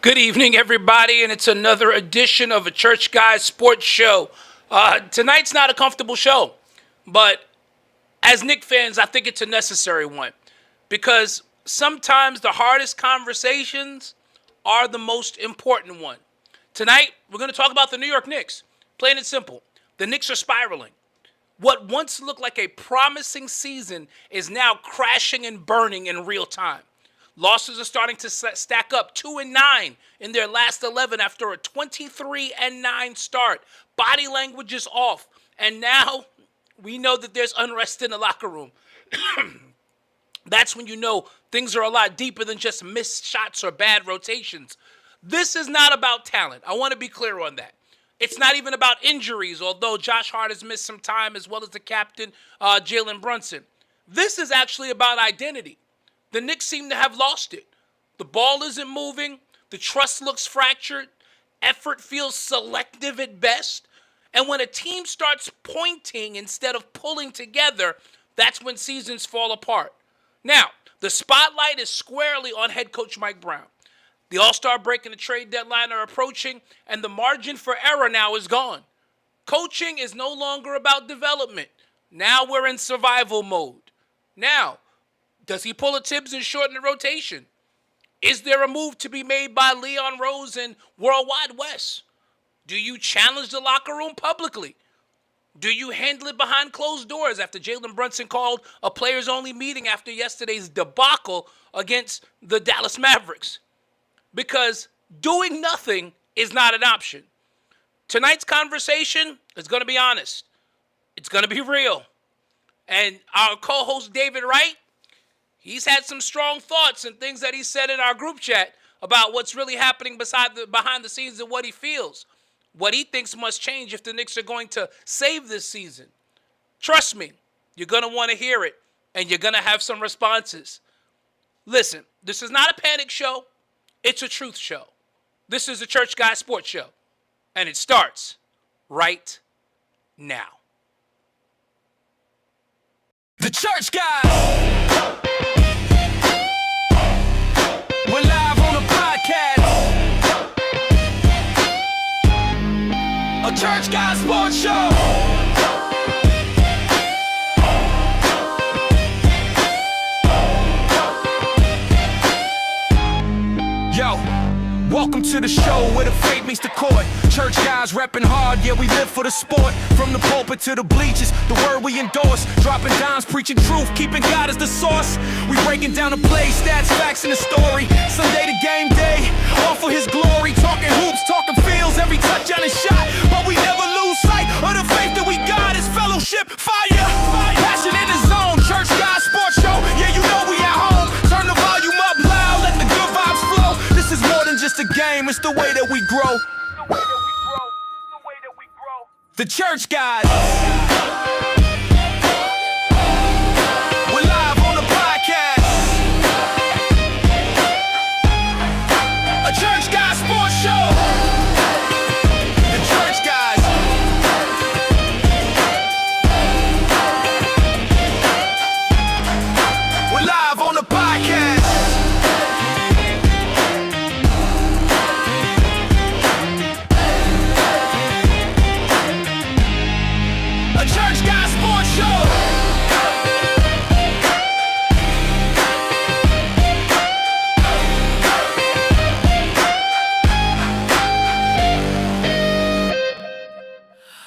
Good evening, everybody, and it's another edition of a Church Guys Sports Show. Tonight's not a comfortable show, but as Knick fans, I think it's a necessary one because sometimes the hardest conversations are the most important one. Tonight, we're going to talk about the New York Knicks. Plain and simple, the Knicks are spiraling. What once looked like a promising season is now crashing and burning in real time. Losses are starting to stack up 2-9 in their last 11 after a 23-9 start. Body language is off. And now we know that there's unrest in the locker room. That's when you know things are a lot deeper than just missed shots or bad rotations. This is not about talent. I want to be clear on that. It's not even about injuries, although Josh Hart has missed some time as well as the captain, Jalen Brunson. This is actually about identity. The Knicks seem to have lost it. The ball isn't moving. The trust looks fractured. Effort feels selective at best. And when a team starts pointing instead of pulling together, that's when seasons fall apart. Now, the spotlight is squarely on head coach Mike Brown. The All-Star break and the trade deadline are approaching, and the margin for error now is gone. Coaching is no longer about development. Now we're in survival mode. Now, does he pull a Tibbs and shorten the rotation? Is there a move to be made by Leon Rose and Worldwide Wes? Do you challenge the locker room publicly? Do you handle it behind closed doors after Jalen Brunson called a players-only meeting after yesterday's debacle against the Dallas Mavericks? Because doing nothing is not an option. Tonight's conversation is going to be honest. It's going to be real. And our co-host David Wright, he's had some strong thoughts and things that he said in our group chat about what's really happening behind the scenes and what he feels. What he thinks must change if the Knicks are going to save this season. Trust me, you're going to want to hear it, and you're going to have some responses. Listen, this is not a panic show. It's a truth show. This is a Church Guy Sports Show, and it starts right now. The Church Guys! We're live on the podcast. A Church Guy Sports Show. Yo, welcome to the show where the faith meets the court. Church guys repping hard, yeah, we live for the sport. From the pulpit to the bleachers, the word we endorse. Dropping dimes, preaching truth, keeping God as the source. We breaking down the play, stats, facts, and the story. Sunday to game day, all for his glory. Talking hoops, talking fields, every touchdown and shot. But we never lose sight of the faith that we got is fellowship, fire. Passion in the zone, Church Guys Sports Show. Yeah, you know we at home. Turn the volume up loud, let the good vibes flow. This is more than just a game, it's the way that we grow. The Church Guys. We're live on the podcast. A Church Guys Sports Show. The Church Guys. We're live on the podcast. Church Guy Sports Show.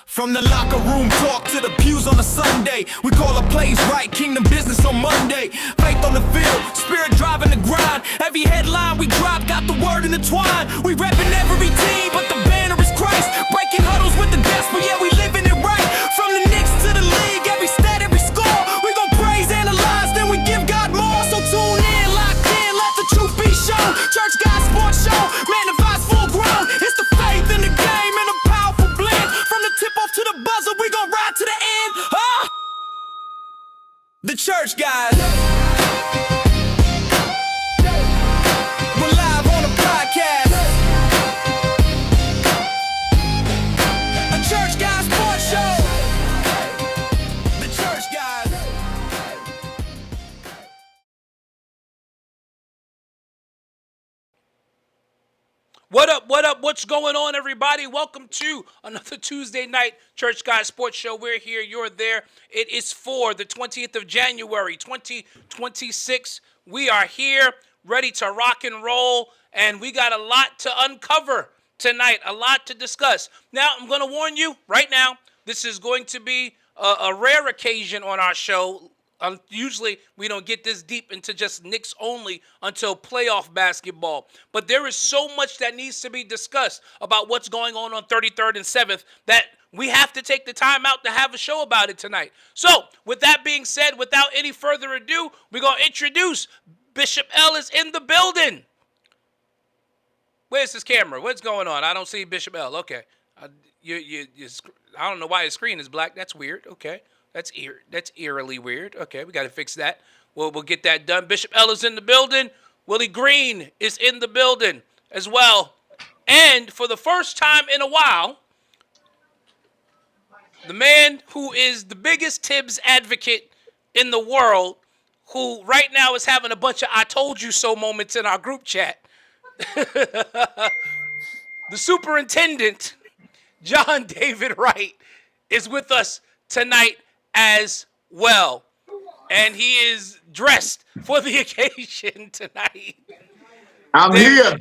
From the locker room talk to the pews on a Sunday, we call our plays right, kingdom business on Monday. Faith on the field, spirit driving the grind. Every headline we drop got the word intertwined. We repping every team, but the banner is Christ. Breaking huddles with the desperate, yeah, we living it right. From the Knicks to the league, every stat, every score, we gon' praise, analyze, then we give God more. So tune in, locked in, let the truth be shown. Church Guy Sports Show, man, the vibe's full grown. It's the faith in the game and a powerful blend. From the tip off to the buzzer, we gon' ride to the end. The Church Guys. We're live on the podcast. A Church Guy Sports Show. The Church Guys. What up? What up? What's going on, everybody? Welcome to another Tuesday night Church Guys Sports Show. We're here, you're there. It is for the 20th of January, 2026. We are here, ready to rock and roll, and we got a lot to uncover tonight, a lot to discuss. Now, I'm going to warn you right now, this is going to be a rare occasion on our show. Usually, we don't get this deep into just Knicks only until playoff basketball. But there is so much that needs to be discussed about what's going on 33rd and 7th that we have to take the time out to have a show about it tonight. So, with that being said, without any further ado, we're going to introduce Bishop L is in the building. Where's his camera? What's going on? I don't see Bishop L. Okay. I don't know why his screen is black. That's weird. Okay. That's eerily weird. Okay, we got to fix that. We'll get that done. Bishop L is in the building. Willie Green is in the building as well. And for the first time in a while, the man who is the biggest Tibbs advocate in the world, who right now is having a bunch of I told you so moments in our group chat, the superintendent, John David Wright, is with us tonight as well. And he is dressed for the occasion tonight. I'm here.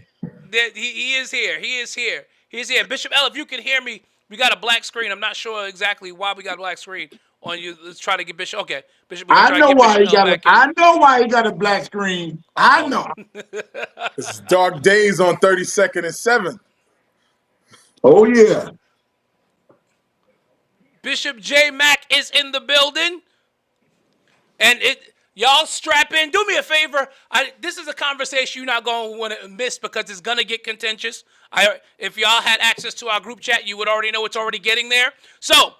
He is here. He is here. He is here. Bishop L, if you can hear me, we got a black screen. I'm not sure exactly why we got a black screen on you. Let's try to get Bishop. Okay. Bishop, I know why he got a black screen. I know. It's dark days on 32nd and 7th. Oh, yeah. Bishop J. Mack is in the building. And y'all strap in. Do me a favor. This is a conversation you're not going to want to miss because it's going to get contentious. If y'all had access to our group chat, you would already know it's already getting there. So,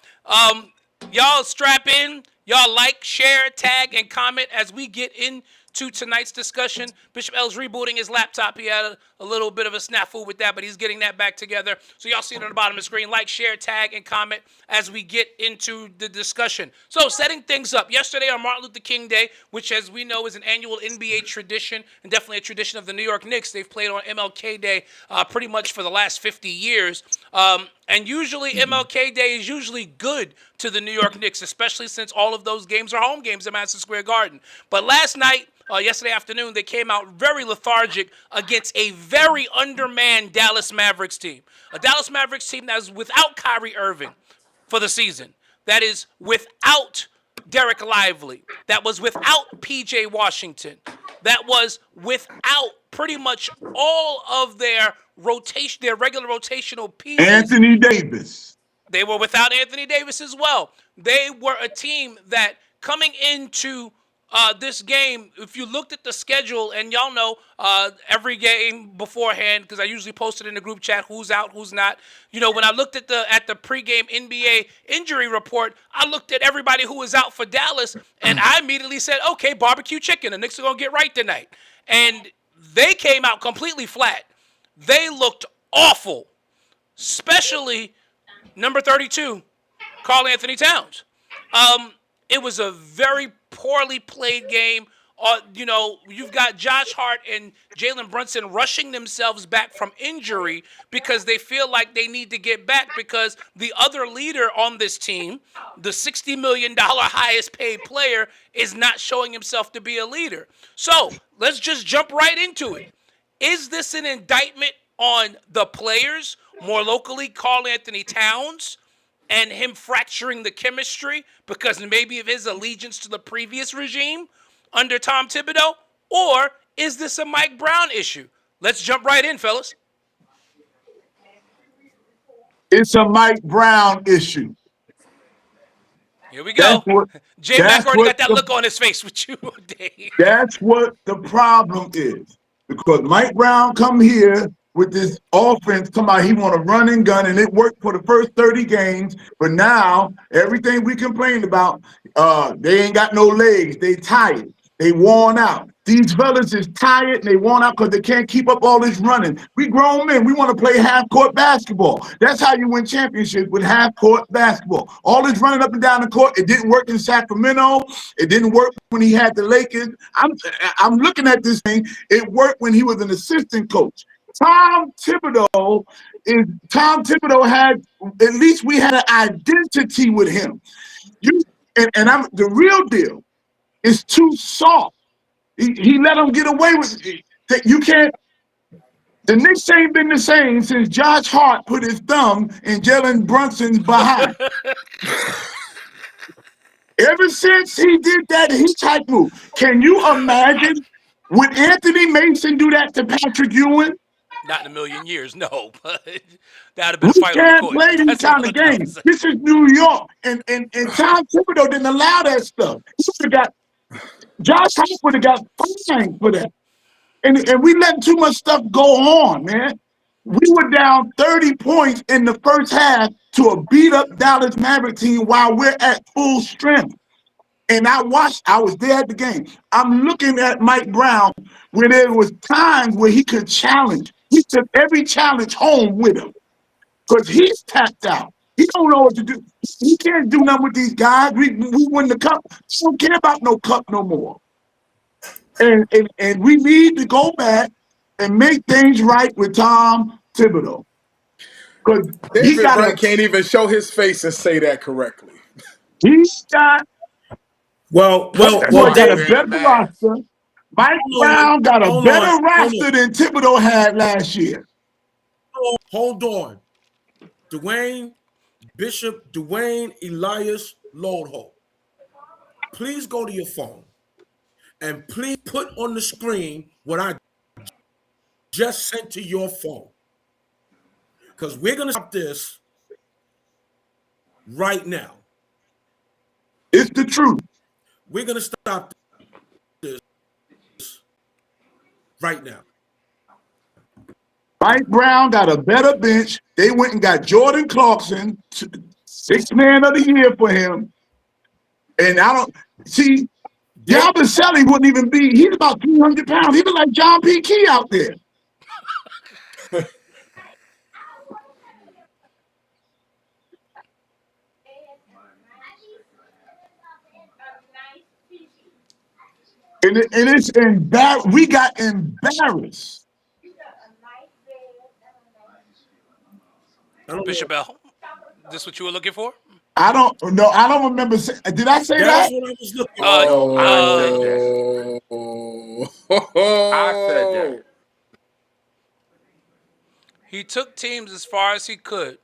y'all strap in. Y'all like, share, tag, and comment as we get into tonight's discussion. Bishop L's rebooting his laptop. He had a little bit of a snafu with that, but he's getting that back together. So y'all see it on the bottom of the screen. Like, share, tag, and comment as we get into the discussion. So setting things up. Yesterday on Martin Luther King Day, which as we know is an annual NBA tradition and definitely a tradition of the New York Knicks. They've played on MLK Day pretty much for the last 50 years. And usually MLK Day is usually good to the New York Knicks, especially since all of those games are home games at Madison Square Garden. But last night, yesterday afternoon, they came out very lethargic against a very undermanned Dallas Mavericks team. A Dallas Mavericks team that is without Kyrie Irving for the season. That is without Derek Lively. That was without P.J. Washington. That was without pretty much all of their regular rotational pieces. Anthony Davis. They were without Anthony Davis as well. They were a team that coming into this game, if you looked at the schedule, and y'all know every game beforehand, because I usually post it in the group chat, who's out, who's not. You know, when I looked at the pregame NBA injury report, I looked at everybody who was out for Dallas, and I immediately said, okay, barbecue chicken. The Knicks are going to get right tonight. And they came out completely flat. They looked awful, especially number 32, Karl Anthony Towns. It was a very poorly played game. You know, you've got Josh Hart and Jalen Brunson rushing themselves back from injury because they feel like they need to get back because the other leader on this team, the $60 million highest paid player, is not showing himself to be a leader. So let's just jump right into it. Is this an indictment on the players, more locally Karl Anthony Towns, and him fracturing the chemistry because maybe of his allegiance to the previous regime under Tom Thibodeau? Or is this a Mike Brown issue? Let's jump right in, fellas. It's a Mike Brown issue. Here we go. J Mac already got that look on his face with you, Dave. That's what the problem is. Because Mike Brown come here with this offense, come out, he want to run and gun, and it worked for the first 30 games. But now, everything we complained about, they ain't got no legs. They tired. They worn out. These fellas is tired and they worn out because they can't keep up all this running. We grown men. We want to play half-court basketball. That's how you win championships, with half-court basketball. All this running up and down the court, it didn't work in Sacramento. It didn't work when he had the Lakers. I'm looking at this thing. It worked when he was an assistant coach. Tom Thibodeau had, at least we had an identity with him. I'm the real deal is too soft. He let him get away with it. That you can't. The Knicks ain't been the same since Josh Hart put his thumb in Jalen Brunson's behind. Ever since he did that hitchhike move, can you imagine? Would Anthony Mason do that to Patrick Ewing? Not in a million years, no. But that would have been We a fight on the can't court. play these That's kind of what I was games. saying. This is New York, and Tom Thibodeau didn't allow that stuff. He would have got Josh Hart would have got fined for that, and we let too much stuff go on, man. We were down 30 points in the first half to a beat up Dallas Maverick team while we're at full strength. And I was there at the game. I'm looking at Mike Brown where there was times where he could challenge. He took every challenge home with him because he's tapped out. He don't know what to do. He can't do nothing with these guys. We win the cup. He don't care about no cup no more. And we need to go back and make things right with Tom Thibodeau. Because David Wright can't even show his face and say that correctly. He's got Well, got a David, better roster. Mike Brown got a better roster than Thibodeau had last year. hold on. Dwayne Elias Lodeholt, please go to your phone and please put on the screen what I just sent to your phone. Because we're going to stop this right now. It's the truth. We're going to stop this right now. Mike Brown got a better bench. They went and got Jordan Clarkson, 6th man of the year for him. And I don't see Yabusele wouldn't even be. He's about 300 pounds. He look like John P. Key out there. And it's embarrassed. We got embarrassed. Bishop Bell, this what you were looking for? I don't know. I don't remember. Did I say that? That's what I was looking for. I said that. He took teams as far as he could.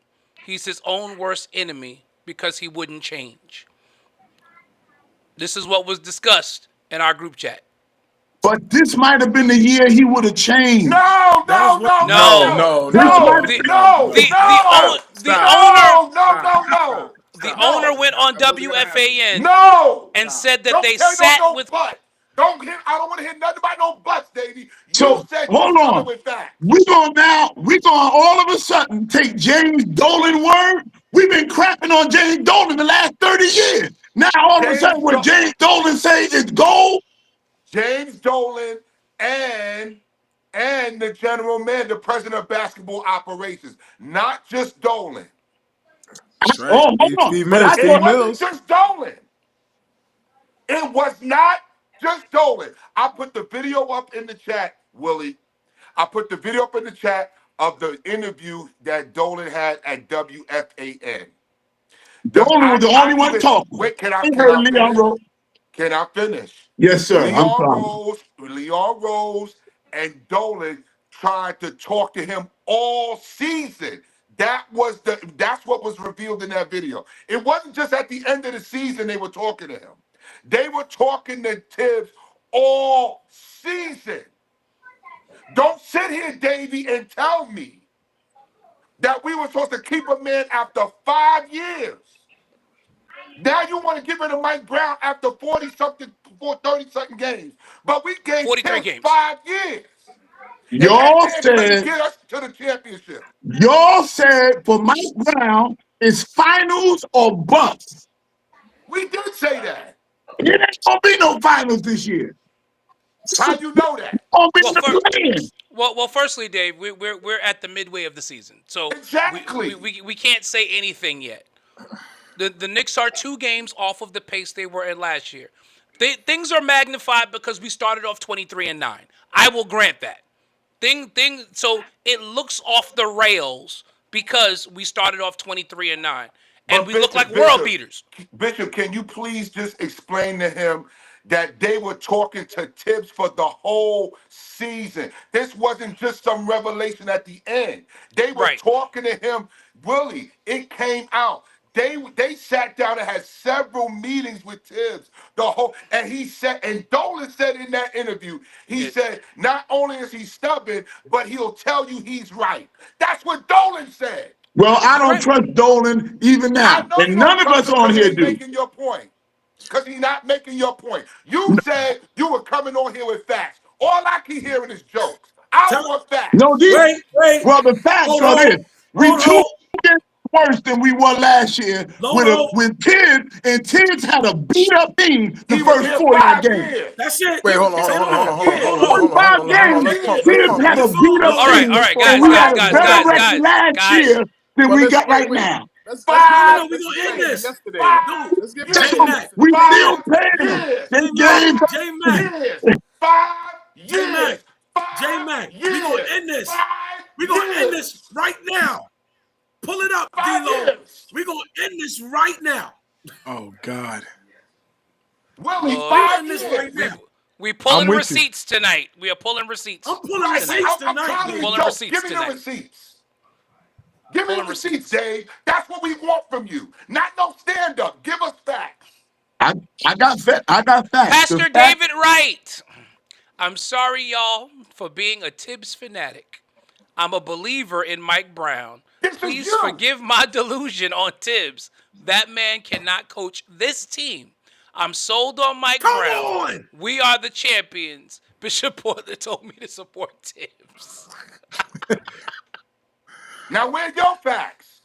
He's his own worst enemy because he wouldn't change. This is what was discussed in our group chat. But this might have been the year he would have changed. No. The owner went on WFAN and said that they sat with. I don't want to hear nothing about no butts, Davey. So hold on. We're going all of a sudden take James Dolan word. We've been crapping on James Dolan the last 30 years. Now all of a sudden what James Dolan says is gold. James Dolan and the general man, the president of basketball operations, not just Dolan. Right. Oh, hold on. Steve But It wasn't just Dolan. It was not just Dolan. I put the video up in the chat, Willie. I put the video up in the chat of the interview that Dolan had at WFAN. Dolan was the only one talking. Wait, can I finish? Yes, sir. Leon Rose and Dolan tried to talk to him all season. That's what was revealed in that video. It wasn't just at the end of the season they were talking to him. They were talking to Tibbs all season. Don't sit here, Davey, and tell me that we were supposed to keep a man after 5 years. Now you want to get rid of Mike Brown after 30-something games. But we gave 43 him games. 5 years. Y'all to said get us to the championship. Y'all said for Mike Brown it's finals or bust. We did say that. It ain't gonna be no finals this year. How you know that? Well, firstly, Dave, we're at the midway of the season, so exactly we can't say anything yet. The Knicks are 2 games off of the pace they were in last year. Things are magnified because we started off 23-9. I will grant that. So it looks off the rails because we started off 23-9, and But we look like world beaters. Bishop, can you please just explain to him that they were talking to Tibbs for the whole season? This wasn't just some revelation at the end. They were Right. talking to him, Willie. It came out. They sat down and had several meetings with Tibbs. And he said, and Dolan said in that interview, he said, not only is he stubborn, but he'll tell you he's right. That's what Dolan said. Well, I don't trust Dolan even I now, know and you none don't of us trust him on 'cause here he's do. making your point. Because he's not making your point. You said you were coming on here with facts. All I keep hearing is jokes. I want facts. No, Wait. well, the facts Hold are on. this: we Hold 2 on. games worse than we were last year when Tibbs had a beat up team the He was first here 49 5 games. years. That's it. Wait, hold on. Say Hold more. on. In 5 games, Tibbs had a beat up All team, right, and we had a better record last year than we got right now. Let's No, Five we're gonna end years. this. Yesterday. Five Let's get years. back. We still 5 paying. years. They games. J-Mac. Years. 5 J-Mac. years. 5 J-Mac. years. We're gonna end this. 5 We're gonna end years. this right now. Pull it up, 5 D-Lo. years. We're gonna end this right now. Oh God. Willie, Oh, 5 end this years. right now. We pulling I'm with receipts tonight. We are pulling receipts. I'm pulling Right, receipts I'm tonight. tired of man. these Pulling jokes. receipts Give me tonight. the receipts. Give me the Pulling receipts, Dave. That's what we want from you. Not no stand-up. Give us facts. I got facts. Pastor The fact- David Wright. I'm sorry, y'all, for being a Tibbs fanatic. I'm a believer in Mike Brown. This is Please you. forgive my delusion on Tibbs. That man cannot coach this team. I'm sold on Mike Come Brown. on. We are the champions. Bishop Porter told me to support Tibbs. Now, where your facts?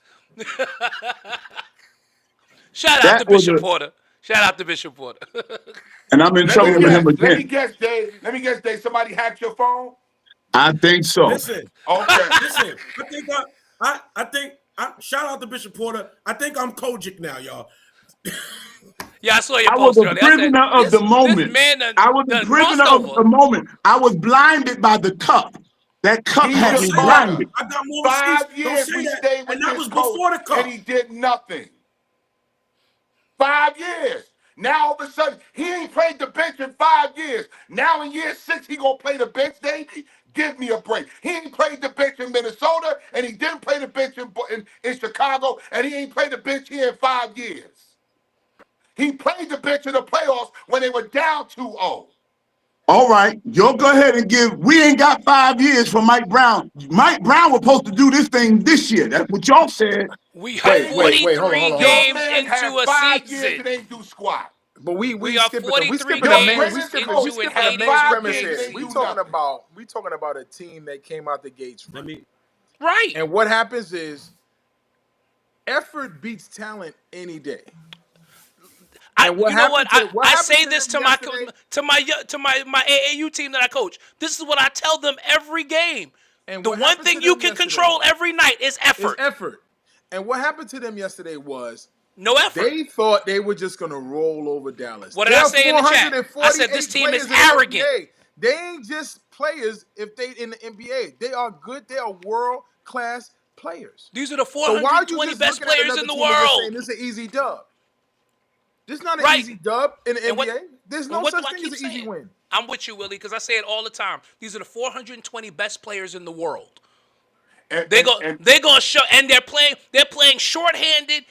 Shout out That to was Bishop a- Porter. Shout out to Bishop Porter. And I'm in trouble with him Let me again. guess, Dave. Let me guess, Dave. Somebody hacked your phone? I think so. Listen, Okay. listen. I think shout out to Bishop Porter. I think I'm Kojic now, y'all. Yeah, I saw your I was post. a prisoner of the moment. I was a prisoner of the moment. I was blinded by the cup. That cup He had was me smart. blinded. I got more 5 receipts. years Don't say we that. stayed with And that this was coach, before the cup. and he did nothing. 5 years. Now all of a sudden, he ain't played the bench in 5 years. Now in year 6, he gonna play the bench, Davey? Give me a break. He ain't played the bench in Minnesota, and he didn't play the bench in Chicago, and he ain't played the bench here in 5 years. He played the bench in the playoffs when they were down 2-0. All right, y'all go ahead and give. We ain't got 5 years for Mike Brown. Mike Brown was supposed to do this thing this year. That's what y'all said. We are Wait, 43 hold on. Your games man had into a 5 years season. and ain't do squat. But we are skipping 43 the games main. We into skipping an the 80 main 5 premise games here. ain't We do talking nothing. about a team that came out the gates. Let me. Right. And what happens is effort beats talent any day. And what you know what? happened to- what I happened say to this them to yesterday? my AAU team that I coach. This is what I tell them every game. And The what one happened thing to you them can yesterday control every night is is effort. effort. And what happened to them yesterday was No effort. they thought they were just going to roll over Dallas. What did I say in the chat? I said this 448 team is players in the arrogant. NBA. They ain't just players if they in the NBA. They are good. They are world-class players. These are the So why are you 420 just best looking at players another in the team and just saying world. this is an easy dub? This is not an Right. easy dub in the And what- NBA. There's and no what such do I thing keep as an easy saying? win. I'm with you, Willie, because I say it all the time. These are the 420 best players in the world. They're gonna show, and they're playing shorthanded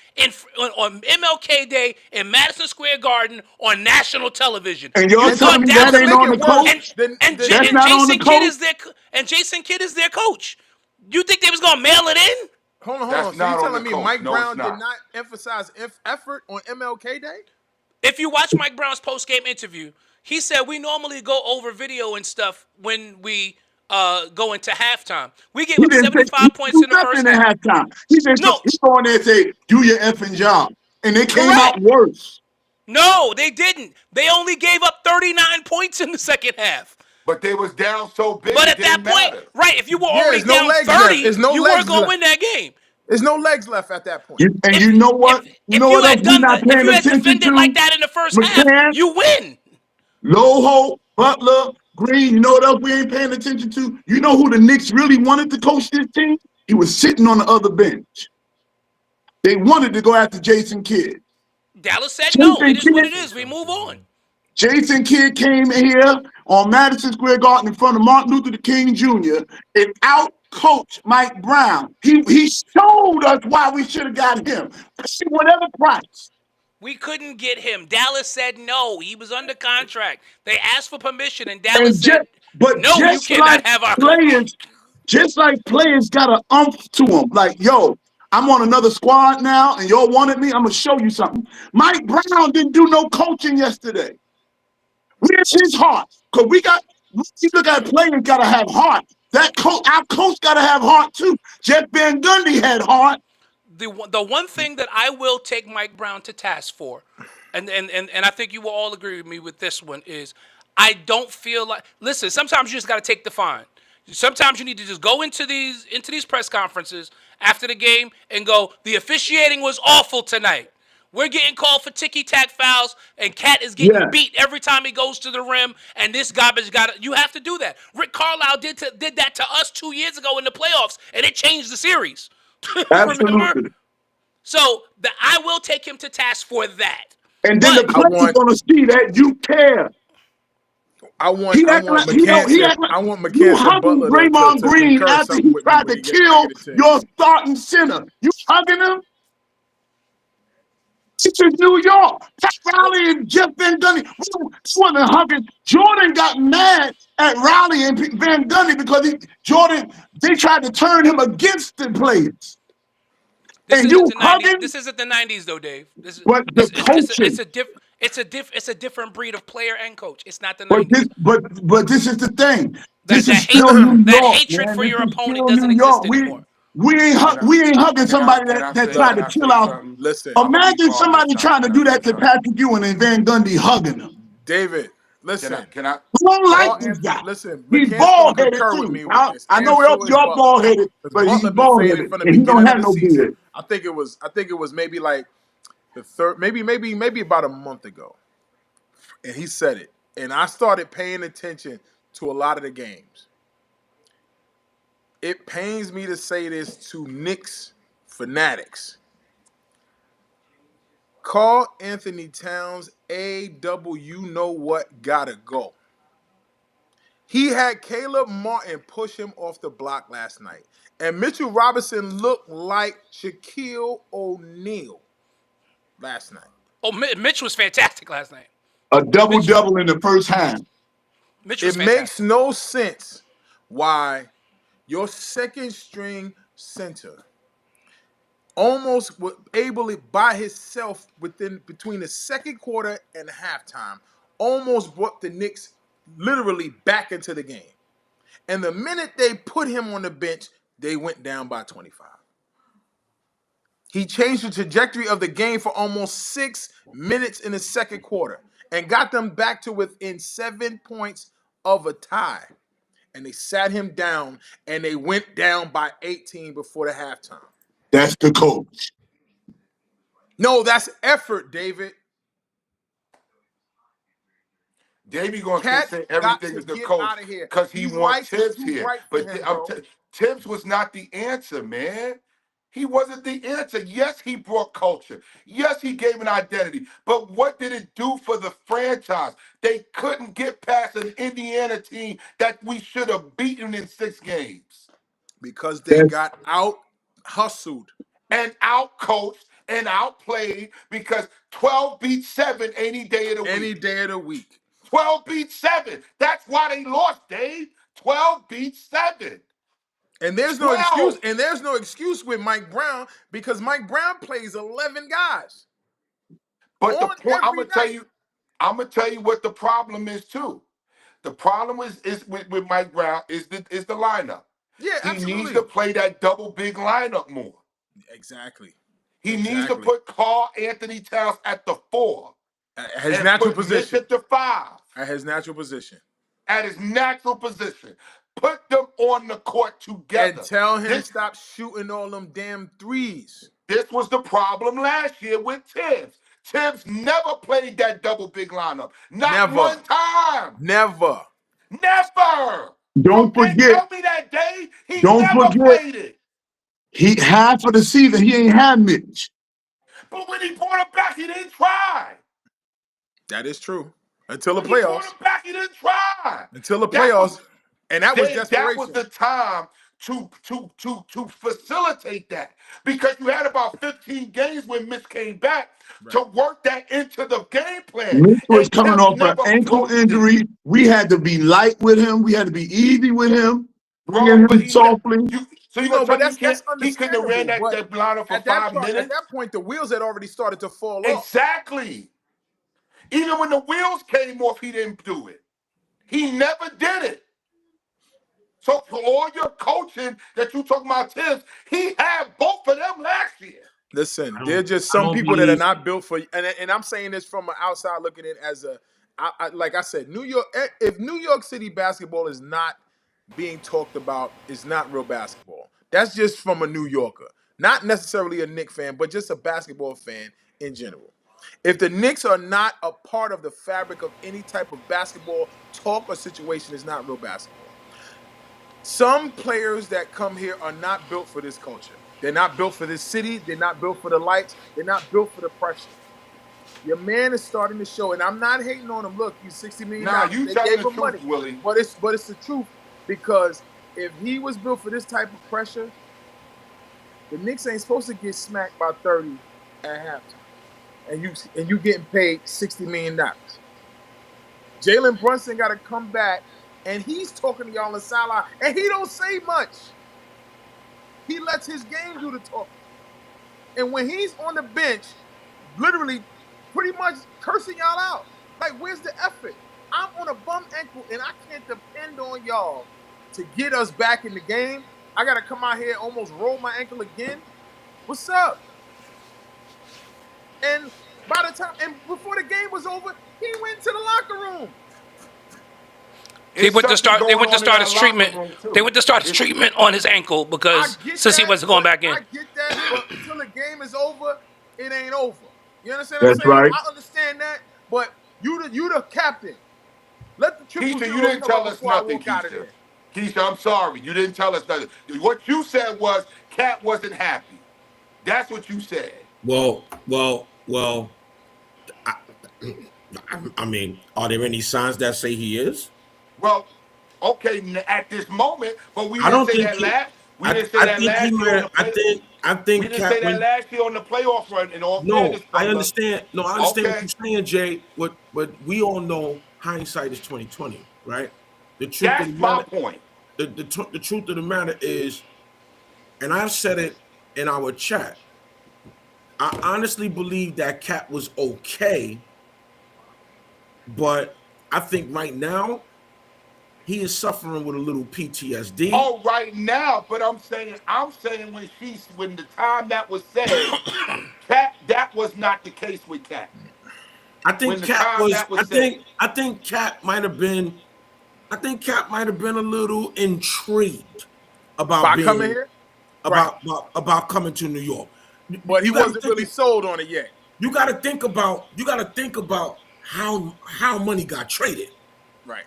on MLK Day in Madison Square Garden on national television. And y'all You telling thought me that that ain't was- on the coach? That's not on the Jason Kidd is their coach. You think they was gonna mail it in? Hold on. That's So you not on telling the me coach. Mike No, Brown it's did not. not emphasize effort on MLK Day? If you watch Mike Brown's post-game interview, he said we normally go over video and stuff when we go into halftime. We gave He up didn't 75 points in the first nothing half. at halftime. He just No. he go in there and say, "Do your effing job," and they came Correct. out worse. No, they didn't. They only gave up 39 points in the second half. But they was down so big. But it at that didn't point, matter. right, if you were Yeah, already there's no down legs 30, left. There's no you legs weren't going to left. win that game. There's no legs left at that point. And If- you know what? If You know you what else had we done not if paying you had attention defended to? like that in the first half, McCann, you win. Loho, Butler, Green, you know what else we ain't paying attention to? You know who the Knicks really wanted to coach this team? He was sitting on the other bench. They wanted to go after Jason Kidd. Dallas said no. Jason It is what it Kidd, is. We move on. Jason Kidd came here on Madison Square Garden in front of Martin Luther King Jr. and out-coached Mike Brown. He showed us why we should have got him. Whatever price. We couldn't get him. Dallas said no. He was under contract. They asked for permission, and Dallas And said, but no, you cannot have our coach. just like players got an umph to them. Like, yo, I'm on another squad now, and y'all wanted me. I'm gonna show you something. Mike Brown didn't do no coaching yesterday. Where's his heart? Because you look at players gotta have heart. Our coach gotta have heart too. Jeff Van Gundy had heart. The one thing that I will take Mike Brown to task for, and I think you will all agree with me with this one, is I don't feel like, listen, sometimes you just got to take the fine. Sometimes you need to just go into these press conferences after the game and go, the officiating was awful tonight. We're getting called for ticky-tack fouls, and Cat is getting beat every time he goes to the rim, and this garbage you have to do that. Rick Carlisle did that to us 2 years ago in the playoffs, and it changed the series. Absolutely. So I will take him to task for that. And then the players gonna see that you care. I want McCann You hugging Butler Draymond to Green after he tried to kill your starting center. You hugging him? This is New York. Pat Riley and Jeff Van Gundy. We wasn't hugging. Jordan got mad at Riley and Van Gundy because they tried to turn him against the players. This isn't the 90s though, Dave. It's a different breed of player and coach. It's not the 90s. But this is the thing. That hatred for your opponent doesn't exist anymore. We ain't hugging somebody that tried to kill out. Listen, imagine somebody trying to do that to Patrick Ewing and Van Gundy hugging him. David, listen. I don't like this guy. Listen, he's bald-headed too. I know you're bald-headed, but he's bald-headed and he don't have no beard. I think it was maybe like the third, maybe about a month ago, and he said it, and I started paying attention to a lot of the games. It pains me to say this to Knicks fanatics. Karl Anthony Towns, you know what, gotta go. He had Caleb Martin push him off the block last night. And Mitchell Robinson looked like Shaquille O'Neal last night. Oh, Mitch was fantastic last night. A double-double in the first half. Mitch was fantastic. Makes no sense why your second-string center almost was able by himself between the second quarter and halftime, almost brought the Knicks literally back into the game. And the minute they put him on the bench, they went down by 25. He changed the trajectory of the game for almost 6 minutes in the second quarter and got them back to within 7 points of a tie. And they sat him down, and they went down by 18 before the halftime. That's the coach. No, that's effort, David. Davey gonna say everything is the coach because he wants Tibbs here. But Tibbs was not the answer, man. He wasn't the answer. Yes, he brought culture. Yes, he gave an identity. But what did it do for the franchise? They couldn't get past an Indiana team that we should have beaten in 6 games. Because they got out-hustled. And out-coached and outplayed because 12 beat 7 any day of the week. Any day of the week. 12 beat 7. That's why they lost, Dave. 12 beat 7. And there's no excuse. And there's no excuse with Mike Brown because Mike Brown plays 11 guys. But the point I'm gonna tell you what the problem is too. The problem is with Mike Brown is the lineup. Yeah, absolutely. He needs to play that double big lineup more. Exactly. He needs to put Karl Anthony Towns at the 4. At his natural position. At the 5. At his natural position. At his natural position. Put them on the court together. And tell him stop shooting all them damn threes. This was the problem last year with Tibbs. Tibbs never played that double big lineup. Not one time. Never. Never. Don't You didn't forget. tell me that day. He Don't never forget. played it. He half of the season he ain't had Mitch. But when he brought him back, he didn't try. That is true. Until the When he brought playoffs. him back, he didn't try. Until the That was- playoffs. And that was That desperation. was the time to facilitate that, because you had about 15 games when Mitch came back to work that into the game plan. Mitch was And coming Kemp off an never ankle broached it. injury. We had to be light with him. We had to be easy with him. Bro, Bringing but him softly. so you No, gonna but tell me that's he couldn't have ran understandable. that liner for At that 5 point, minutes? at that point, the wheels had already started to fall off. Exactly. Even when the wheels came off, he didn't do it. He never did it. So for all your coaching that you talking about, Tibbs, he had both of them last year. Listen, I there are don't- just I some don't people that are believe- not built for, and I'm saying this from an outside looking in as like I said, New York. If New York City basketball is not being talked about, it's not real basketball. That's just from a New Yorker, not necessarily a Knicks fan, but just a basketball fan in general. If the Knicks are not a part of the fabric of any type of basketball talk or situation, it's not real basketball. Some players that come here are not built for this culture. They're not built for this city. They're not built for the lights. They're not built for the pressure. Your man is starting to show, and I'm not hating on him. Look, he's $60 million. Nah, you They telling gave the him truth, money, Willie. but it's the truth, because if he was built for this type of pressure, the Knicks ain't supposed to get smacked by 30 at halftime, and you getting paid $60 million. Jalen Brunson got to come back, and he's talking to y'all on the sideline, and he don't say much. He lets his game do the talking. And when he's on the bench, literally pretty much cursing y'all out. Like, where's the effort? I'm on a bum ankle, and I can't depend on y'all to get us back in the game. I got to come out here and almost roll my ankle again. What's up? And by the time, and before the game was over, he went to the locker room. They went to start his his treatment. They went to start his treatment on his ankle because since he wasn't going back in. I get that, but until the game is over, it ain't over. You understand That's what I'm saying? right. I understand that, but you the captain. Let the triple Keisha, you zeros didn't come tell up us before I nothing, walk out of Keisha. there. Keisha, I'm sorry. You didn't tell us nothing. What you said was Cat wasn't happy. That's what you said. Well. I mean, are there any signs that say he is? Well, okay, at this moment, but we I didn't don't say think that he- last. We I- didn't say I that think last he year on might- the play. I think We didn't Cat say that went- last year on the playoff run. In all No, fairness, I Butler. understand. No, I understand Okay. what you're saying, Jay. But we all know hindsight is 20/20, right? The truth That's of the my matter, point. the truth of the matter is, and I've said it in our chat, I honestly believe that Cat was okay, but I think right now he is suffering with a little PTSD. Oh, right now, but I'm saying when the time that was said, Cat, that was not the case with Cat. I think when the Cat time was. that was I think Cat might have been. I think Cat might have been a little intrigued about By being coming here, about coming to New York. but he You gotta wasn't think- really sold on it yet. You got to think about how money got traded. Right.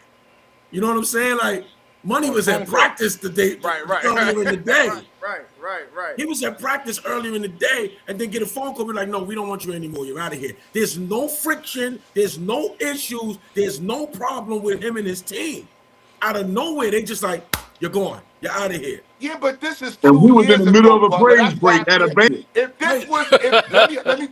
You know what I'm saying? Like money was at home court. practice today, Right. earlier in the day. Right. He was at practice earlier in the day and then get a phone call, be like, no, we don't want you anymore. You're out of here. There's no friction. There's no issues. There's no problem with him and his team. Out of nowhere, they just like, you're gone. You're out of here. Yeah, but this is 2 And we was in years the middle ago, of a Butler. praise That's why break I at a can't- bank. If this was,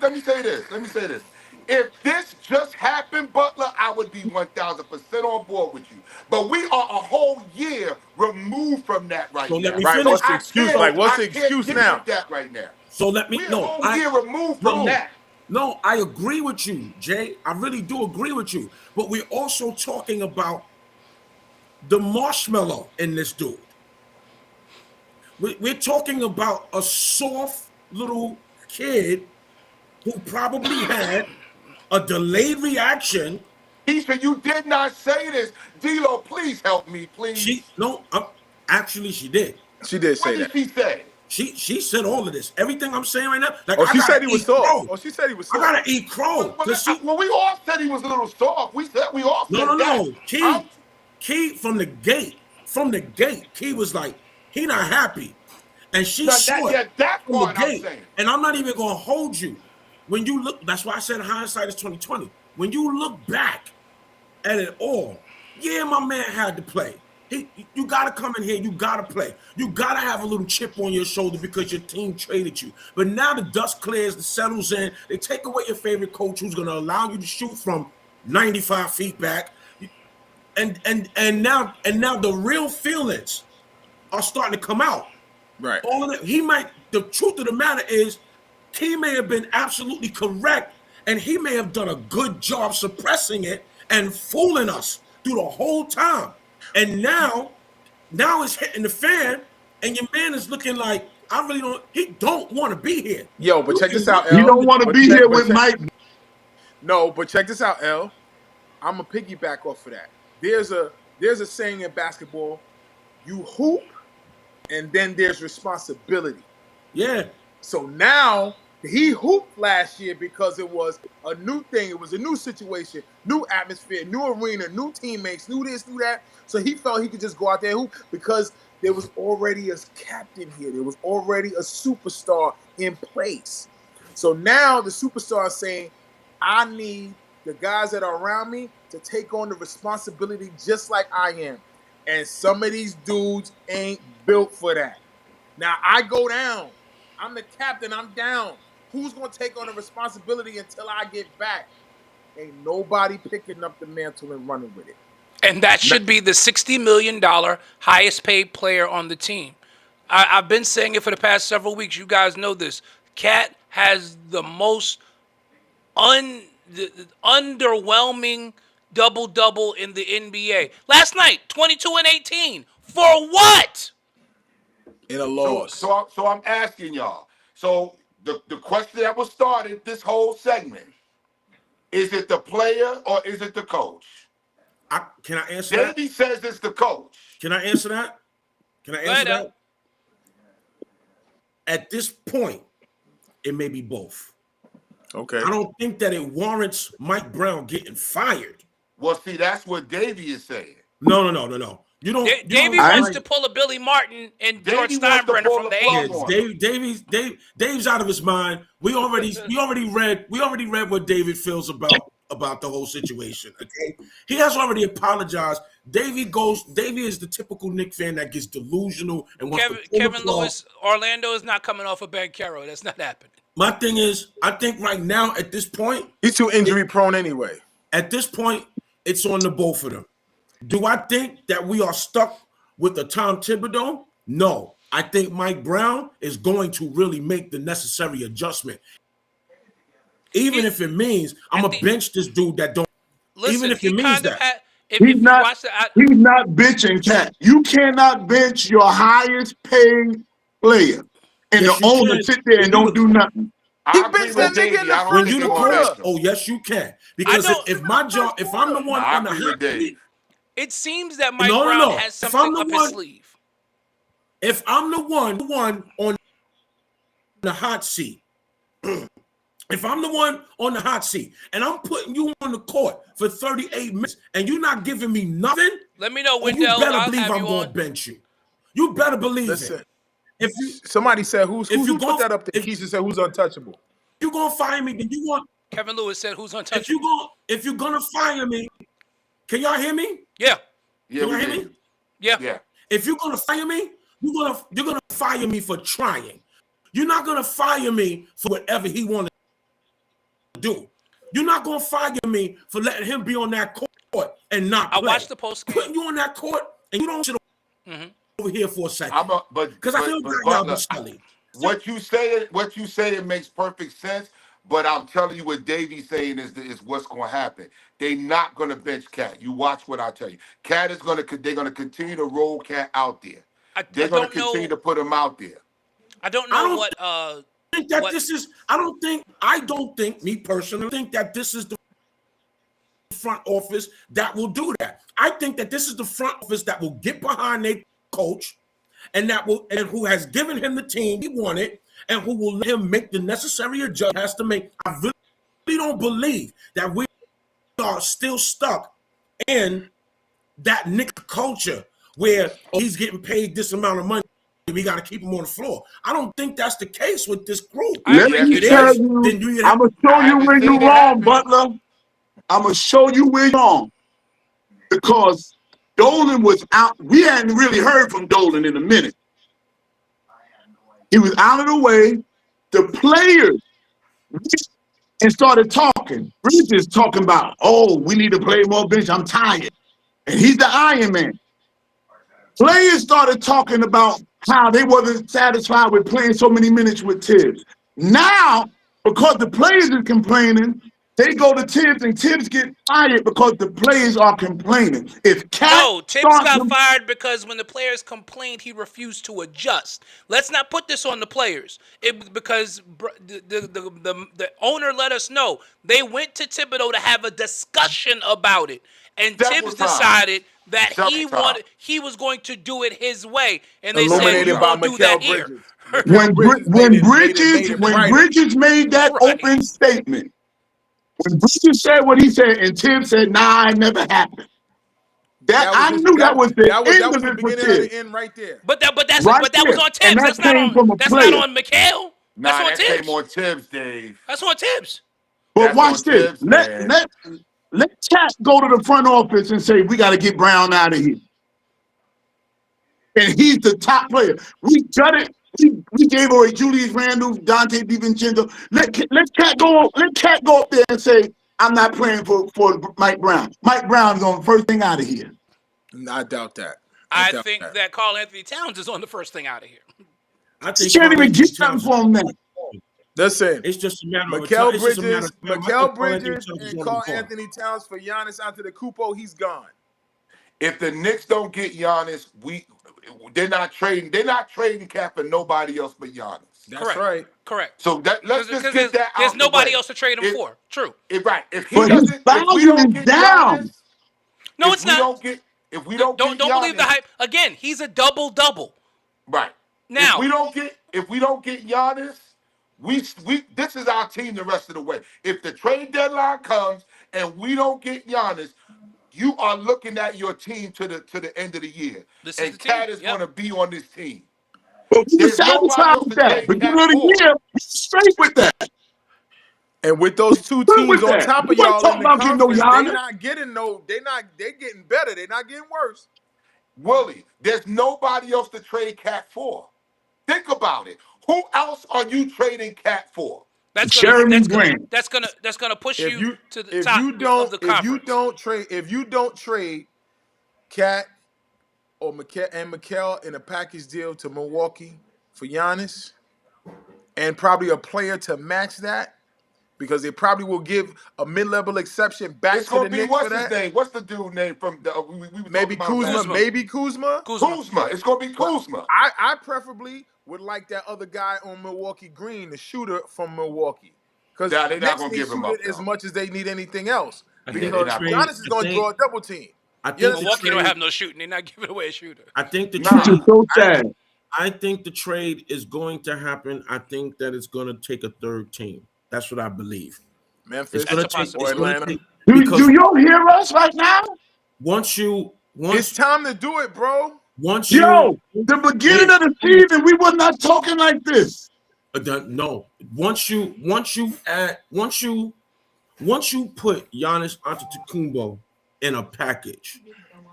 let me say this. Let me say this. If this just happened, Butler, I would be 1,000% on board with you. But we are a whole year removed from that right So now. let me Right, finish. what's the excuse? Like, what's the I can't excuse get now? with that right now. So let me We're a whole year removed from that. No, I agree with you, Jay. I really do agree with you. But we're also talking about the marshmallow in this dude. We're talking about a soft little kid who probably had a delayed reaction. Keisha, you did not say this. D-Lo, please help me, please. Actually, she did. She did say What that. did she say? She said all of this. Everything I'm saying right now. Like, Oh, I she gotta said he was eat soft. crow. Oh, she said he was I soft. gotta eat crow. Well, we all said he was a little soft. We all said No. that. Key from the gate, Key was like, he not happy. And she Now, saw it yeah, that from the part I'm gate. saying. And I'm not even gonna hold you. When you look, that's why I said hindsight is 2020. When you look back at it all, yeah, my man had to play. You gotta come in here, you gotta play. You gotta have a little chip on your shoulder because your team traded you. But now the dust clears, the settles in, they take away your favorite coach who's gonna allow you to shoot from 95 feet back. And now the real feelings are starting to come out. Right. All of that. The truth of the matter is, he may have been absolutely correct, and he may have done a good job suppressing it and fooling us through the whole time. And now it's hitting the fan, and your man is looking like, he don't want to be here. Yo, but check this out, L. You don't want to But be check- here but with check- Mike. No, but check this out, L. I'm gonna piggyback off of that. There's a saying in basketball: you hoop, and then there's responsibility. Yeah. So now he hooped last year because it was a new thing. It was a new situation, new atmosphere, new arena, new teammates, new this, new that. So he felt he could just go out there and hoop because there was already a captain here. There was already a superstar in place. So now the superstar is saying, I need the guys that are around me to take on the responsibility just like I am. And some of these dudes ain't built for that. Now I go down. I'm the captain. I'm down. Who's going to take on the responsibility until I get back? Ain't nobody picking up the mantle and running with it. And that should be the $60 million highest paid player on the team. I've been saying it for the past several weeks. You guys know this. Cat has the most underwhelming double-double in the NBA. Last night, 22 and 18. For what? In a loss. So I'm asking y'all. So the question that was started this whole segment, is it the player or is it the coach? Can I answer that? Davey says it's the coach. Can I answer that? Go ahead, Al. At this point, it may be both. Okay. I don't think that it warrants Mike Brown getting fired. Well, see, that's what Davey is saying. No. You don't. Davey wants to pull a Billy Martin and George Davey wants to Steinbrenner pull from the the plug 80s. on. Dave's out of his mind. We already read what David feels about the whole situation. Okay, he has already apologized. Davey is the typical Knicks fan that gets delusional and wants to pull Kevin the plug. Lewis, Orlando is not coming off of Ben Caro. That's not happening. My thing is, I think right now at this point, He's too injury prone anyway. At this point, it's on the both of them. Do I think that we are stuck with the Tom Thibodeau? No. I think Mike Brown is going to really make the necessary adjustment. Even if it means I'm going to bench this dude that don't. Listen, even if it means that. He's not benching Cat. You cannot bench your highest paid player. And Yes, the you owner can. sit there and don't do nothing. I agree benched with that nigga Davey. in the I don't first think You they're the gonna quarter. bench him. oh, yes, you can. Because don't- if I'm the one I on the agree with hot Dave. seat, It seems that Mike No. Brown has If I'm something the up one- his sleeve. if I'm the one on the hot seat, if I'm the one on the hot seat and I'm putting you on the court for 38 minutes and you're not giving me nothing, Let me know, you Wendell. better I'll believe have I'm you going to on. bench you. You better believe Listen, it. If somebody said who you put go- that up there? if- Keisha said who's untouchable. you're going to fire me, then you want. Kevin Lewis said, "Who's If untouchable?" you're gonna fire me, can y'all hear me? Yeah, Yeah, Can we you hear did. me? yeah. Yeah. If you're gonna fire me, you're gonna fire me for trying. You're not gonna fire me for whatever he wanted to do. You're not gonna fire me for letting him be on that court and not I play. watched the post game. Putting you on that court and you don't sit over here for a second. Because I feel but bad now, Butler, Scully. what you say it makes perfect sense. But I'm telling you, what Davey's saying is what's going to happen. They're not going to bench Cat. You watch what I tell you. Cat is going to. They're going to continue to roll Cat out there. They're going to continue to put him out there. I don't know what. Think that What- this is. I don't think me personally think that this is the front office that will do that. I think that this is the front office that will get behind their coach and who has given him the team he wanted and who will let him make the necessary adjustments he has to make. I really don't believe that we are still stuck in that Nick culture where he's getting paid this amount of money. We got to keep him on the floor. I don't think that's the case with this group. I Let agree me with It tell is. you, Then you I'm gonna show I you haven't where seen you're it wrong, happen. Butler. I'm gonna show you where you're wrong because Dolan was out. We hadn't really heard from Dolan in a minute. He was out of the way. The players and started talking. Bridges talking about, oh, we need to play more bench. I'm tired. And he's the Iron Man. Players started talking about how they wasn't satisfied with playing so many minutes with Tibbs. Now, because the players are complaining, they go to Tibbs and Tibbs get fired because the players are complaining. If Cat No, Tibbs starts got fired because when the players complained, he refused to adjust. Let's not put this on the players. Because the owner let us know they went to Thibodeau to have a discussion about it, and Several Tibbs times. decided that Several times. he was going to do it his way, and they said Illuminated you're by going to do Mikal that here. Bridges. when Made it brighter. Bridges made that Right. open statement, when Bridges said what he said, and Tibbs said, "Nah, it never happened." I knew that was the that was end of the it for beginning of Tibbs. the end right there. But that Right was there. on And Tibbs. that That's not came on. from a That's player. not on Mikal. That's Nah, on that Tibbs. came on Tibbs, Dave. That's on Tibbs. But That's watch on this. Tibbs, man. Let Cat go to the front office and say, we got to get Brown out of here. And he's the top player. We gutted. We gave away Julius Randle, Dante DiVincenzo. Let Cat go up there and say, I'm not playing for Mike Brown. Mike Brown is on the first thing out of here. I doubt that. I doubt think that Karl Anthony Towns is on the first thing out of here. I You think can't even Karl-Anthony get nothing Towns- for him now. Listen, It's just a matter of Mikal it's just a matter Bridges, of time. I think Mikal Karl-Anthony Bridges, Towns is and on Karl the floor. Anthony Towns for Giannis Antetokounmpo. He's gone. If the Knicks don't get Giannis, they're not trading. They're not trading Cat for nobody else but Giannis. That's Correct. right. Correct. So let's just get that out. There's nobody the way. else to trade him for. True. Right. If he But his doesn't, if we value don't is get down. Giannis, No, it's not. If we don't Don't get believe the Giannis- hype. Again, he's a double-double. Right. Now- if we don't get Giannis, we this is our team the rest of the way. If the trade deadline comes and we don't get Giannis, you are looking at your team to the end of the year. This is and the team. Cat is Yep. going to be on this team. But we were There's nobody satisfied else with to that. trade Beginning of Cat the for. year, we straight with that. And with those two Good teams with on that. top We of weren't y'all in talking the about getting no conference, Giannis. they're getting better. They're not getting worse. Willie, there's nobody else to trade Cat for. Think about it. Who else are you trading Cat for? That's Jeremy gonna Grant. that's gonna push you to the if top you don't of the conference. if you don't trade Cat or Mikal in a package deal to Milwaukee for Giannis and probably a player to match that, because they probably will give a mid-level exception back It's to the going to be, Knicks for what's his that. name? What's the dude name from the, we were Maybe talking about Kuzma. that. Maybe Kuzma. Kuzma. It's going to be Kuzma. I preferably would like that other guy on Milwaukee Green, the shooter from Milwaukee. Because Nah, they're not Knicks gonna need give him shoot up, it as though. much as they need anything else. I think Because the trade- Giannis is going to draw a double team. I think Yes, the Milwaukee don't trade- have no shooting. They're not giving away a shooter. I think the Which trade. is so sad. I think the trade is going to happen. I think that it's going to take a third team. That's what I believe. Memphis It's going to That's a take. possibility. It's gonna Atlanta. take Do because you hear us right now? once It's time to do it, bro. Yo, the beginning of the season, we were not talking like this. no. Once you put Giannis Antetokounmpo in a package,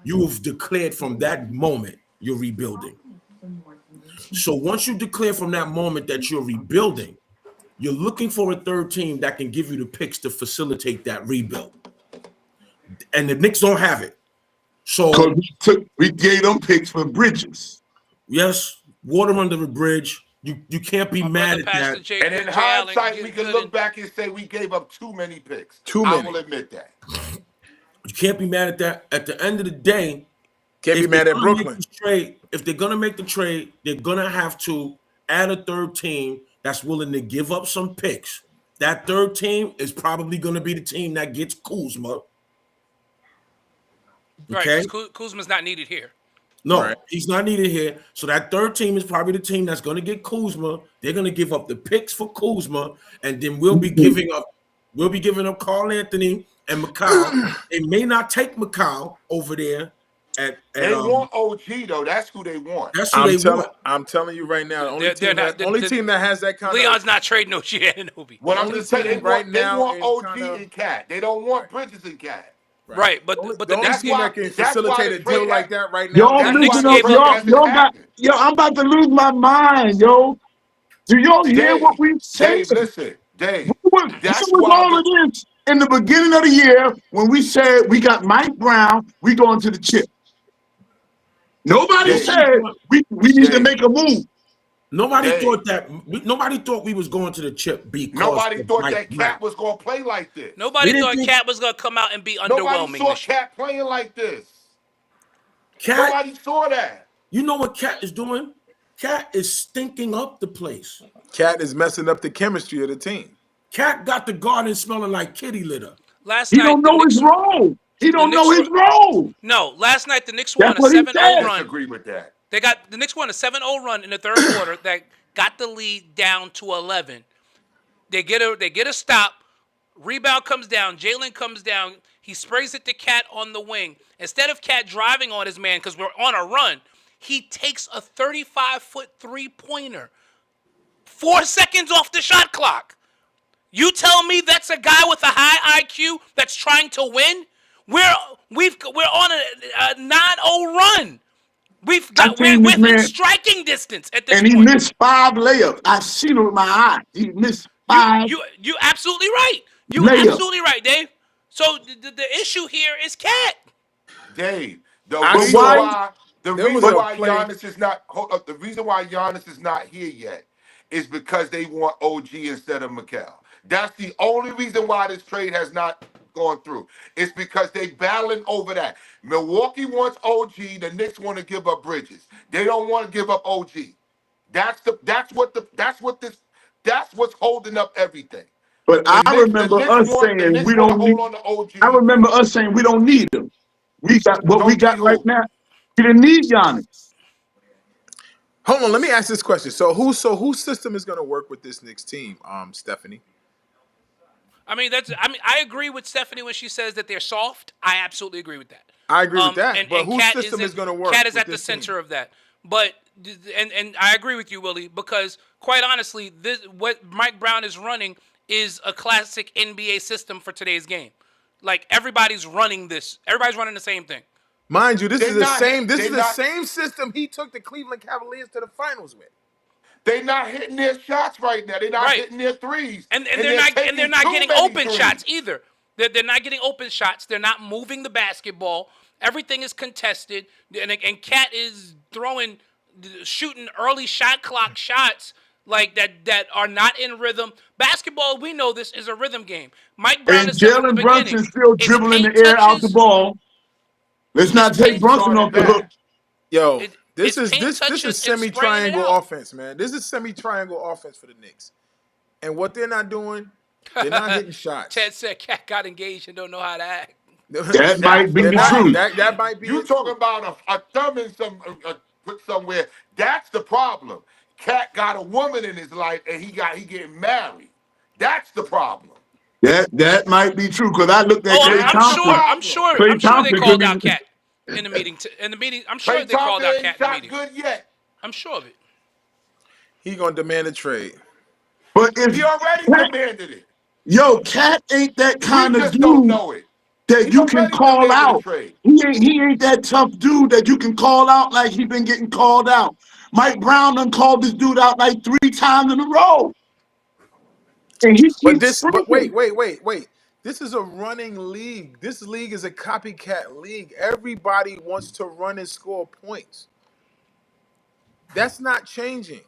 you have declared from that moment you're rebuilding. So once you declare from that moment that you're rebuilding, you're looking for a third team that can give you the picks to facilitate that rebuild. And the Knicks don't have it. So Because we gave them picks for Bridges. yes, water under the bridge. You can't be mad at that. And in hindsight, we can look back and say we gave up too many picks. Too I many. will admit that. You can't be mad at that. At the end of the day, Can't be if mad they're at gonna make Brooklyn. this trade, if they're gonna make the trade, they're gonna have to add a third team that's willing to give up some picks. That third team is probably gonna be the team that gets Kuzma. Okay, Right, 'cause Kuzma's not needed here. no, Right. he's not needed here. So that third team is probably the team that's gonna get Kuzma. They're gonna give up the picks for Kuzma, and then we'll be giving up Karl Anthony and Mikal. They may not take Mikal over there They want OG though. That's who they want. That's who they want. I'm telling you right now, the only They're not- team that has that kind Leon's of not trading OG Anunoby. What I'm only just saying, team right now they want is OG kinda- and Cat. They don't want Bridges and Cat. Right, but the the only next team that can that's why facilitate the a deal trade like has- that right now. Y'all the That's Knicks listen why up, gave the up- trade y'all hasn't got, happened. yo, I'm about to lose my mind, yo. Do y'all hear Dave, what we said? Dave, listen, Dave. Where That's was why all of this in the beginning of the year when we said we got Mike Brown, we going to the chip? Nobody Dave, said we need to Dave, make a move. Nobody Dave. thought that. Nobody thought we was going to the chip because Nobody of thought Mike that Brown. Cat was going to play like this. Nobody We didn't thought think- Cat was gonna come out and be Nobody underwhelming saw this year. Cat playing like this. Cat, Nobody saw that. you know what Cat is doing? Cat is stinking up the place. Cat is messing up the chemistry of the team. Cat got the garden smelling like kitty litter. Last He night, don't the know Knicks, his role. He don't Knicks know his were- role. no, last night the Knicks That's won a what he 7-0 said. I run. disagree with that. The Knicks won a 7-0 run in the third quarter that got the lead down to 11. They get a stop. Rebound comes down. Jalen comes down. He sprays it to Cat on the wing. Instead of Cat driving on his man because we're on a run, he takes a 35-foot three-pointer. 4 seconds off the shot clock. You tell me that's a guy with a high IQ that's trying to win? We're on a 9-0 run. We're seen this within man- striking distance at this And he point. missed 5 layups. I seen it with my eyes. He missed 5. You absolutely right. You Layup. absolutely right, Dave. So the issue here is Cat. Dave, the I reason saw- why there was reason a why play- Giannis is not hold up, the reason why Giannis is not here yet is because they want OG instead of Mikal. That's the only reason why this trade has not gone through. It's because they battling over that. Milwaukee wants OG, the Knicks want to give up Bridges. They don't want to give up OG. That's what's holding up everything. But The I Knicks- the remember Knicks us want- the saying Knicks we wanna don't need. hold on to OG. I remember us saying we don't need him. We got what we Don't got need right who? now. We didn't need Giannis. Hold on, let me ask this question. So whose system is going to work with this Knicks team, Stephanie? I agree with Stephanie when she says that they're soft. I absolutely agree with that. I agree with that, And but whose Cat system is going to work? Cat is with at the this team? center of that. But and I agree with you, Willie, because quite honestly, what Mike Brown is running is a classic NBA system for today's game. Like everybody's running this. Everybody's running the same thing. Mind you, this They're is the not- same. This they're is the not- same system he took the Cleveland Cavaliers to the finals with. They're not hitting their shots right now. They're not Right. hitting their threes. And they're not taking too getting many open threes. shots either. They're not getting open shots. They're not moving the basketball. Everything is contested, and Cat is shooting early shot clock shots like that are not in rhythm. Basketball, we know this is a rhythm game. Mike Brown And has said from the Jalen beginning, Brunson still it's dribbling the paint air out the touches. ball. Let's not take paint Brunson started off the back. hook. Yo, It- this it's is paint this touches is and spraying it semi-triangle out. offense, man. This is semi-triangle offense for the Knicks, and what they're not doing, they're not hitting shots. Ted said Cat got engaged and don't know how to act. That might be They're the not- truth. That might be. You it. talking about a thumb in put somewhere? That's the problem. Cat got a woman in his life, and he getting married. That's the problem. That might be true because I looked at Oh, Klay Thompson. I'm sure Klay they Thompson called could out be- Cat in the meeting. I'm sure Klay they called Thompson out ain't Cat in the shot meeting. good yet. I'm sure of it. He gonna demand a trade. But if He already Cat- demanded it. yo, Cat ain't that kind We of just don't dude know it. that He you can already call demanded a out. trade. He ain't that tough dude that you can call out like he been getting called out. Mike Brown done called this dude out like 3 times in a row. And he But keeps but proving. wait. This is a running league. This league is a copycat league. Everybody wants to run and score points. That's not changing.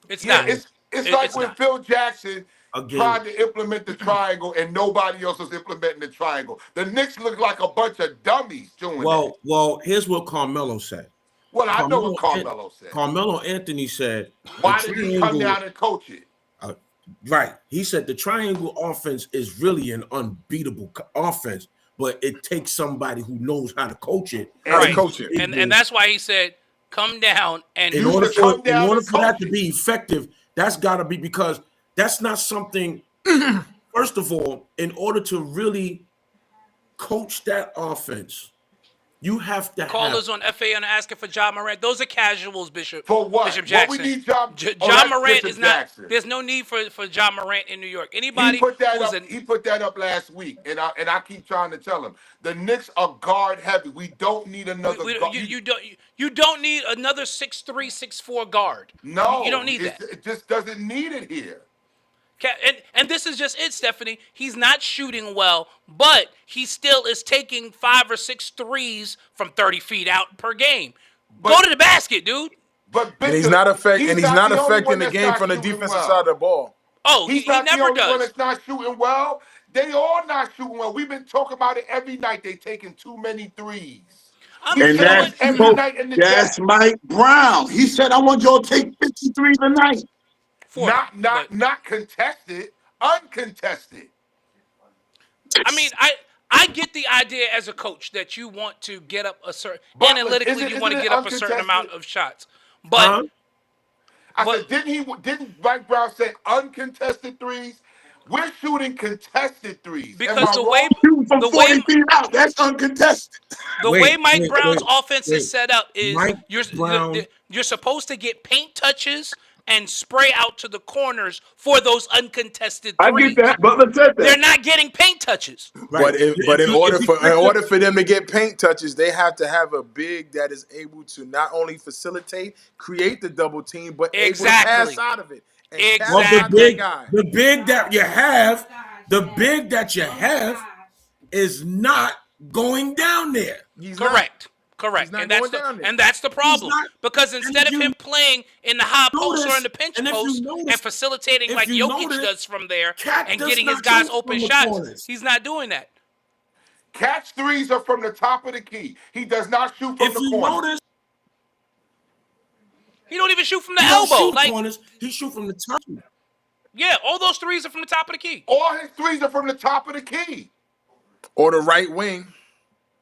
It's Yeah, not. it's like when not. Phil Jackson Again. tried to implement the triangle and nobody else was implementing the triangle. The Knicks look like a bunch of dummies doing that. Well, here's what Carmelo said. Well, I know what Carmelo said. Carmelo Anthony said, Why the did he come triangle- down and coach it? Right. He said the triangle offense is really an unbeatable offense, but it takes somebody who knows how to coach it. How to Right. coach it. And that's why he said, "Come down and In You order should for come down and that coach to it. be effective, that's got to be because that's not something. First of all, in order to really coach that offense, You have to have. Callers on FAN are asking for John Morant. Those are casuals, Bishop. For what? Bishop What Jackson. we need John? John that's Morant Bishop is not. Jackson. There's no need for John Morant in New York. He Anybody put that who's up. He put that up last week, and I keep trying to tell him the Knicks are guard heavy. We don't need another guard. you don't need another 6'3", 6'4" guard. No, you don't need that. It just doesn't need it here. And this is just it, Stephanie. He's not shooting well, but he still is taking 5 or 6 threes from 30 feet out per game. Go to the basket, dude. But And he's not affecting the only affecting one the that's game not from the shooting defensive well. side of the ball. Oh, He's he not the never only one does. that's not shooting well. They all not shooting well. We've been talking about it every night. They taking too many threes. I'm You And say telling this that's every night in the that's chat. Mike Brown. He said, "I want y'all to take 53 tonight." 40, but- Not contested, uncontested. I mean, I get the idea as a coach that you want to get up a certain But analytically you want to isn't it get up a certain uncontested? amount of shots, but I But- said, didn't Mike Brown say uncontested threes? We're shooting contested threes. because Am I the wrong? way Shooting from the 40 way feet out, that's uncontested. way Mike Brown's offense wait. is set up is Mike Brown- you're supposed to get paint touches and spray out to the corners for those uncontested I threes. get that. Butler said They're that. not getting paint touches. But in order for them to get paint touches, they have to have a big that is able to not only facilitate, create the double team, but Exactly. able to pass out of it. And Exactly. catch Well, out that guy. the big that you have is not going down there. He's not. Correct. He's not And that's going down there. the problem. not- Because instead of if you him playing in the high post or notice- in the pinch and if you post notice- and facilitating if like you Jokic notice, does from there Cat and does getting not his guys shoot open from the shots, corners. he's not doing that. Catch threes are from the top of the key. He does not shoot from If the you corner. notice, He don't even shoot from the he don't elbow. shoot Like, corners. He shoot from the top. yeah, all those threes are from the top of the key. All his threes are from the top of the key. Or the right wing.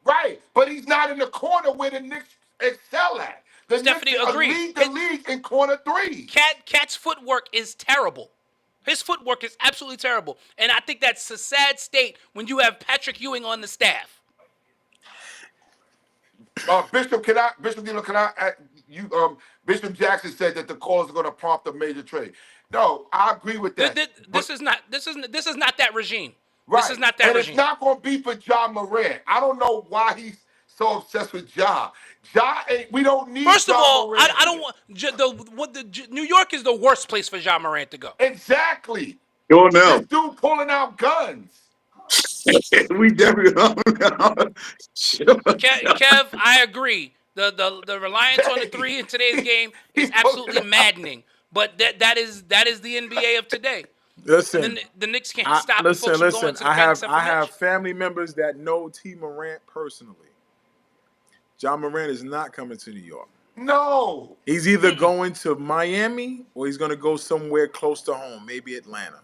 Right. But he's not in the corner where the Knicks excel at. The Stephanie, Knicks agreed. lead the league in corner threes. Cat's footwork is terrible. His footwork is absolutely terrible. And I think that's a sad state when you have Patrick Ewing on the staff. Bishop, can I? Bishop Jackson said that the calls are going to prompt a major trade. No, I agree with that. This is not that regime. Right. This is not that and regime. it's not going to be for John Morant. I don't know why he's so obsessed with Ja. We don't need. First of Ja all, Morant. I don't want New York is the worst place for John Morant to go. Exactly. Go now. This dude pulling out guns. We definitely. Kev, I agree. The reliance on the three in today's game is absolutely maddening. But that is the NBA of today. Listen, The Knicks can't stop listen. folks from going to the I paint have except for I have Mitch. family members that know T. Morant personally. John Morant is not coming to New York. No. He's either going to Miami or he's going to go somewhere close to home, maybe Atlanta.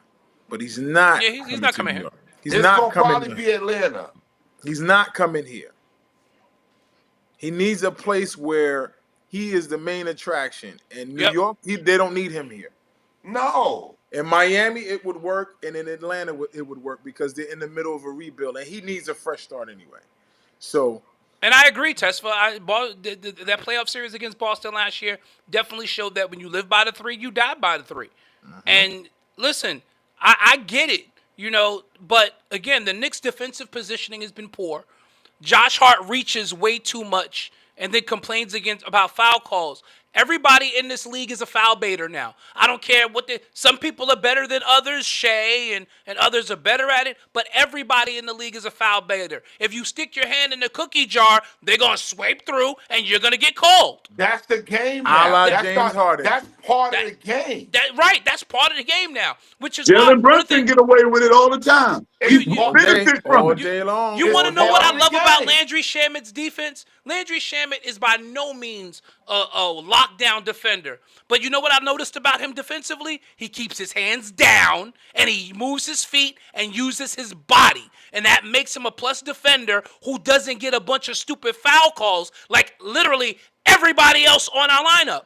But he's not. Yeah, he's not coming to New here. York. He's It's not going to coming probably here. be Atlanta. He's not coming here. He needs a place where he is the main attraction. And New Yep. York, they don't need him here. No. In Miami, it would work, and in Atlanta, it would work because they're in the middle of a rebuild, and he needs a fresh start anyway. So, And I agree, Tesfa. That playoff series against Boston last year definitely showed that when you live by the three, you die by the three. And listen, I get it, but again, the Knicks' defensive positioning has been poor. Josh Hart reaches way too much and then complains about foul calls. Everybody in this league is a foul baiter now. I don't care some people are better than others, Shea, and others are better at it, but everybody in the league is a foul baiter. If you stick your hand in the cookie jar, they're going to swipe through and you're going to get called. That's the game A now. la That's James Harden. That's part of the game. That's part of the game now, which is why Jalen Brunson get away with it all the time. You- He you- benefit from all it. day long. You want to know what I part of love the about game. Landry Shamit's defense? Landry Shamit is by no means a lockdown defender. But you know what I noticed about him defensively? He keeps his hands down and he moves his feet and uses his body. And that makes him a plus defender who doesn't get a bunch of stupid foul calls like literally everybody else on our lineup.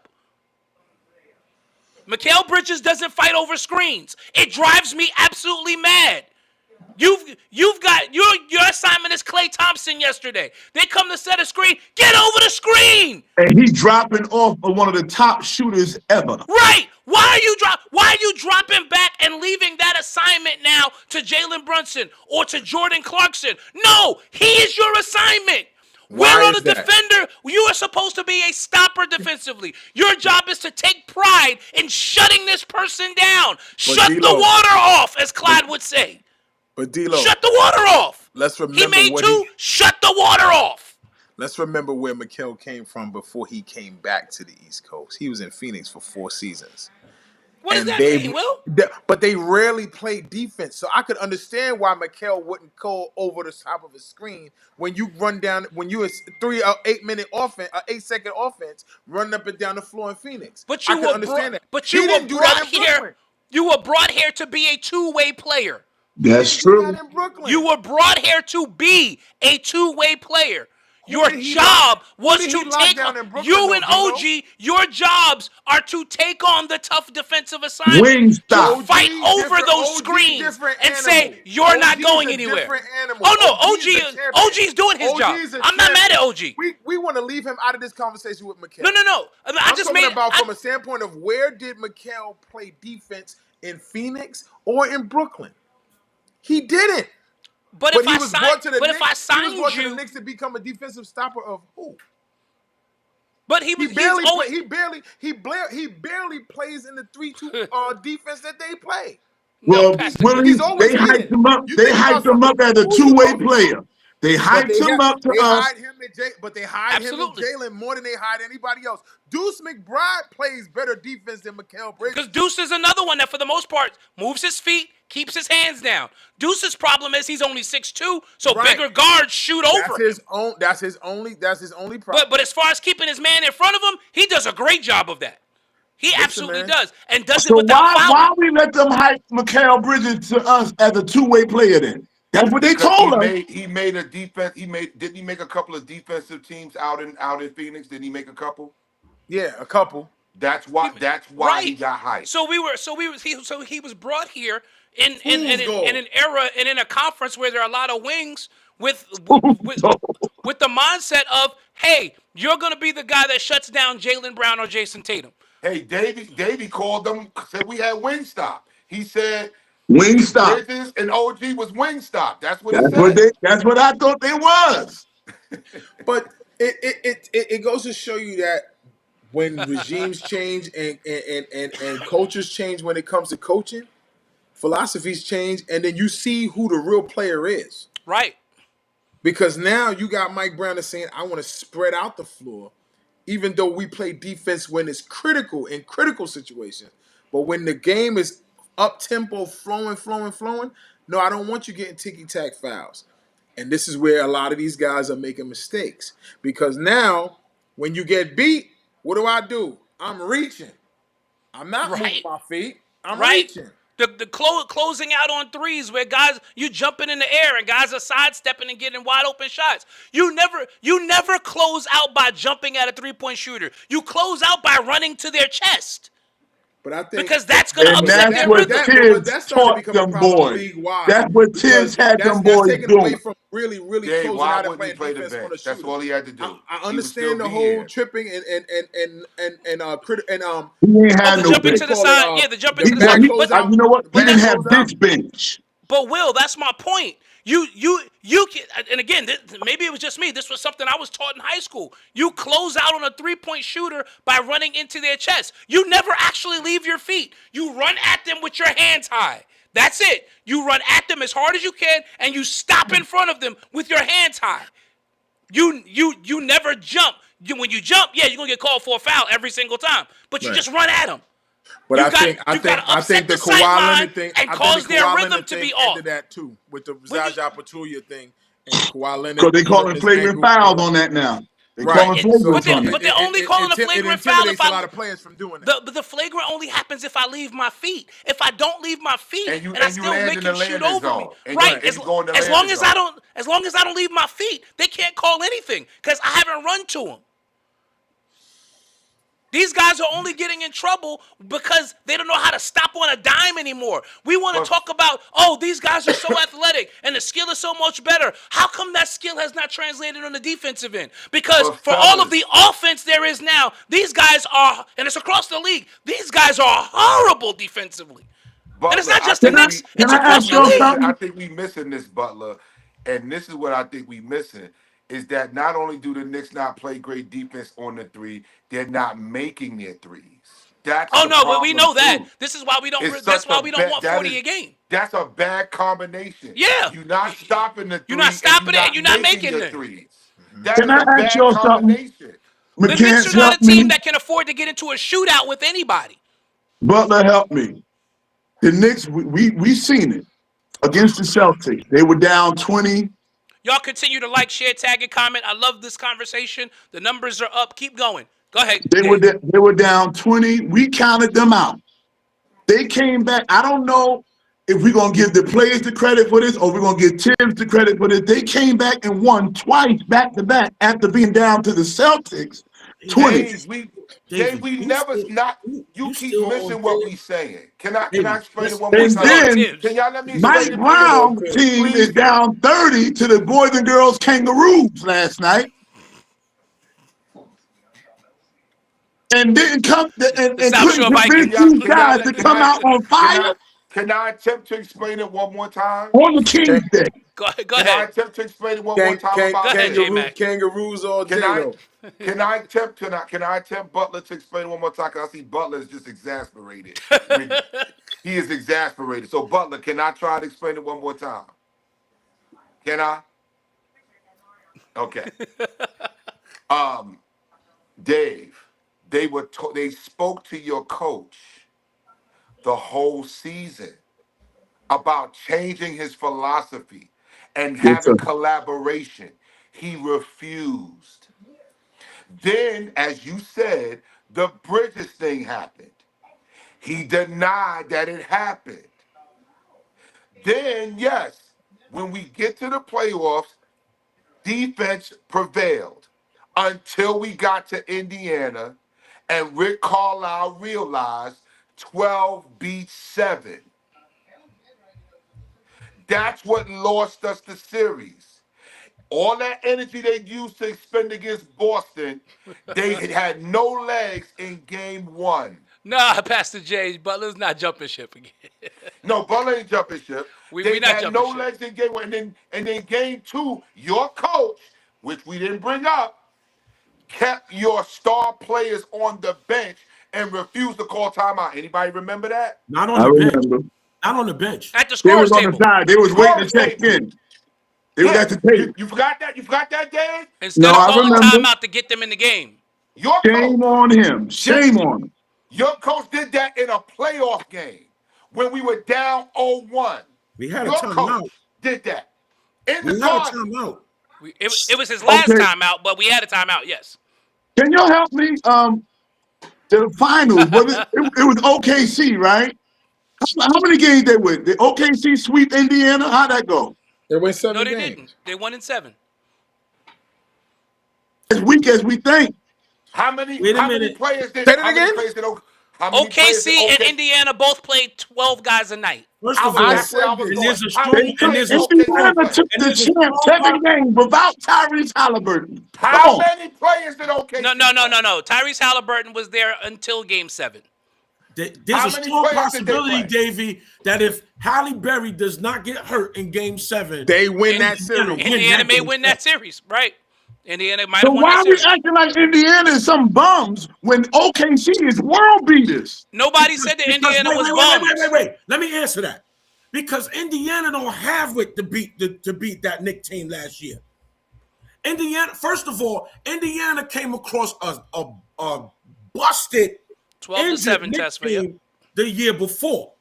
Mikal Bridges doesn't fight over screens. It drives me absolutely mad. You've got your assignment is Klay Thompson yesterday. They come to set a screen. Get over the screen. And he's dropping off of one of the top shooters ever. Right. Why are you dropping back and leaving that assignment now to Jalen Brunson or to Jordan Clarkson? No, he is your assignment. Why We're on is a that? defender. You are supposed to be a stopper defensively. Your job is to take pride in shutting this person down. Shut the D-Lo- water off, as Clyde would say. But D-Lo, Shut the water off. let's He remember made what two. Shut the water off. let's remember where Mikal came from before he came back to the East Coast. He was in Phoenix for 4 seasons. What does And that they, mean, Will? but they rarely played defense, so I could understand why Mikal wouldn't go over the top of his screen when you run down when you a 8-minute offense, 8-second offense, running up and down the floor in Phoenix. But I you could were understand that. But He you were didn't do that brought in here. Brooklyn. You were brought here to be a two-way player. That's He didn't do true. that in Brooklyn. You were brought here to be a two-way player. Your did he job was did to he lock take down on in Brooklyn, you and though, OG. Your jobs are to take on the tough defensive assignment, Wing to stop. fight OG over different- those OG screens different and animal. say you're not OG going is a anywhere. different animal. Oh no, OG is a OG champion. OG's doing his OG job. is a I'm not mad at champion. OG. We want to leave him out of this conversation with Mikal. No. I I'm just talking made about I- from a standpoint of where did Mikal play defense in Phoenix or in Brooklyn? He didn't. But But if he I was sign, brought to the but Knicks. if I He signed was brought to the you, Knicks to become a defensive stopper of who? but he He was barely he's always, he barely plays in the 3-2 defense that they play. Well, Pastor, Willie, He's always they hyped hidden. him up. You They think about hyped him up as a who you two-way talking- player. They But hyped him up to they us. hide him and but they hide him Absolutely. and Jalen more than they hide anybody else. Deuce McBride plays better defense than Mikal Bridges. because Deuce is another one that, for the most part, moves his feet, keeps his hands down. Deuce's problem is he's only 6'2", so Right. bigger guards shoot over That's him. his own. That's his only problem. But as far as keeping his man in front of him, he does a great job of that. He absolutely man. does, and does it So without why fouling. we let them hype Mikal Bridges to us as a two-way player then? That's what they Because told us. he made a defense. Didn't he make a couple of defensive teams out in Phoenix? Didn't he make a couple? Yeah, a couple. That's why he got hyped. So he was brought here in goal? an era and in a conference where there are a lot of wings with the mindset of, hey, you're gonna be the guy that shuts down Jaylen Brown or Jason Tatum. Hey, Davey called them, said we had Wingstop. He said Wingstop. Bridges and OG was Wingstop. That's what That's he what said. that's what I thought they was. But it goes to show you that when regimes change and cultures change when it comes to coaching, philosophies change, and then you see who the real player is. Right. Because now you got Mike Brown that's saying, I want to spread out the floor, even though we play defense when it's critical in critical situations. But when the game is up tempo, flowing, no, I don't want you getting ticky-tack fouls. And this is where a lot of these guys are making mistakes. Because now, when you get beat, what do? I'm reaching. I'm not moving my feet. I'm Right. reaching. The closing out on threes where guys, you jumping in the air and guys are sidestepping and getting wide open shots. You never close out by jumping at a 3-point shooter. You close out by running to their chest. But I think Because that's going to And upset that's their what rhythm. Tibbs taught them boys. That's what Tibbs had them boys taken away doing. from really Dave, closing why out and wouldn't he playing play the defense on the bench? That's shooter. all he had to do. I He would understand still the be whole here. tripping and He ain't had The no jumping bench. to the call it, side, the jumping He, to the side. he, But, you know what? He But didn't have close out. this bench. but Will, that's my point. You can, and again, maybe it was just me. This was something I was taught in high school. You close out on a 3-point shooter by running into their chest. You never actually leave your feet. You run at them with your hands high. That's it. You run at them as hard as you can, and you stop in front of them with your hands high. You never jump. When you jump, yeah, you're gonna get called for a foul every single time. But you Right. just run at them. But You I got- think you gotta I upset think the the sight Kawhi line Leonard thing and I cause think the their Kawhi rhythm Leonard to thing be off. ended that too with the When you- Zaza Pachulia thing and Kawhi Leonard. So they calling his flagrant ankle. fouls on that now. They Right. calling It- flagrant they- on but it. they're only calling a flagrant foul if intimidates a I- lot of players from doing that. But the flagrant only happens if I leave my feet. If I don't leave my feet And you- I and you still land make in him the shoot landing over me, zone. And right? you- and you go in the as long landing as I don't leave my feet, they can't call anything because I haven't run to him. These guys are only getting in trouble because they don't know how to stop on a dime anymore. We want to But talk about, oh, these guys are so athletic and the skill is so much better. How come that skill has not translated on the defensive end? Because but for all of fellas, the offense there is now, these guys are, and it's across the league, these guys are horrible defensively. And it's Butler, not I just the think Knicks, we it's Can I across ask the y'all listen. league. I something? think we missing this, Butler, and this is what I think we missing is that not only do the Knicks not play great defense on the three, they're not making their threes. That's Oh the no, but we problem know that. too. This is why we don't. It's That's such why a we don't bad. want 40 a game. That's a bad combination. Yeah, You're not stopping the you're not three, and you're stopping it, and not you're not making making your it. threes. That Can is I a ask bad y'all something? combination. The Knicks McCants, are not a help team me. that can afford to get into a shootout with anybody. Butler, help me. The Knicks, we seen it against the Celtics. They were down 20. Y'all continue to like, share, tag, and comment. I love this conversation. The numbers are up. Keep going. Go ahead, Dave. They were down 20. We counted them out. They came back. I don't know if we're gonna give the players the credit for this or we're gonna give Tibbs the credit for this. They came back and won twice back to back after being down to the Celtics 20. Dave, we never not. You keep still on missing what we Tibbs? saying. Can I David, explain it let's- one more We And still on time? then Tibbs. Can y'all let me Mike explain it, Brown please? team is Please. down 30 to the Boys and Girls Kangaroos last night. And didn't come and South couldn't Shore convince Vikings. these guys to come out on fire Can I attempt to explain it one more time? on the King's Day. Go Can I ahead. attempt to explain it one more time Go about ahead, this? J-Mac. Kangaroos all day Can I though. can I attempt Butler to explain it one more time? Because I see Butler is just exasperated. He is exasperated. So Butler, can I try to explain it one more time? Can I? Okay. Dave, they spoke to your coach the whole season about changing his philosophy and Yes, sir. having collaboration. He refused. Then, as you said, the Bridges thing happened. He denied that it happened. Then, yes, when we get to the playoffs, defense prevailed until we got to Indiana and Rick Carlisle realized 12 beats 7. That's what lost us the series. All that energy they used to expend against Boston, they had no legs in game 1. Nah, Pastor J, Butler's not jumping ship again. No, Butler ain't jumping ship. We They not had jumping no ship. legs in game 1. And then game 2, your coach, which we didn't bring up, kept your star players on the bench and refused to call timeout. Anybody remember that? Not on I the bench. remember. Not on the bench. At the They scorer's was on the table. side. They was waiting to Scorer's check table. in. They was at the tape. You forgot that? You forgot that, Dave? Instead No, of I calling remember. timeout to get them in the game. Your Shame coach. on him. Shame on him. Your coach did that in a playoff game when we were down 0-1. We had a Your timeout. coach did that. In the We had a garden. timeout. It was his last Okay. timeout, but we had a timeout, yes. Can you help me? The finals, it was OKC, right? How many games they win? Did OKC sweep Indiana? How'd that go? They win 7 No, they games. didn't. They won in 7. As weak as we think. How many Wait a how many minute. players did Say that how many again? players did O- how many players OKC did and OK Indiana both played 12 guys a night. First I of was, all, that's where I was and going. there's a How strong many and players there's a did strong OKC Indiana play? took and the there's a champ strong 7 games without Tyrese Halliburton. Come How on. many players did OKC No. play? Tyrese Halliburton was there until game 7. There's How a many strong players did they possibility, play? Davey, that if Halle Berry does not get hurt in Game 7, They win that Indiana series. Indiana may Game win 7. that series, right? Indiana might So have won why that are we series. acting like Indiana is some bums when OKC is world beaters? Nobody said that Because- Indiana was bums. wait. Let me answer that. Because Indiana don't have it to beat that Knick team last year. Indiana, first of all, Indiana came across a busted 12-7 injured test for Knick you. team the year before.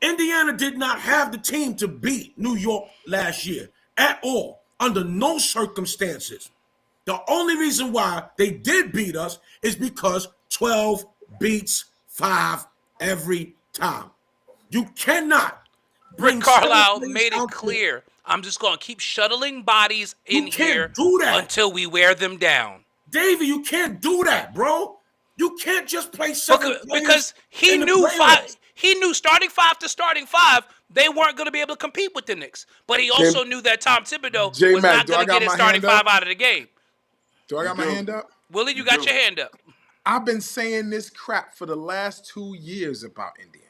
Indiana did not have the team to beat New York last year at all, under no circumstances. The only reason why they did beat us is because 12 beats 5 every time. You cannot bring Rick Carlisle 7 made players it out there. clear. I'm just going to keep shuttling bodies in You can't here do that. until we wear them down. Davey, you can't do that, bro. You can't just play 7 players Because he in the knew playoffs. he knew starting 5 to starting 5, they weren't going to be able to compete with the Knicks. But he also knew that Tom Thibodeau was J-Mac, not do going I to got get his my starting hand up? 5 out of the game. Do I got my do. hand up? Willie, you got do. your hand up. I've been saying this crap for the last 2 years about Indiana.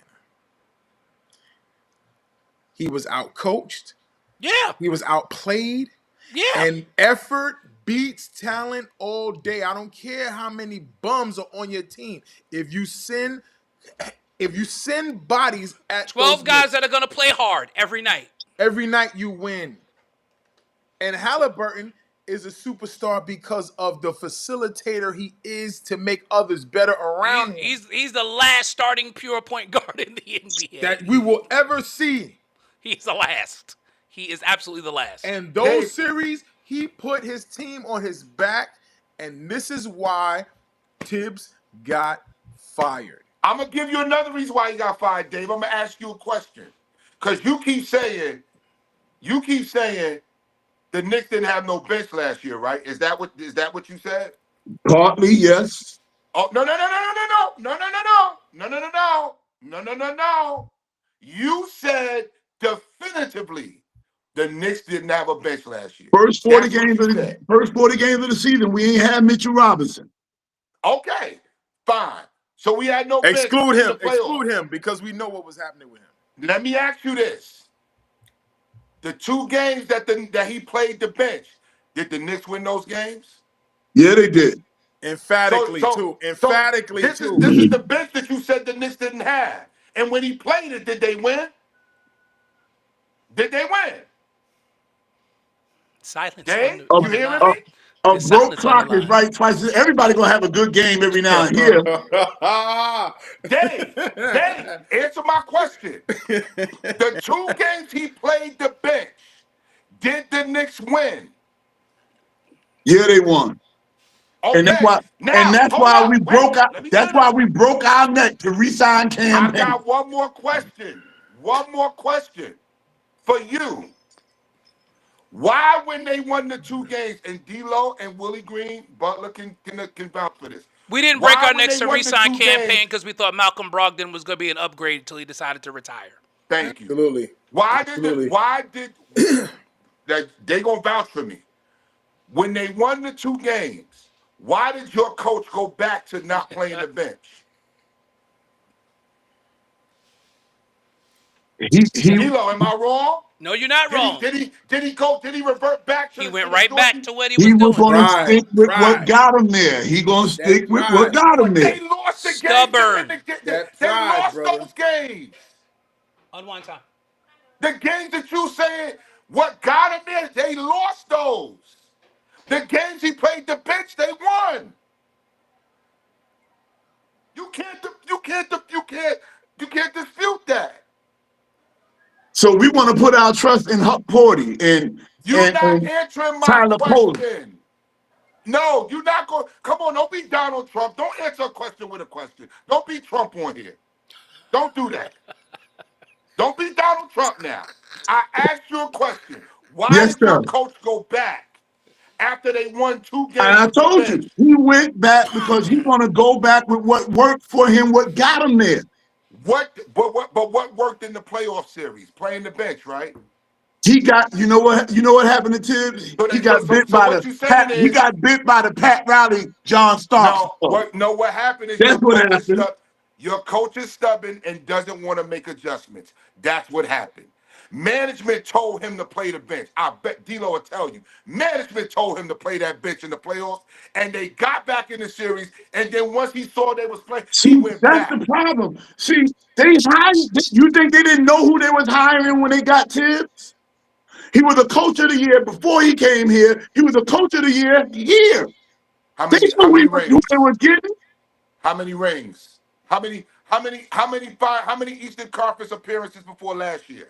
He was outcoached. Yeah. He was outplayed. Yeah. And effort beats talent all day. I don't care how many bums are on your team. If you send bodies at 12 those guys Knicks, that are going to play hard every night. every night you win. And Halliburton is a superstar because of the facilitator he is to make others better around him He's the last starting pure point guard in the NBA. that we will ever see. He's the last. He is absolutely the last. And those series, he put his team on his back, and this is why Tibbs got fired. I'm gonna give you another reason why he got fired, Dave. I'm gonna ask you a question. Because you keep saying the Knicks didn't have no bench last year, right? Is that what you said? Partly, yes. Oh, no. You said definitively the Knicks didn't have a bench last year. First 40 That's what games you of said. the season, we ain't had Mitchell Robinson. Okay, fine. So we had no bench Exclude in him. the playoffs. Exclude him because we know what was happening with him. Let me ask you this. The 2 games that he played the bench, did the Knicks win those games? Yeah, they did. Emphatically, too. Emphatically, this too. This is the bench that you said the Knicks didn't have. And when he played it, did they win? Did they win? Silence. Dave, on you the hearing line. me? A There's broke silence on clock the is line. right twice. Everybody gonna have a good game every now and here. Dave, answer my question. The 2 games he played the bench, did the Knicks win? Yeah, they won. Okay. And that's why. Now, And that's hold why up. we Wait, broke out. let me That's finish. why we broke our neck to re-sign I Cam Payne. got one more question. One more question for you. Why, when they won the 2 games, and D'Lo and Willie Green, Butler can vouch for this. We didn't break Why, our when necks they to won the re-sign 2 campaign games- because we thought Malcolm Brogdon was going to be an upgrade until he decided to retire. Thank you. Absolutely. Why Absolutely. did that they gonna vouch for me? When they won the 2 games, why did your coach go back to not playing the bench? D'Lo, am I wrong? No, you're not wrong. Did he revert back to He the went to right the back Dorothy? to what he He was was doing. gonna Pride, stick with what pride. got him there. He gonna stick with what pride. got him But there. they lost the games. Stubborn. They pride, lost brother. those games. Unwind time. The games that you saying what got him there, they lost those. The games he played the bench, they won. You can't dispute that. So we want to put our trust in Huck Porty and You're not and answering my Tyler Pollard. question. No, you're not going. Come on, don't be Donald Trump. Don't answer a question with a question. Don't be Trump on here. Don't do that. Don't be Donald Trump now. I asked you a question. Why Yes, did your sir. coach go back after they won 2 games? And I with the told you bench? he went back because he want to go back with what worked for him, what got him there. What worked in the playoff series? Playing the bench, right? He got, you know what happened to Tibbs? He got bit by what the you saying Pat, he is- got bit by the Pat Riley, John Starks. What happened is That's what happened. Your coach is stubborn and doesn't want to make adjustments. That's what happened. Management told him to play the bench. I bet D'Lo will tell you. Management told him to play that bench in the playoffs, and they got back in the series. And then once he saw they was playing, he See, went that's back. the problem. See, they hired. You think they didn't know who they was hiring when they got Tibbs? He was a coach of the year before he came here. He was a coach of the year here. How They many knew who rings? they were getting. How many rings? How many Eastern Conference appearances before last year?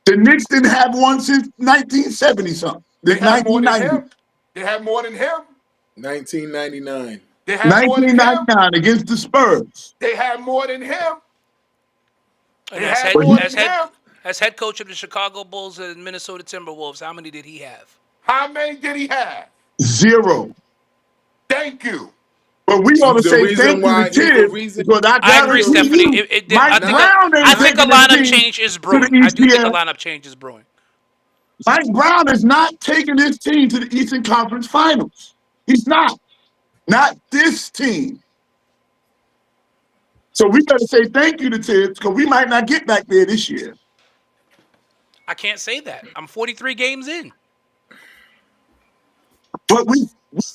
The Knicks didn't have one since 1970 something. They had more than 1990. him. They had more than him. 1999. They had more than him. 1999 against the Spurs. They had more than him. And They as had head, more as, than head, him. as head coach of the Chicago Bulls and Minnesota Timberwolves, how many did he have? How many did he have? 0. Thank you. But we ought to say thank you to Here's the Tibbs reason. because I I agree, guarantee Stephanie. you, It did. Mike Brown I ain't think a taking his lineup team change is to the brewing. I do think a ECF. lineup change is brewing. Mike Brown is not taking his team to the Eastern Conference Finals. He's not. Not this team. So we better say thank you to Tibbs because we might not get back there this year. I can't say that. I'm 43 games in. But we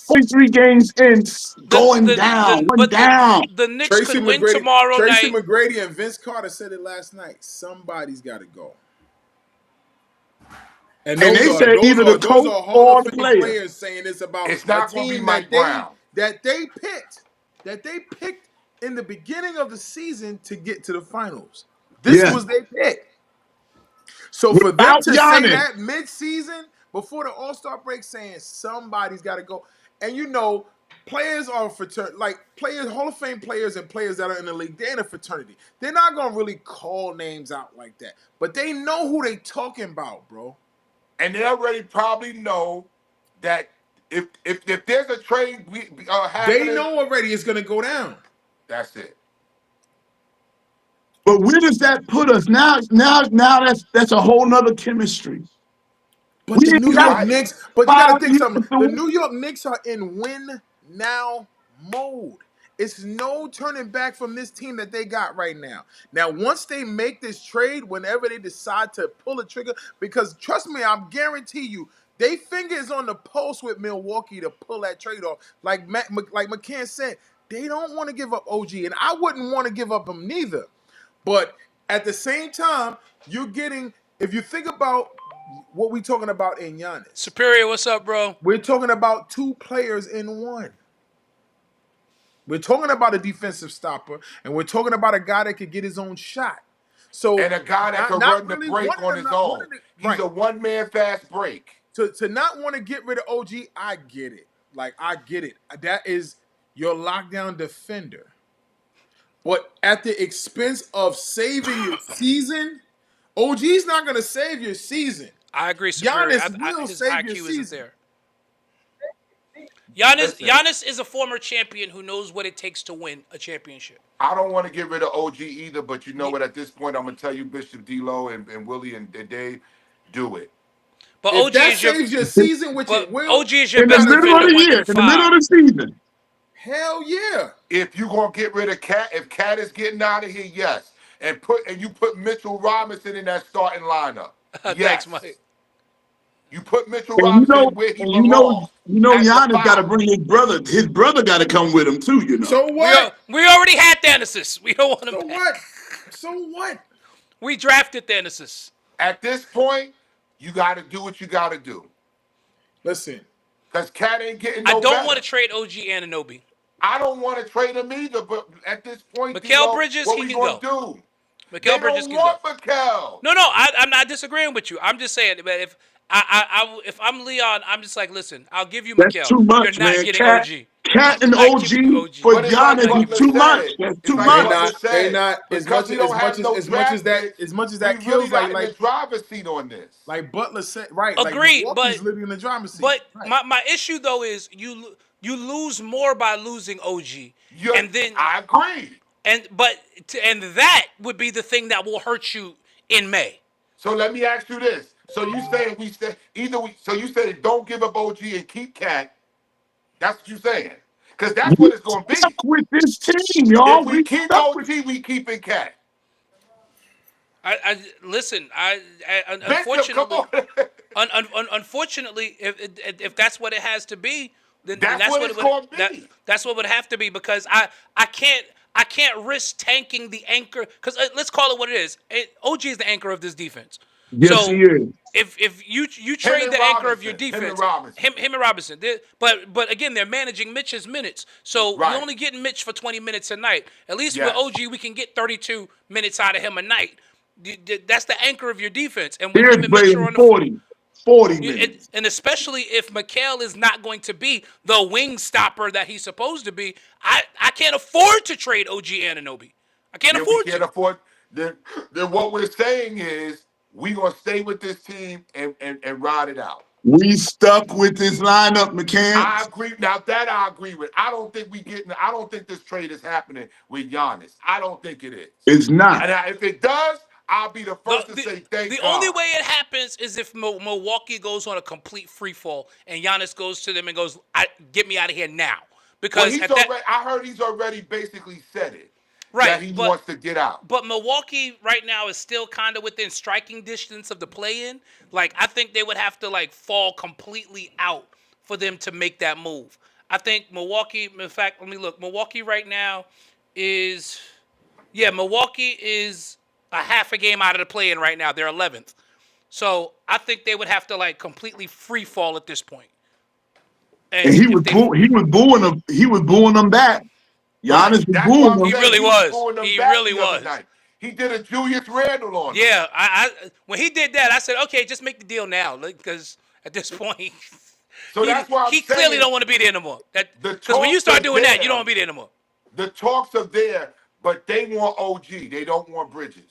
43 games in, going down, going down. The Knicks Tracy could win McGrady, tomorrow Tracy night. McGrady and Vince Carter said it last night. Somebody's got to go. And And they said either the those coach are Hall or of the Fame player. players saying it's about It's not a gonna be team Mike Brown. that they picked in the beginning of the season to get to the finals. This Yeah. was their pick. So for them Without to say Giannis. that mid-season before the All-Star break, saying somebody's got to go, and you know, players are players, Hall of Fame players and players that are in the league, they're in a fraternity. They're not gonna really call names out like that, but they know who they talking about, bro. And they already probably know that if there's a trade happening, They know already it's gonna go down. that's it. But where does that put us now? Now that's a whole nother chemistry. But We the New got York Knicks, but you gotta 5 think years something. to The win. New York Knicks are in win now mode. It's no turning back from this team that they got right now. Now, once they make this trade, whenever they decide to pull a trigger, because trust me, I guarantee you, they fingers on the pulse with Milwaukee to pull that trade off. Like McCann said, they don't want to give up OG, and I wouldn't want to give up him neither. But at the same time, you're getting, if you think about what we're talking about in Giannis, Superior, what's up, bro? we're talking about two players in one. We're talking about a defensive stopper, and we're talking about a guy that could get his own shot. So And a guy that can not run the really break wanting on to his not own. wanting to- He's right. a one-man fast break. To not want to get rid of OG, I get it. Like, I get it. That is your lockdown defender. But at the expense of saving your season, OG's not going to save your season. I agree, Superior. Giannis will His save IQ your isn't season. there. Listen. Giannis is a former champion who knows what it takes to win a championship. I don't want to get rid of OG either, but you know what? At this point, I'm going to tell you, Bishop D'Lo and Willie and Dave, do it. But If OG that is your saves your season, which but it will, OG is your In the best middle of defender the 1 year, through in the middle 5. of the season. hell yeah. If you're going to get rid of Cat, if Cat is getting out of here, yes. And you put Mitchell Robinson in that starting lineup. Yes. Thanks, Mike. You put Mitchell And Robinson where he belongs. At the Giannis got to 5. bring his brother. His brother got to come with him too, you know. So what? We already had Thanasis. We don't want him So back. what? So what? We drafted Thanasis. At this point, you got to do what you got to do. Listen, Because Cat ain't getting I no don't better. want to trade OG Anunoby. I don't want to trade him either, but at this point, Mikal D-Lo, Bridges, what he we can gonna go. do? Mikal They Bridges don't can go. want Mikal. No, I'm not disagreeing with you. I'm just saying, but if I'm Leon, I'm just like, listen, I'll give you That's Mikal. too much, You're not man. getting Cat, OG. Cat and I'm not giving you OG OG. for But it's like Giannis Butler is too said. much. That's It's too like much. Butler said. they not as Because much we don't have no as draft that picks, as much as that we kills really not in like the driver's seat on this. like Butler said, right? Agreed, like Milwaukee's but- living in the drama seat. But right. my issue though is you lose more by losing OG, and then I agree. and that would be the thing that will hurt you in May. So let me ask you this. So you saying so you said don't give up OG and keep Cat. That's what you saying. Because that's what it's gonna be. Stuck with this team, y'all. If we keep stuck OG, we keeping Cat. Listen. Bishop, come on. Unfortunately, if that's what it has to be, then That's what it's gonna be. That's what would have to be, because I can't risk tanking the anchor, because let's call it what it is. OG is the anchor of this defense. Yes, he is. If you trade and the anchor of your Robinson. Him and defense, Robinson. him and Robinson, but again, they're managing Mitch's minutes, so Right. you're only getting Mitch for 20 minutes a night. At least Yes. with OG, we can get 32 minutes out of him a night. That's the anchor of your defense, and when Here's him and Mitch are playing on the 40 minutes. and especially if Mikal is not going to be the wing stopper that he's supposed to be, I can't afford to trade OG Anunoby. I can't If afford we can't to. afford, then what we're saying is we gonna stay with this team and ride it out. We stuck with this lineup, I mechanics. agree. Now that I agree with. I don't think I don't think this trade is happening with Giannis. I don't think it is. It's not. And if it does, I'll be the first to say thank The God. only way it happens is if Milwaukee goes on a complete free fall and Giannis goes to them and goes, "Get me out of here now," Well, because he's at already. that I heard he's already basically said it that right, he but wants to get out. but Milwaukee right now is still kind of within striking distance of the play-in. Like I think they would have to like fall completely out for them to make that move. I think Milwaukee. In fact, let me look. Milwaukee right now is Milwaukee is a half a game out of the play-in right now. They're 11th. So I think they would have to like completely free fall at this point. And And he if was they, booing them. He was booing them back. Right. Giannis was That's booing why I'm them. he saying really he was pulling was. them He back really the other was. night. He did a Julius Randle on him. Yeah, I when he did that, I said, okay, just make the deal now, because at this point, So that's why I'm he saying clearly don't want to be there anymore. the Because when you talks start are doing that, you there. don't want to be there anymore. The talks are there, but they want OG. They don't want Bridges.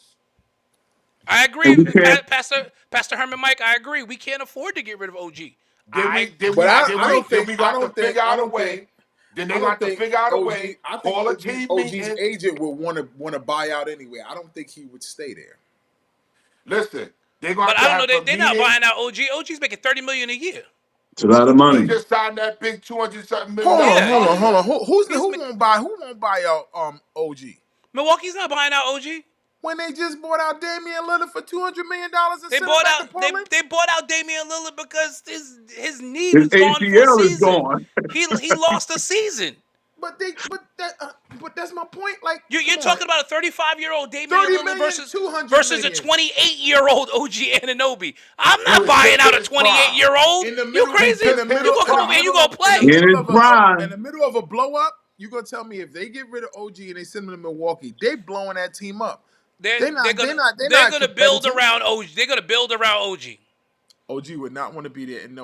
I agree, And we can't. Pastor Herman Mike. I agree. We can't afford to get rid of OG. But I Then don't think we I got to don't think figure I out a don't way. think Then they I don't got to think figure out a OG. way. I think Call a team OG's meeting. agent would want to buy out anyway. I don't think he would stay there. Listen, they're going But to I don't have know. a They're not meeting. buying out OG. OG's making $30 million a year. It's a lot of He money. just signed that big 200-something million. Hold on, Yeah, hold on, hold on. Who he's won't buy out OG? Milwaukee's not buying out OG. When they just bought out Damian Lillard for $200 million and They sent him bought back out to Portland? they bought out Damian Lillard because his knee His was gone for a ACL is season. gone. He lost a season. But that's my point. Like You're talking about a 35-year-old Damian 30 Lillard million, versus 200 a million. 28-year-old OG Anunoby. I'm not was buying just out a his prime. 28-year-old. in the You middle, crazy? in the middle, You gonna come over here? You gonna play? In his prime. in the middle of a blow up. You gonna tell me if they get rid of OG and they send him to Milwaukee, they blowing that team up. They're not gonna build competitive. around OG. They're gonna build around OG. OG would not want to be there, and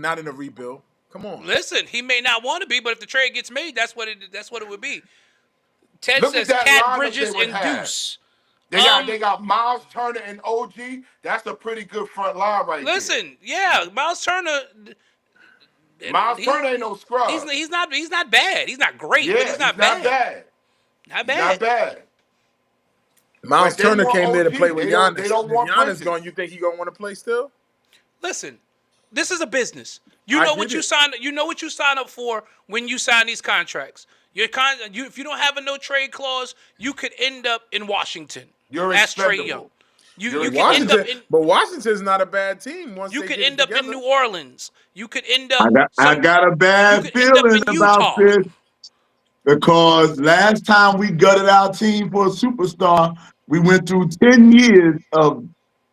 not in a rebuild. Come on. Listen, he may not want to be, but if the trade gets made, that's what it would be. Ted Look at says that Cat lineup Bridges they would and have. Deuce. They got Miles Turner and OG. That's a pretty good front line right Listen, yeah, Miles Turner. there. Miles Turner ain't no scrub. He's not bad. He's not great, yeah, but he's not bad. Not He's bad. not bad. Miles But they Turner want came there to OG. play with They don't- Giannis. they don't want Giannis Bridges. gone. You think he gonna want to play still? Listen, this is a business. You I know get what you it. sign. You know what you sign up for when you sign these contracts. If you don't have a no trade clause, you could end up in Washington. You're Ask Trae expendable. Young. You You're could end up Washington, in. but Washington's not a bad team. Once You they could get it end up in together. New Orleans. You could end up. I got a bad you could end up feeling in about Utah. this because last time we gutted our team for a superstar, we went through 10 years of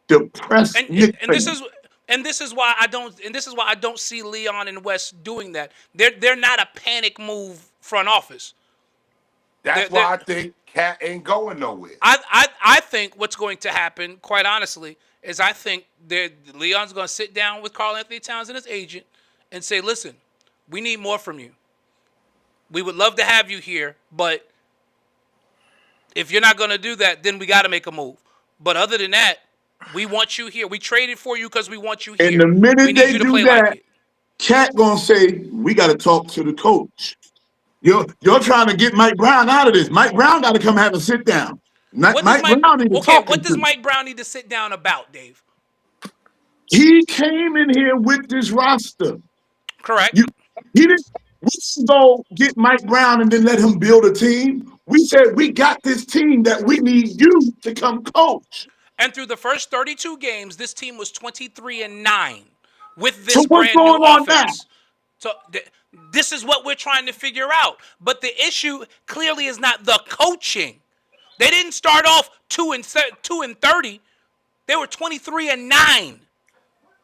depressed Knicks And this fans. is why I don't see Leon and West doing that. They're not a panic move front office. That's They're- why I think Cat ain't going nowhere. I think what's going to happen, quite honestly, is I think Leon's going to sit down with Karl Anthony Towns and his agent and say, listen, we need more from you. We would love to have you here, but if you're not going to do that, then we got to make a move. But other than that, we want you here. We traded for you because we want you here. And the minute we need they you to do play that, like it. Cat gonna say, we got to talk to the coach. You're trying to get Mike Brown out of this. Mike Brown got to come have a sit down. What Mike Brown need to talk what does to. Mike Brown need to sit down about, Dave? He came in here with this roster. Correct. We didn't go get Mike Brown and then let him build a team. We said, we got this team that we need you to come coach. And through the first 32 games, this team was 23-9 with this So what's brand new going on now? offense. So this is what we're trying to figure out. But the issue clearly is not the coaching. They didn't start off 2 and 30. They were 23-9.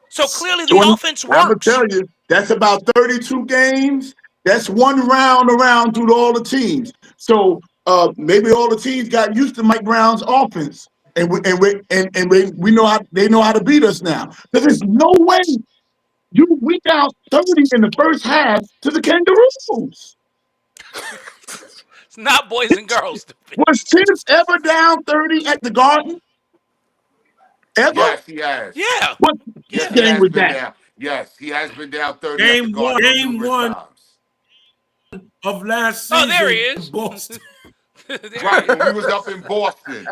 So clearly the offense I'm gonna works. tell you, that's about 32 games. That's one round around through all the teams. So maybe all the teams got used to Mike Brown's offense, and we know they know how to beat us now. Because there's no way we down 30 in the first half to the Kangaroos. It's not boys and girls. Was Tibbs ever down 30 at the Garden? Ever? Yes, he has. Yeah. What Yes, he game has was been that? down. Yes, he has been down 30 at the Game one, Garden game numerous one times. of last Oh, there he season in is. Boston. There Right, he when we is. was up in Boston.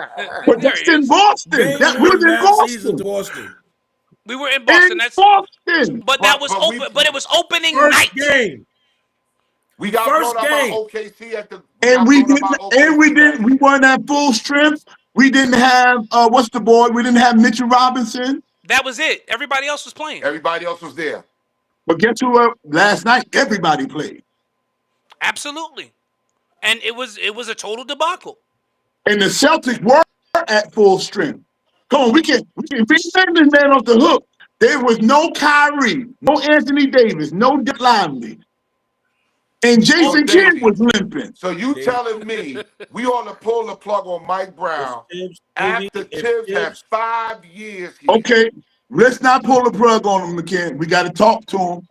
But There that's he in is. Boston. Game That was one in last season to Boston. Boston. We were in Boston. In That's Boston. but that was But we open. But it was opening First night. game. we got blown First up by game. OKC at the we And got we blown up didn't by OKC last we year. weren't at full strength. We didn't have what's the boy? We didn't have Mitchell Robinson. That was it. Everybody else was playing. Everybody else was there. But guess who last night everybody played. Absolutely. And it was a total debacle. And the Celtics were at full strength. Come on, we can let this man off the hook. There was no Kyrie, no Anthony Davis, no Dick Lively. And Jason Kidd Davey. was limping. So you telling me we ought to pull the plug on Mike Brown after Tibbs had 5 years here? Okay, let's not pull the plug on him, McKen. We got to talk to him.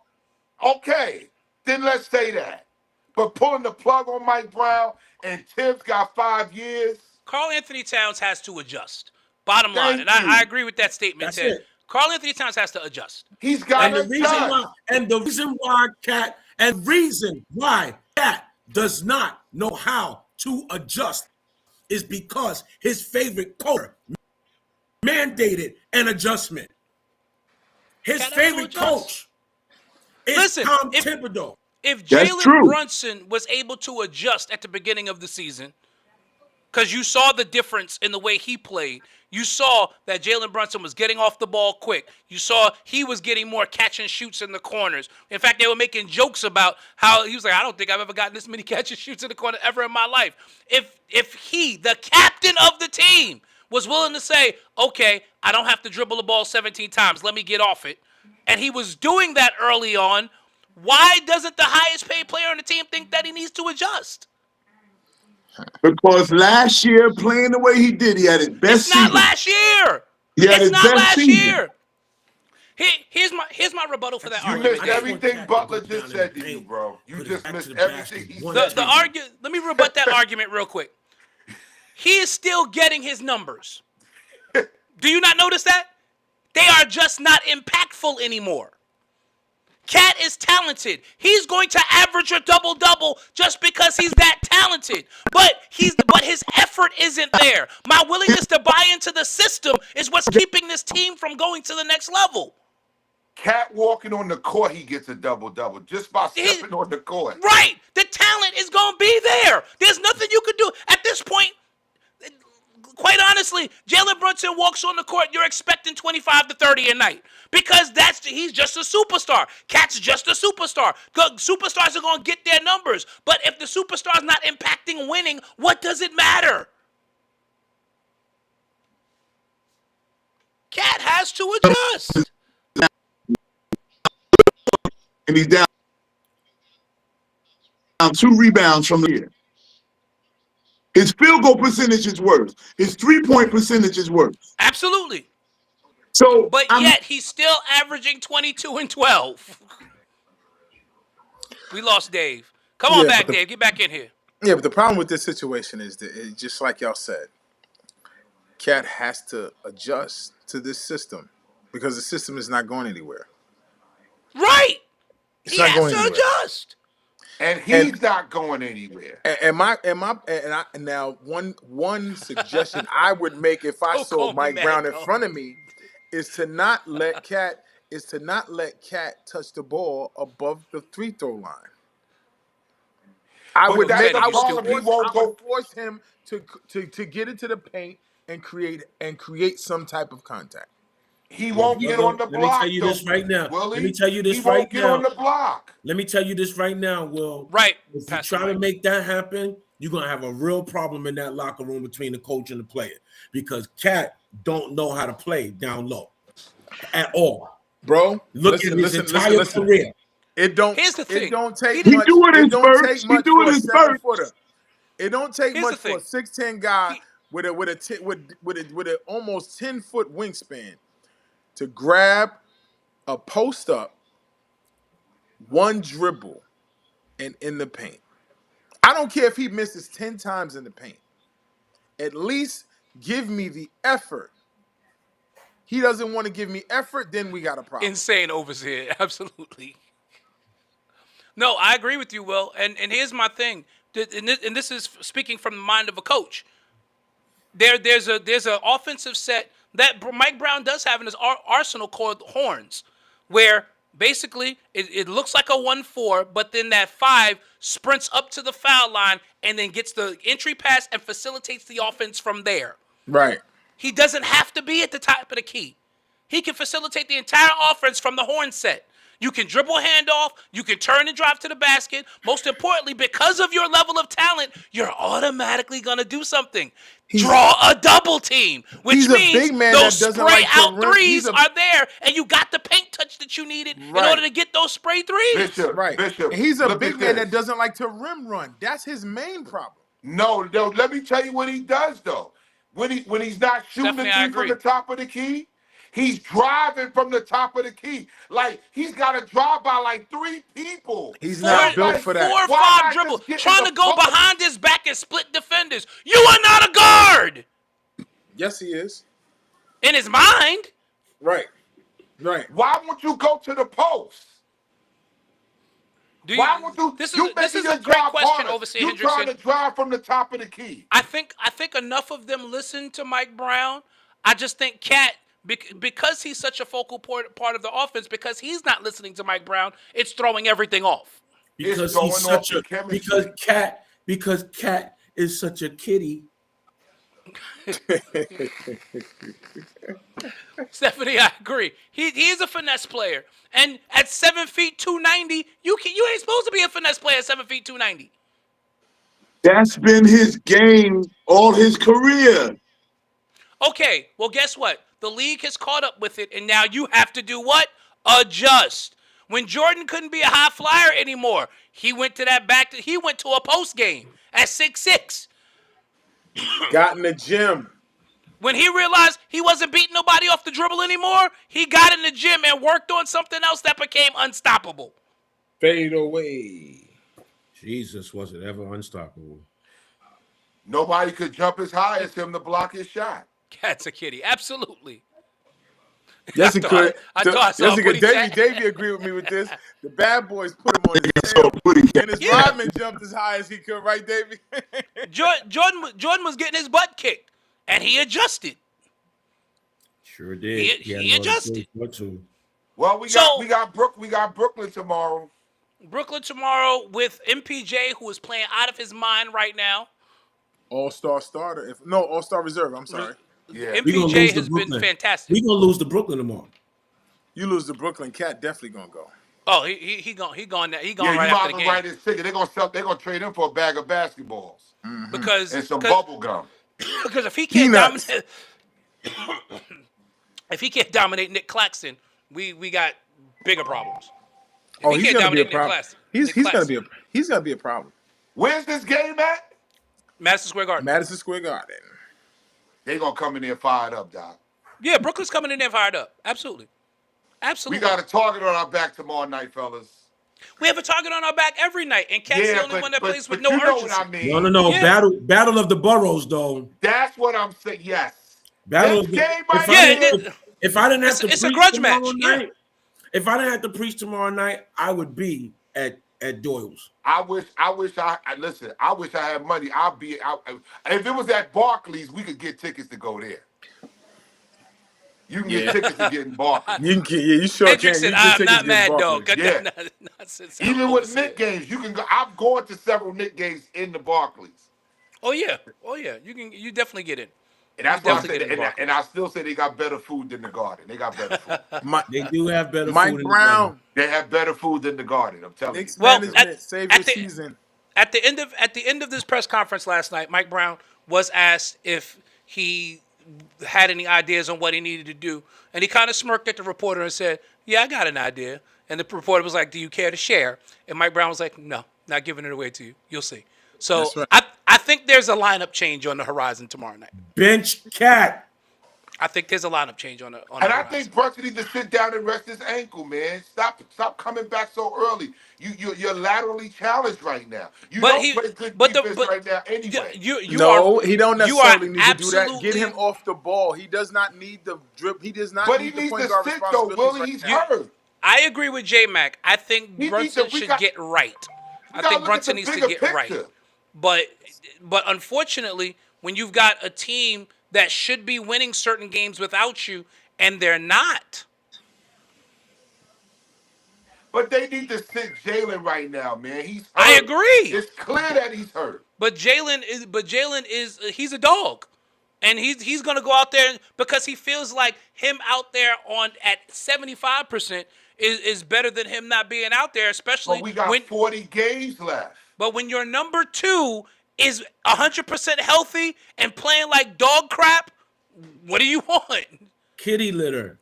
Okay, then let's say that. But pulling the plug on Mike Brown and Tibbs got 5 years. Karl Anthony Towns has to adjust. Bottom line. Thank And you. I agree with that statement, That's Ted. it. Karl Anthony Towns has to adjust. He's got And the to reason why Cat does not know how to adjust is because his favorite coach mandated an adjustment. His Cat has to favorite adjust. coach is Listen, Tom if- Thibodeau. If That's Jalen true. Brunson was able to adjust at the beginning of the season, because you saw the difference in the way he played. You saw that Jalen Brunson was getting off the ball quick. You saw he was getting more catch and shoots in the corners. In fact, they were making jokes about how he was like, I don't think I've ever gotten this many catch and shoots in the corner ever in my life. If he, the captain of the team, was willing to say, okay, I don't have to dribble the ball 17 times. Let me get off it. And he was doing that early on. Why doesn't the highest paid player on the team think that he needs to adjust? Because last year, playing the way he did, he had his best It's not season. last year. He had It's his not best last season. year. Here's my rebuttal for that You argument. missed Dave. everything Butler just said to you, bro. You just missed everything he said. Let me rebut that argument real quick. He is still getting his numbers. Do you not notice that? They are just not impactful anymore. Cat is talented. He's going to average a double-double just because he's that talented. But his effort isn't there. My willingness to buy into the system is what's keeping this team from going to the next level. Cat walking on the court, he gets a double-double just by stepping on the court. Right. The talent is going to be there. There's nothing you could do. At this point, quite honestly, Jalen Brunson walks on the court, you're expecting 25 to 30 a night. Because he's just a superstar. Cat's just a superstar. Superstars are going to get their numbers. But if the superstar's not impacting winning, what does it matter? Cat has to adjust. And he's down 2 rebounds from the year. His field goal percentage is worse. His 3-point percentage is worse. Absolutely. So, But yet he's still averaging 22 and 12. We lost Dave. Come on back, Dave. Get back in here. Yeah, but the problem with this situation is that, just like y'all said, Cat has to adjust to this system because the system is not going anywhere. Right. It's He not has going to anywhere. adjust. And he's not going anywhere. Now one suggestion I would make if I Don't saw call me Mike mad, Brown in dog. front of me is to not let Cat touch the ball above the free throw line. I But would that's the you problem. He won't go. force him to get into the paint and create some type of contact. He won't get on the Let me block. tell you though, this right now. Will Let he? me tell you this He won't right get now. on the block. Let me tell you this right now, Will. Right. If you Pastor try to Mike. make that happen, you're gonna have a real problem in that locker room between the coach and the player because Cat don't know how to play down low at all. Bro, Look at his entire career. It don't. Here's the thing. It don't take He much. do it in It don't spurts. take He much do it for a in spurts. 7-footer. It don't take Here's much the for a thing. 6'10" guy with a almost 10-foot wingspan to grab a post up, one dribble, and in the paint. I don't care if he misses 10 times in the paint. At least give me the effort he doesn't want to give me effort, then we got a problem. Insane overseer. Absolutely. No, I agree with you, Will. And here's my thing. And this is speaking from the mind of a coach. There's an offensive set that Mike Brown does have in his arsenal called horns, where basically it looks like a 1-4, but then that 5 sprints up to the foul line and then gets the entry pass and facilitates the offense from there. Right. He doesn't have to be at the top of the key. He can facilitate the entire offense from the horn set. You can dribble handoff. You can turn and drive to the basket. Most importantly, because of your level of talent, you're automatically going to do something. Draw a double team, which he's a means big man those that doesn't spray like to out rim. threes are there, and you got the paint touch that you needed in Right. order to get those spray threes. Bishop, Right. Bishop. And he's a look big at man this. that doesn't like to rim run. That's his main problem. No, let me tell you what he does though. When he's not shooting Stephanie, the I three from agree. the top of the key, he's driving from the top of the key. Like he's got to drive by like 3 people. He's Four, not built for that. 4 or Why 5 not dribble, just get in trying the to go post? behind his back and split defenders. You are not a guard Yes, he is. in his mind. Right. Right. Why won't you go to the post? Do Why won't you? This is you this making is a your great job question, harder. Overseer You trying Hendrickson. to drive from the top of the key. I think enough of them listen to Mike Brown. I just think Cat, because he's such a focal part of the offense, because he's not listening to Mike Brown, it's throwing everything off. Because going he's off such the a chemistry. because Cat is such a kitty. Stephanie, I agree. He is a finesse player, and at 7 feet 290, you ain't supposed to be a finesse player at 7 feet 290. That's been his game all his career. Okay, well, guess what? The league has caught up with it, and now you have to do what? Adjust. When Jordan couldn't be a high flyer anymore, he went to a post game at 6'6". Got in the gym. When he realized he wasn't beating nobody off the dribble anymore, he got in the gym and worked on something else that became unstoppable. Fade away. Jesus wasn't ever unstoppable. Nobody could jump as high as him to block his shot. Cat's a kitty. Absolutely. Yes, he I could. thought I saw Yes, he what could. he Davey, said. Davey agreed with me with this. The bad boys put him on his So tail, what he and his Yeah. Rodman jumped as high as he could. Right, Davey? Jordan was getting his butt kicked, and he adjusted. Sure did. He had no adjusted. choice but to. Well, we got Brooklyn tomorrow. Brooklyn tomorrow with MPJ, who is playing out of his mind right now. All-star starter. All-star reserve. I'm sorry. Yeah. We gonna MPJ lose to has been Brooklyn. fantastic. We gonna lose to Brooklyn tomorrow. You lose to Brooklyn, Cat definitely gonna go. Oh, he gone right Yeah, you after might the as game well write his ticket. They're gonna trade him for a bag of basketballs because and some bubble gum. because if he can't Peanuts. dominate Nick Claxton, we got bigger problems. If Oh, he he's can't gonna be a dominate Nick problem. Claxton, He's Nick gonna Claxton. he's gonna be a problem. Where's this game at? Madison Square Garden. Madison Square Garden. They gonna come in there fired up, Doc. Yeah, Brooklyn's coming in there fired up. Absolutely. We Absolutely. got a target on our back tomorrow night, fellas. We have a target on our back every night, and Cat's the only one that plays with but no you know urgency. what I mean. No. Yeah. Battle of the boroughs, though. That's what I'm saying. Yes. Battle This of the, game if, right I here- didn't, if I didn't have to It's a preach grudge tomorrow match, yeah. night, if I didn't have to preach tomorrow night, I would be at Doyle's. I wish I listen. I wish I had money. I'll be out. If it was at Barclays, we could get tickets to go there. You can get tickets to get in Barclays. You sure can. Hendrickson, You can I'm take not his mad, Barkley. dog. Got Yeah. that nonsense out. Even with Overseer. Knick games, you can go. I'm going to several Knick games in the Barclays. Oh yeah. You definitely get in. And that's why I Definitely said, get in the Barclays. and I still say they got better food than the Garden. They got better food. They do have better Mike food in the Brown, They have better food than the Garden. I'm telling Knicks Well, management, at- save at your the- season. At the end of this press conference last night, Mike Brown was asked if he had any ideas on what he needed to do, and he kind of smirked at the reporter and said, "Yeah, I got an idea." And the reporter was like, "Do you care to share?" And Mike Brown was like, "No, not giving it away to you. You'll see." So That's right. I think there's a lineup change on the horizon tomorrow night. bench. Cat. I think there's a lineup change on the And I horizon. think Brunson needs to sit down and rest his ankle, man. Stop coming back so early. You're laterally challenged right now. You But don't he, play good but the defense but right now you anyway. you are No, he don't you are necessarily need to do that. Get him absolutely. off the ball. He does not need the drip. He does not But he need the needs point to guard sit though, responsibilities Willie. right He's now. hurt. I agree with J Mac. I think He needs Brunson to. We should got. get right. We I gotta think look at the Brunson needs to bigger get right. picture. But unfortunately, when you've got a team that should be winning certain games without you and they're not. But they need to sit Jalen right now, man. He's hurt. I agree. It's clear that he's hurt. But Jalen is he's a dog. And he's gonna go out there because he feels like him out there on at 75% is better than him not being out there, especially But we got when 40 games left. but when your number 2 is 100% healthy and playing like dog crap, what do you want? Kitty litter.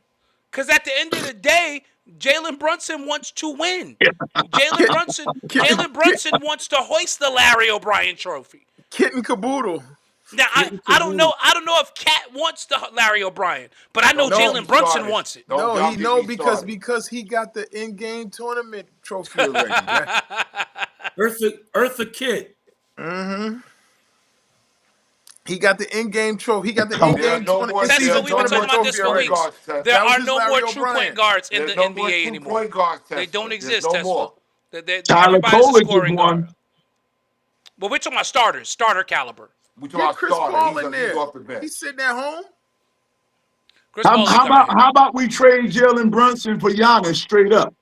Because at the end of the day, Jalen Brunson wants to win. Jalen Brunson wants to hoist the Larry O'Brien Trophy. Kitten caboodle. Now I don't know if Cat wants the Larry O'Brien, but I know No, Jalen he Brunson started. wants it. Don't No, y'all he get no me because started. he got the in-game tournament trophy already. Eartha Kitt. He got the in-game trophy. He got the Come on. There are in-game no more. That's There's what we've been no talking more about this two for point weeks. guards, Tess. There That was are just no Larry more true O'Brien. point guards in There's the no more NBA two anymore. point guards, They Tess. don't There's exist, no Tesla. more. Tyler Everybody's a Kolek scoring is one. guard. But we're talking about starters, starter caliber. We talking Get about Chris Paul starter. in He's there. off the bench. He's sitting at home. Chris How, Paul how is coming about in. how about we trade Jalen Brunson for Giannis straight up?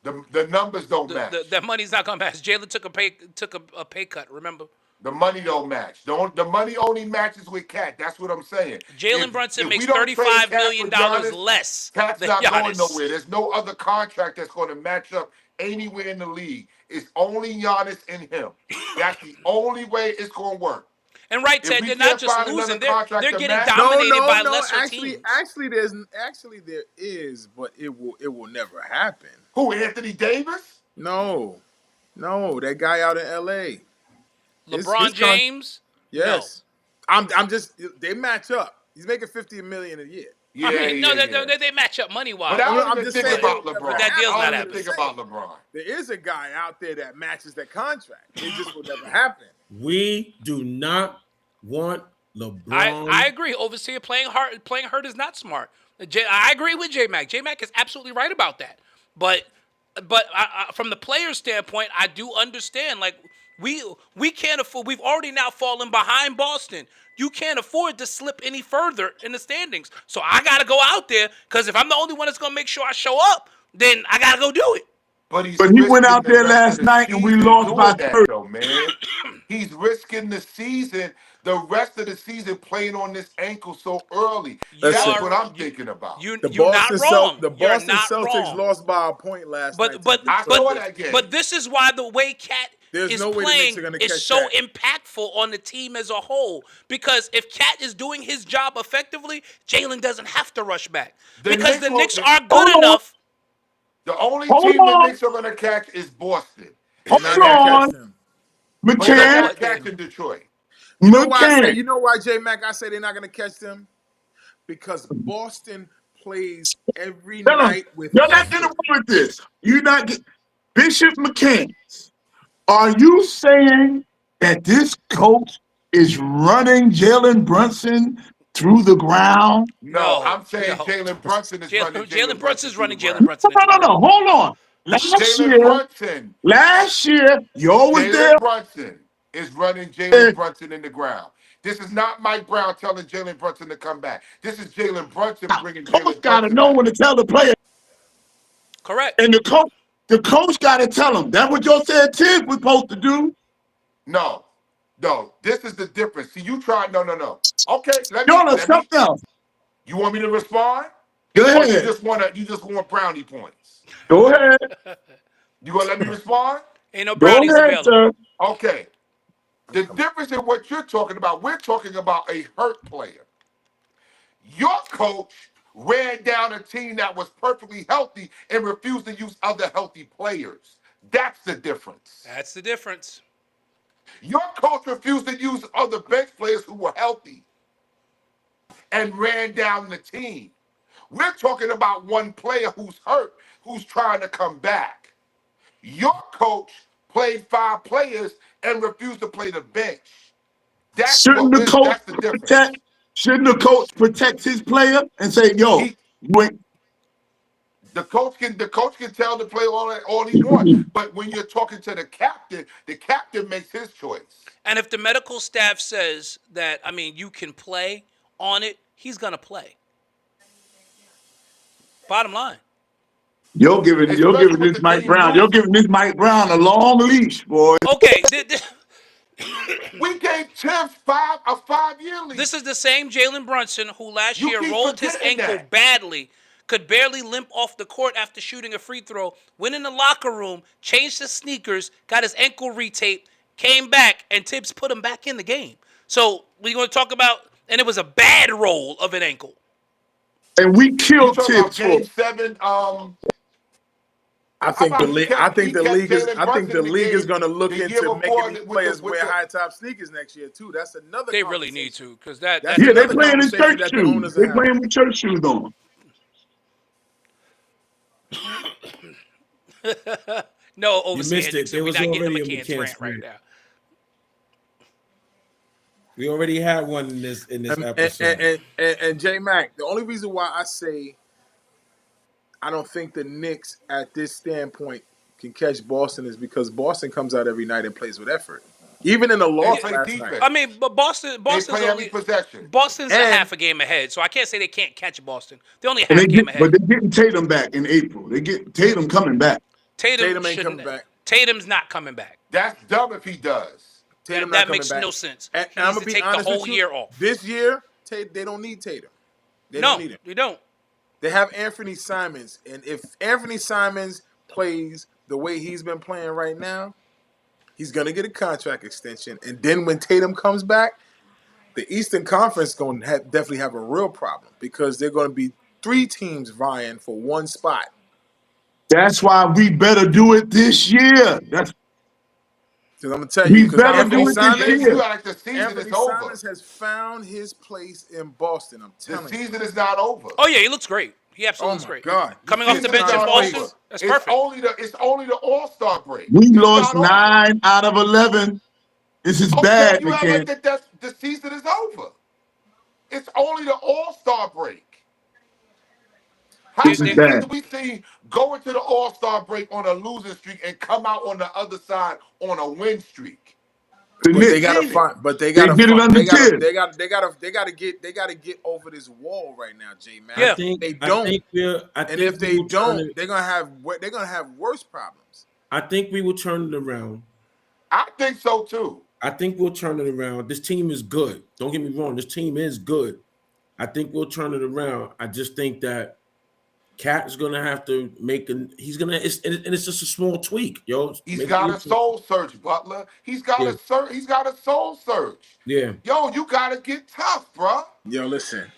The numbers don't match. That money's not gonna match. Jalen took a pay cut. Remember, The money don't match. The money only matches with Cat. That's what I'm saying. Jalen Brunson if makes we don't trade $35 Cat million for Giannis, less Cat's than not going Giannis. nowhere. There's no other contract that's going to match up anywhere in the league. It's only Giannis and him. That's the only way it's going to work. And right, If Ted, we they're not can't just find losing; another they're contract to getting match- dominated by lesser Actually, teams. actually there is, but it will never happen. Who, Anthony Davis? No, that guy out in L.A. LeBron James. Yes, I'm just they match up. He's making $50 million a year. Yeah, They match up money wise. But I don't I'm even just think saying, about but LeBron. that deal's I not don't even happening. think about LeBron. There is a guy out there that matches that contract. It just will never happen. We do not want LeBron. I agree. Overseer playing hurt is not smart. I agree with J Mac. J Mac is absolutely right about that. But from the player's standpoint, I do understand. Like we can't afford. We've already now fallen behind Boston. You can't afford to slip any further in the standings. So I got to go out there because if I'm the only one that's gonna make sure I show up, then I got to go do it. But But he went risking out the there rest last of the night and we season lost doing by that, 30. though, man. He's risking the season, the rest of the season, playing on this ankle so early. That's Listen, what I'm thinking about. You're The not Boston wrong. the You're Boston not Celtics wrong. lost by a point last night. I saw that game. But this is why the way Cat There's is no way the playing Knicks are gonna is catch so that. impactful on the team as a whole. Because if Cat is doing his job effectively, Jalen doesn't have to rush back. Because the Knicks are good enough. The only Hold team on. the Knicks are going to catch is Boston. Hold They're not gonna on, catch them. But they're McCann. not catching Detroit. You know why McCann. J Mac? I say they're not gonna catch them because Boston plays every Tell him, night with you're not effort. getting away with this. You're not get Bishop McCann. Are you saying that this coach is running Jalen Brunson through the ground? No, I'm saying no. Jalen Brunson is running. Jalen Brunson's running through the Jalen Brunson. No. Hold on. Last Jalen year, you always there. Jalen Brunson is running Jalen Brunson in the ground. This is not Mike Brown telling Jalen Brunson to come back. This is Jalen Brunson bringing Coach Jalen got to Brunson know back. when to tell the player, Correct. and the coach got to tell him. That's what you said Tiz was supposed to do. No. This is the difference. See, you tried. No. Okay, Y'all something else. You want me to respond? Go Or ahead. you just want brownie points? Go ahead. You gonna let me respond? Ain't no Go brownies ahead, available. sir. Okay. The difference in what you're talking about, we're talking about a hurt player. Your coach ran down a team that was perfectly healthy and refused to use other healthy players. That's the difference. That's the difference. Your coach refused to use other bench players who were healthy. and ran down the team. We're talking about one player who's hurt, who's trying to come back. Your coach played 5 players and refused to play the bench. That's Shouldn't the coach that's the difference. protect? Shouldn't the coach protect his player and say, "Yo, He when the coach can tell the player all he wants, but when you're talking to the captain makes his choice. And if the medical staff says that, I mean, you can play on it, he's gonna play. Bottom line. you're giving Especially with this the Mike team Brown, you're losing. giving this Mike Brown a long leash, boy." Okay, We gave Tibbs a 5-year lease. this is the same Jalen Brunson who last You year keep rolled his forgetting ankle that. badly, could barely limp off the court after shooting a free throw, went in the locker room, changed his sneakers, got his ankle retaped, came back, and Tibbs put him back in the game. So we're going to talk about, and it was a bad roll of an ankle. And we You killed talking about Tibbs for Game it. 7? I think about the league. he kept- he The kept league is. Jalen I think Brunson the in league is game going to look the year into before making these with players with wear the- high top sneakers next year too. That's another. They really need conversation. to, because that That's Yeah, they another playing in conversation church that the shoes. owners They are playing having. with church shoes on. no You overseer missed it. Hendrickson. There We're was not getting him already a a can's McCants rant right rant. now. We already had one in this episode. And J Mac, the only reason why I say I don't think the Knicks at this standpoint can catch Boston is because Boston comes out every night and plays with effort. Even in the loss play last defense. night. I mean, but Boston's play every only possession. Boston's a And- half a game ahead, so I can't say they can't catch Boston. They're only a And half game ahead. but they're getting Tatum back in April. They get Tatum coming back. Tatum ain't shouldn't- coming back. Tatum's not coming back. That's dumb if he does. Tatum that not coming makes back. no sense. And He I'm needs gonna to be take the honest whole with you, year off. This year, they don't need Tatum. They No, don't need him. you don't. They have Anthony Simons, and if Anthony Simons plays the way he's been playing right now, he's gonna get a contract extension. And then when Tatum comes back, the Eastern Conference going to definitely have a real problem because they're going to be 3 teams vying for one spot. That's why we better do it this year. That's Because I'm gonna tell We you, because better Anthony do it this Simons, year. You act like the season Anthony is over. Simons has found his place in Boston. I'm The telling you. season is not over. Oh yeah, he looks great. He absolutely Oh looks my great. God. Coming off the Season bench is in not Boston, over. that's It's perfect. only the All-Star break. We It's lost not over. 9 out of 11. This is Okay, bad, you act like McCann. that's the season is over. It's only the All-Star break. How This is many bad. teams do we see go into the All-Star break on a losing streak and come out on the other side on a win streak? The But they Knicks, gotta Knicks. find. But they gotta. get it find- under They gotta. 10. They gotta get over this wall right now, J Man. Yeah. They don't. And if they we will turn don't, they're gonna have worse problems. I think we will turn it around. I think so too. I think we'll turn it around. This team is good. Don't get me wrong. This team is good. I think we'll turn it around. I just think that Cat is gonna have to make He's gonna. It's just a small tweak, yo. He's Maybe got we a can- soul search, Butler. He's got a soul search. Yeah. Yo, you gotta get tough, bro. Yo, listen.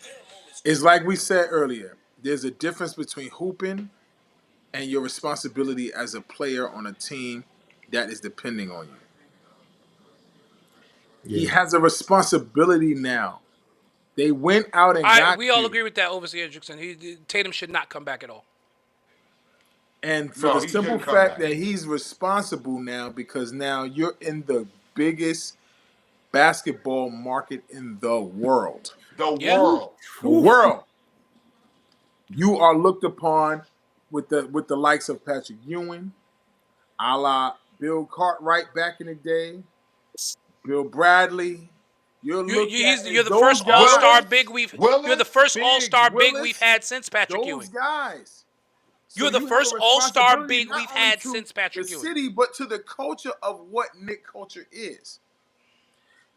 It's like we said earlier. There's a difference between hooping and your responsibility as a player on a team that is depending on you. He has a responsibility now. They went out and got We all you. agree with that, Overseer Hendrickson. Tatum should not come back at all. And for No, the he simple shouldn't come fact back. that he's responsible now because now you're in the biggest basketball market in the world. The Yeah. world. The world. You are looked upon with the likes of Patrick Ewing, a la Bill Cartwright back in the day, Bill Bradley. You're the first All-Star big we've. You're the first Big All-Star big Willis, we've had since Patrick those Ewing. guys. So You're the you have first a All-Star responsibility big not we've only had to since Patrick the Ewing. city, but to the culture of what Knick culture is.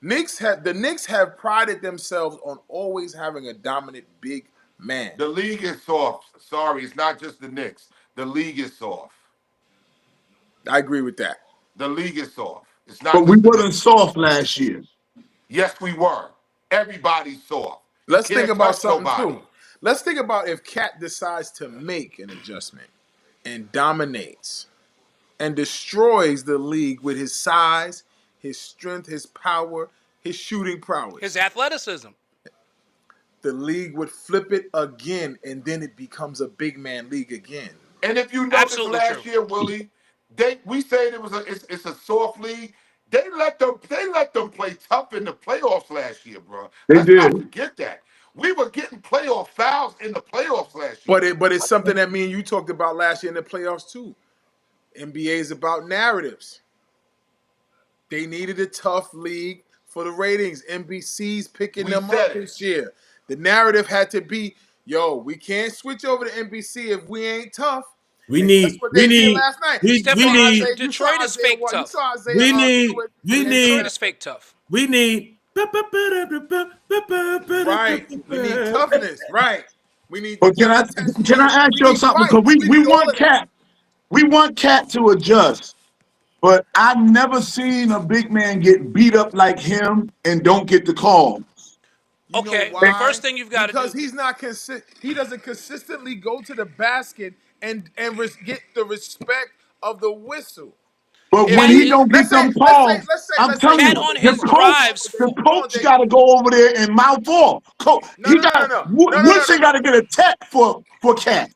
The Knicks have prided themselves on always having a dominant big man. The league is soft. Sorry, it's not just the Knicks. The league is soft. I agree with that. The league is soft. It's not But just we the wasn't Knicks. soft last year. Yes, we were. Everybody's soft. Let's Can't think about touch something nobody. too. Let's think about if Cat decides to make an adjustment and dominates and destroys the league with his size, his strength, his power, his shooting prowess. His athleticism. the league would flip it again, and then it becomes a big man league again. And if you notice Absolutely last true. year, Willie, we said it's a soft league. They let them play tough in the playoffs last year, bro. They Let's not did. forget that. We were getting playoff fouls in the playoffs last year. But it's something that me and you talked about last year in the playoffs too. NBA is about narratives. They needed a tough league for the ratings. NBC's picking We them said up it. this year. The narrative had to be, yo, we can't switch over to NBC if we ain't tough. We And need, that's what we they did need, last night. we, You we saw Stephon, need, Isaiah- you saw Detroit is Isaiah fake what? You tough. saw Isaiah we need, Stewart we and need, Detroit is fake tough. we need. right. We need toughness. Right. We need But can I intense can fight. I ask We you need something? fight. Because we, We we need all want of that. Cat to adjust. But I've never seen a big man get beat up like him and don't get the call. You Okay, know the why? first thing you've got to Because do. he's not he doesn't consistently go to the basket and get the respect of the whistle. But If when Cat he he is don't get them calls, I'm let's say telling Cat you, on Golden the his State won. coach, drives. the Hold on, coach Jay. got to go over there and mouth off. No, no, no, no, no, no, no, no, Woodson no. got to get a tech for Cat.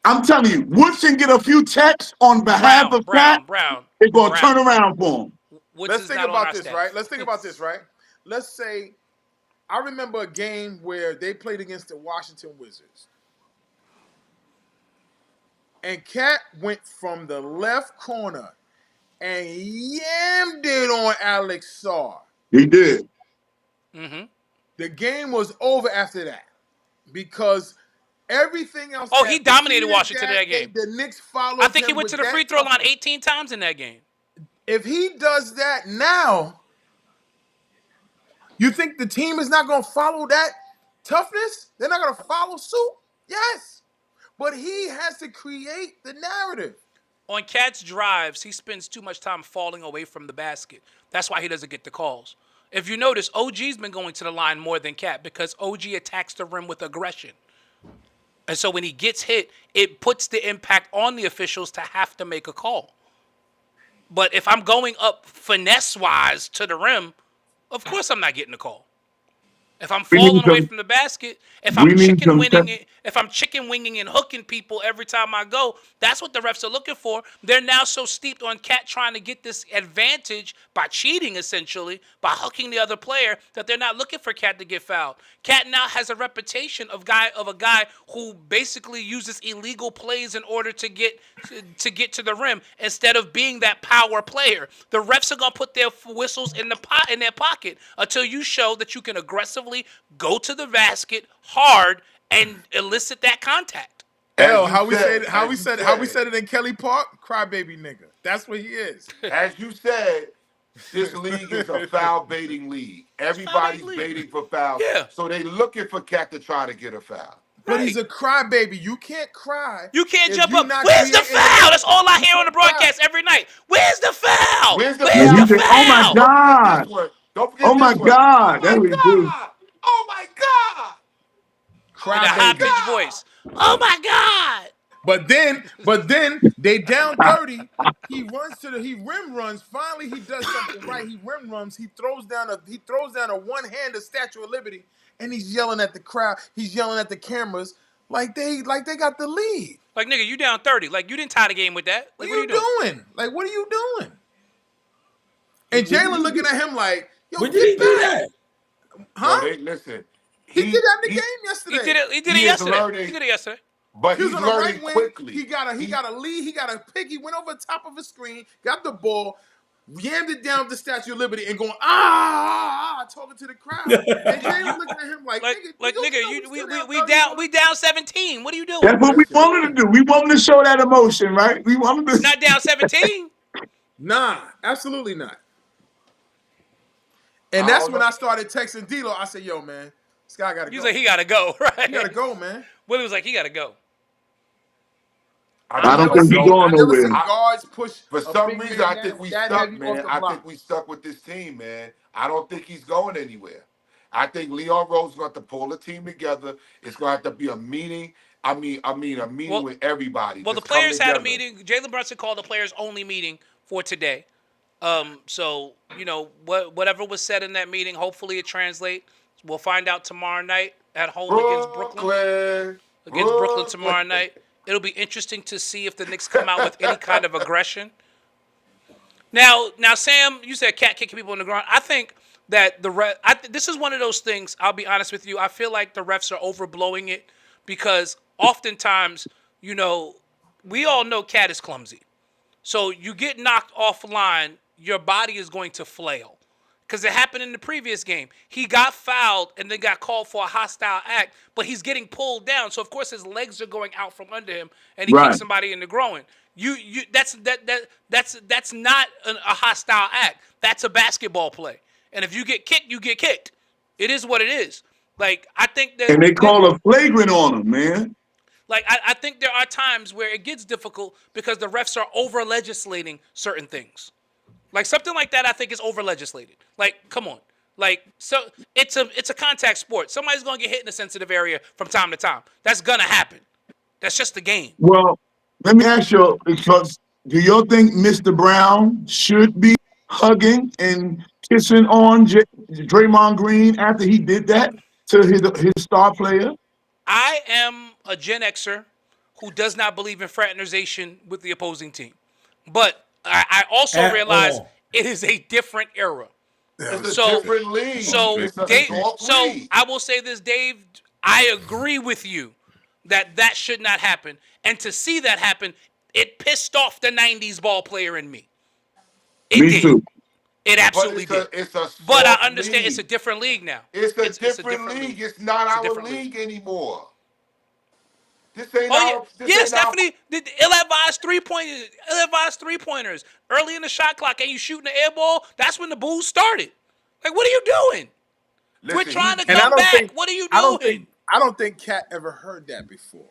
I'm telling you, Woodson get a few texts on behalf of Cat, they're gonna turn around for him. Woods Let's is think not on about our this, staff. right? Let's think about this, right? Let's say I remember a game where they played against the Washington Wizards. And Cat went from the left corner and yammed it on Alex Sarr. He did. Mm-hmm. The game was over after that because everything else. Oh, that he dominated preceded Washington in that game. The Knicks followed. I think he him went with to the that free throw line toughness. 18 times in that game. If he does that now, you think the team is not going to follow that toughness? They're not going to follow suit? Yes. But he has to create the narrative. On Cat's drives, he spends too much time falling away from the basket. That's why he doesn't get the calls. If you notice, OG's been going to the line more than Cat because OG attacks the rim with aggression. And so when he gets hit, it puts the impact on the officials to have to make a call. But if I'm going up finesse-wise to the rim, of course I'm not getting a call. If I'm falling away from the basket, if I'm chicken winging and hooking people every time I go, that's what the refs are looking for. They're now so steeped on Cat trying to get this advantage by cheating, essentially, by hooking the other player, that they're not looking for Cat to get fouled. Cat now has a reputation of a guy who basically uses illegal plays in order to get to the rim instead of being that power player. The refs are gonna put their whistles in their pocket until you show that you can aggressively go to the basket hard and elicit that contact. Hell, As you how we said, said it in Kelly Park? Crybaby nigga. That's what he is. as you said, this league is a foul baiting league. Everybody's league. baiting for fouls. Yeah. So they looking for Cat to try to get a foul. But he's a crybaby. You can't cry. You can't if jump you're up. not Where's the creating foul? That's all I hear on the You can't broadcast every night. Where's the foul? Where's the Where's foul? the Oh my foul? God. Don't forget Oh my this one. God. Oh That my was good. God. Oh my God. In a high crybaby. pitched voice. Oh my God. But then they down 30. He rim runs. Finally, he does something right. He rim runs. He throws down a one-handed Statue of Liberty, and he's yelling at the crowd. He's yelling at the cameras like they got the lead. Like, nigga, you down 30. Like, you didn't tie the game with that. What Like, are you doing? Like, what are you doing? And Jalen looking at him like, yo, When did he get do back. that? Huh? No, He listen. did that in the game yesterday. He did it. He did He it is yesterday. learning. He did it yesterday. But He was he's on the learning right wing. quickly. He got a lead. He got a pick. He went over the top of a screen, got the ball, yammed it down the Statue of Liberty, and going talking to the crowd. And Jalen looking at him like, nigga, We down 17. What are you doing? That's what we wanted to do. We wanted to show that emotion, right? We wanted to. Not down 17. Nah, absolutely not. And I that's don't when know. I started texting D-Lo. I said, yo, man, this guy got to He go. was like, he gotta go, right? He got to go, man. Willie was like, he gotta go. I don't think he's I going never seen nowhere. guards push. For a some big reason, man I think we that stuck, heavy off man. the I block. think we stuck with this team, man. I don't think he's going anywhere. I think Leon Rose got to pull the team together. It's going to have to be a meeting. A meeting with everybody. Well, the Just come players had a together. meeting. Jalen Brunson called the players only meeting for today. So, whatever was said in that meeting, hopefully it translates. We'll find out tomorrow night. at home against Brooklyn. Against Brooklyn Brooklyn. tomorrow night. It'll be interesting to see if the Knicks come out with any kind of aggression. Now, Sam, you said cat kicking people in the ground. I think that this is one of those things. I'll be honest with you. I feel like the refs are overblowing it because oftentimes, we all know Cat is clumsy. So you get knocked offline, your body is going to flail. Because it happened in the previous game. He got fouled and then got called for a hostile act, but he's getting pulled down. So of course his legs are going out from under him, and he kicks somebody in the groin. That's not a hostile act. That's a basketball play. And if you get kicked, you get kicked. It is what it is. Like I think that, and they call a flagrant on him, man. Like I think there are times where it gets difficult because the refs are over legislating certain things. Like something like that, I think is over legislated. Like, come on. Like, so it's a contact sport. Somebody's gonna get hit in a sensitive area from time to time. That's gonna happen. That's just the game. Well, let me ask you, because do you think Mr. Brown should be hugging and kissing on Draymond Green after he did that to his star player? I am a Gen Xer who does not believe in fraternization with the opposing team, but I also realize it is a different era. It's a different league. So, It's a Dave, soft so league. I will say this, Dave. I agree with you that should not happen, and to see that happen, it pissed off the '90s ball player in me. Me too. It absolutely But did. it's a But I soft understand league. it's a different league now. It's a different league. It's not It's a our different league anymore. This ain't Oh our. yeah, This ain't Stephanie. The ill-advised three-pointers early in the shot clock, and you shooting the air ball. That's when the Bulls started. Like, what are you doing? We're trying to And I come don't back. think What are you I doing? don't think Cat ever heard that before.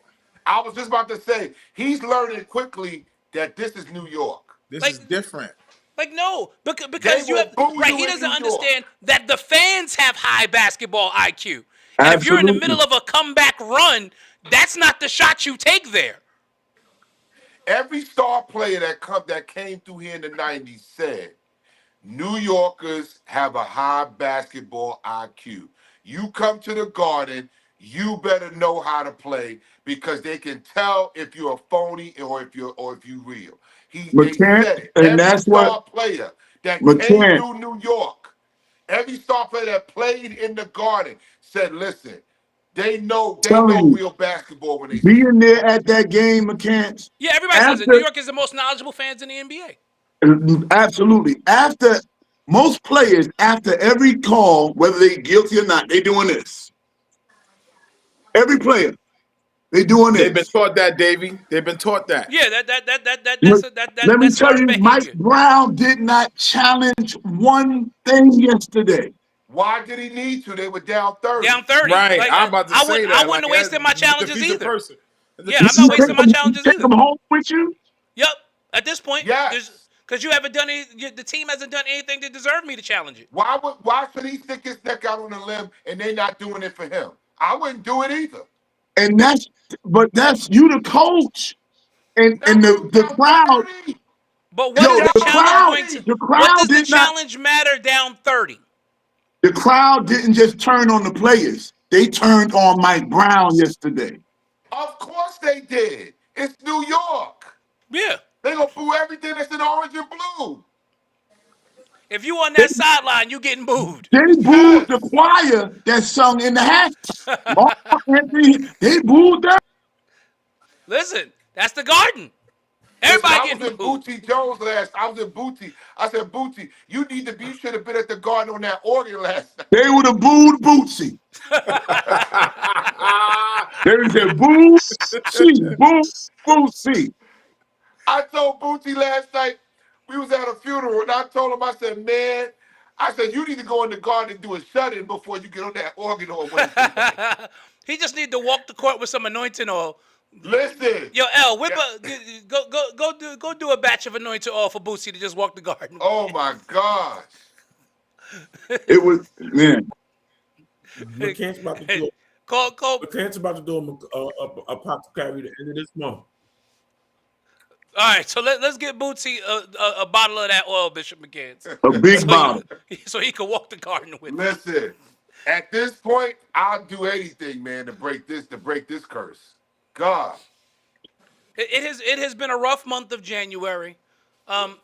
I was just about to say he's learning quickly that this is New York. This Like- is different. Like, no, because They you will have boo right. you He in doesn't New York. understand that the fans have high basketball IQ, and if you're in the Absolutely. middle of a comeback run, that's not the shot you take there. Every star player that came through here in the '90s said, New Yorkers have a high basketball IQ. You come to the Garden, you better know how to play because they can tell if you're a phony or if you're real. They McCann, said it. and Every that's star what player that came McCann. through New York, every star player that played in the Garden said, "Listen, they know Telling you. real basketball when they see it." Being there at that game, McCann. Yeah, everybody says it. After- New York is the most knowledgeable fans in the NBA. Absolutely. After most players, after every call, whether they guilty or not, they doing this. Every player, they doing They've been this. taught that, Davey. They've been taught that. Yeah, that's Let me that's tell you, learned Mike behavior. Brown did not challenge one thing yesterday. Why did he need to? They were down 30. Down 30. Right. Like, I'm about to say wouldn't, that. I wouldn't have wasted my challenges defeats a either. person. Yeah, I'm not wasting my challenges Take either. them home with you. Yep. At this point, Yes. because you haven't done the team hasn't done anything to deserve me to challenge it. Why should he stick his neck out on a limb and they not doing it for him? I wouldn't do it either. And that's you the coach. And That was the down crowd, 30. But what yo, is the the challenge crowd, going to? the What crowd does the did not, challenge matter down 30? the crowd didn't just turn on the players. They turned on Mike Brown yesterday. Of course they did. It's New York. Yeah. They gonna boo everything that's in orange and blue. If you on that sideline, you getting booed. They booed the choir that sung in the hats. Mark Anthony, they booed them. Listen, that's the Garden. Everybody I was getting in booed. Booty Jones I was in Booty. I said, Booty, you should have been at the Garden on that organ last night. They would have booed Bootsy. They said, boo, see, boo, Bootsy. I told Booty last night, we was at a funeral, and I told him, I said, man, you need to go in the Garden and do a shut-in before you get on that organ on Wednesday night. He just need to walk the court with some anointing oil. Listen. Yo, L, go do a batch of anointing oil for Boosie to just walk the Garden. Oh, my gosh. It was, man. McCann's about to do Call. McCann's about to do a apothecary at the end of this month. All right, so let's get Bootsy a bottle of that oil, Bishop McCann. A big bottle. So he can walk the Garden with. Listen. At this point, I'll do anything, man, to break this curse. God. It has been a rough month of January.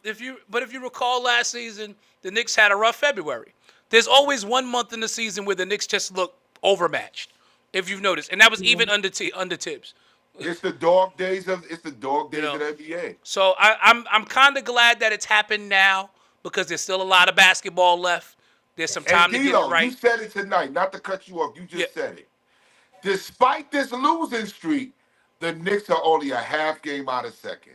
If you recall last season, the Knicks had a rough February. There's always one month in the season where the Knicks just look overmatched, if you've noticed, and that was even under Tibbs. It's the dog days of the NBA. So I'm kind of glad that it's happened now because there's still a lot of basketball left. There's some time And to get it D'Lo, right. you said it tonight, not to cut you off. You just said it. Despite this losing streak, the Knicks are only a half game out of second.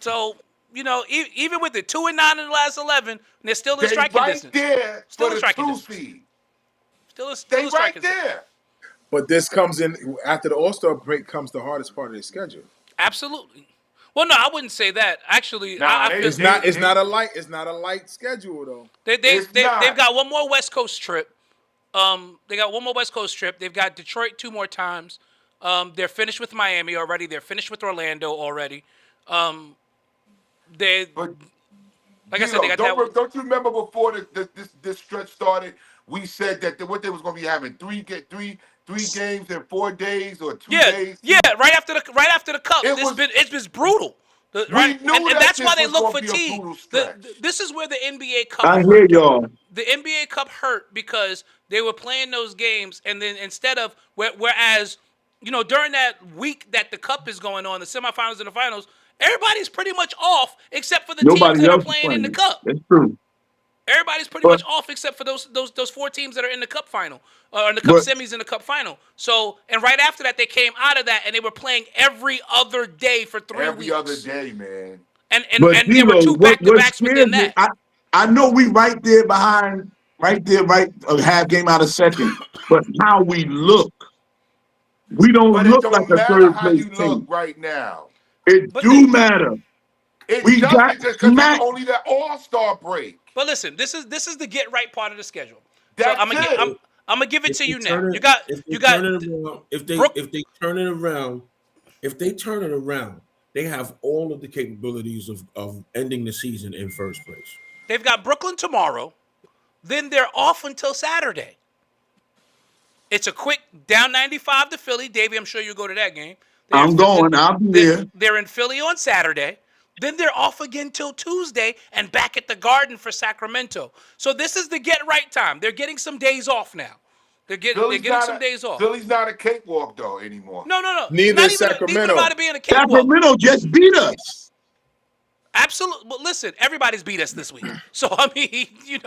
So, even with the 2-9 in the last 11, they're still in striking right distance. there Still for in the striking 2 distance. seed. Still They in right striking distance. there. But this comes in after the All-Star break comes the hardest part of the schedule. Absolutely. Well, no, I wouldn't say that. Actually, Nah, I feel It's not a light schedule though. they've got one more West Coast trip. They got one more West Coast trip. They've got Detroit 2 more times. They're finished with Miami already. They're finished with Orlando already. But Like I said, they got that. don't you remember before this stretch started? We said that what they was going to be having three games in 4 days or 2 days. Yeah, right after the Cup. It's been brutal. Right, knew and that that's this why they was look gonna be a fatigued. brutal stretch. This is where the NBA Cup I hurt. hear y'all. The NBA Cup hurt because they were playing those games, and then instead of whereas during that week that the Cup is going on, the semifinals and the finals, everybody's pretty much off except for the teams Nobody that are else is playing in the playing. Cup. That's true. Everybody's pretty But- much off except for those 4 teams that are in the Cup final, or in the Cup But- semis in the Cup final. So, and right after that, they came out of that and they were playing every other day for 3 Every weeks. other day, man. And But there were D'Lo, 2 what back-to-backs scares within me, that. I know we right there behind, a half game out of second. But how we look, we don't But it look don't like a matter third how place you look team. right now. It But do matter. It We got doesn't just because smacked. it's only the All-Star break. But listen, this is the get right part of the schedule. That's so I'm it. gonna give it to you now. Turn it- You got if they you got turn it around, if they turn it around, they have all of the capabilities of ending the season in first place. they've got Brooklyn tomorrow, then they're off until Saturday. It's a quick down 95 to Philly. Davey, I'm sure you'll go to that game. I'm going. I'll be there. They're in Philly on Saturday. Then they're off again till Tuesday and back at the Garden for Sacramento. So this is the get right time. They're getting some days off now. They're getting some days off. Philly's not a cakewalk though anymore. No. Neither Not is even Sacramento. about it being a cakewalk. Sacramento just beat us. Absolutely. But listen, everybody's beat us this week. So, I mean,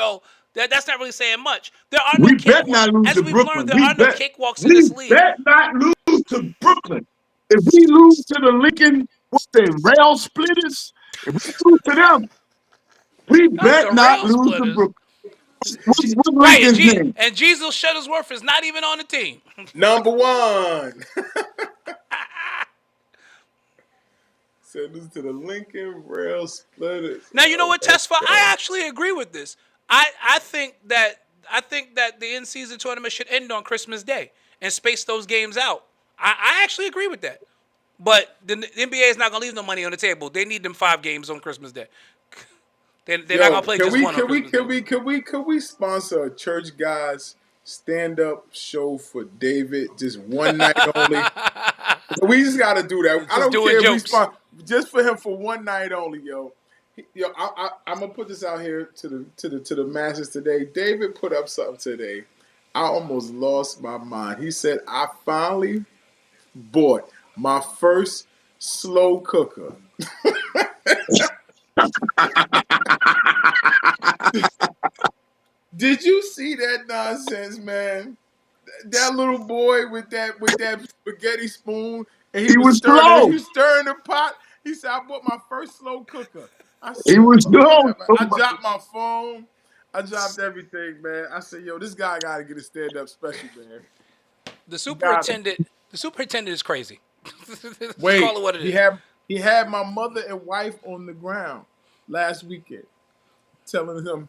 that's not really saying much. There are no We bet not cakewalks. lose As to we've Brooklyn. learned, there are no cakewalks in We this league. bet not lose to Brooklyn. If we lose to the Lincoln, what's they, rail splitters? If we lose to them, we bet the not rail lose to splitters. Brooklyn. What's Right, Lincoln's name? and Jesus Shuttlesworth is not even on the team. Number 1. Send us to the Lincoln Rail Splitters. Now, you know what, Tesfa? I actually agree with this. I think that the in-season tournament should end on Christmas Day and space those games out. I actually agree with that. But the NBA is not going to leave no money on the table. They need them 5 games on Christmas Day. They're not going to play just one on Christmas Day. Can we sponsor a Church Guys stand-up show for David just one night only? We just got to do that. I don't doing care if we jokes. sponsor just for him for one night only, yo. Yo, I'm gonna put this out here to the masses today. David put up something today. I almost lost my mind. He said, "I finally bought my first slow cooker." Did you see that nonsense, man? That little boy with that spaghetti spoon, and He was stirring slow. He was stirring the pot. He said, "I bought my first slow cooker." I said, He was slow. I dropped my phone. I dropped everything, man. I said, "Yo, this guy got to get a stand-up special, man." The superintendent is crazy. Let's Wait, call it what it is. he had my mother and wife on the ground last weekend, telling him.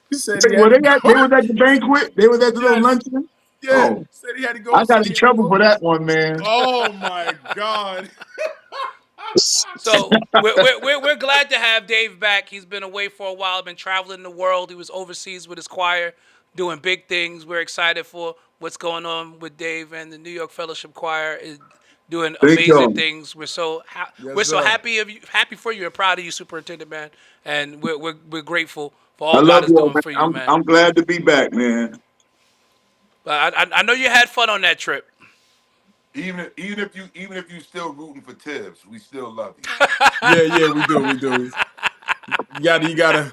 He said, They was at the banquet. They was at the little luncheon. "Yeah." Oh. Said he had to go. I got in trouble for that one, man. Oh my God. So we're glad to have Dave back. He's been away for a while, been traveling the world. He was overseas with his choir, doing big things. We're excited for what's going on with Dave, and the New York Fellowship Choir is doing Thank amazing y'all. things. We're so Yes, sir. happy for you, and proud of you, Superintendent, man. And we're grateful for I all God love is y'all, doing man. for you, man. I'm glad to be back, man. But I know you had fun on that trip. Even if you still rooting for Tibbs, we still love you. Yeah, we do. You gotta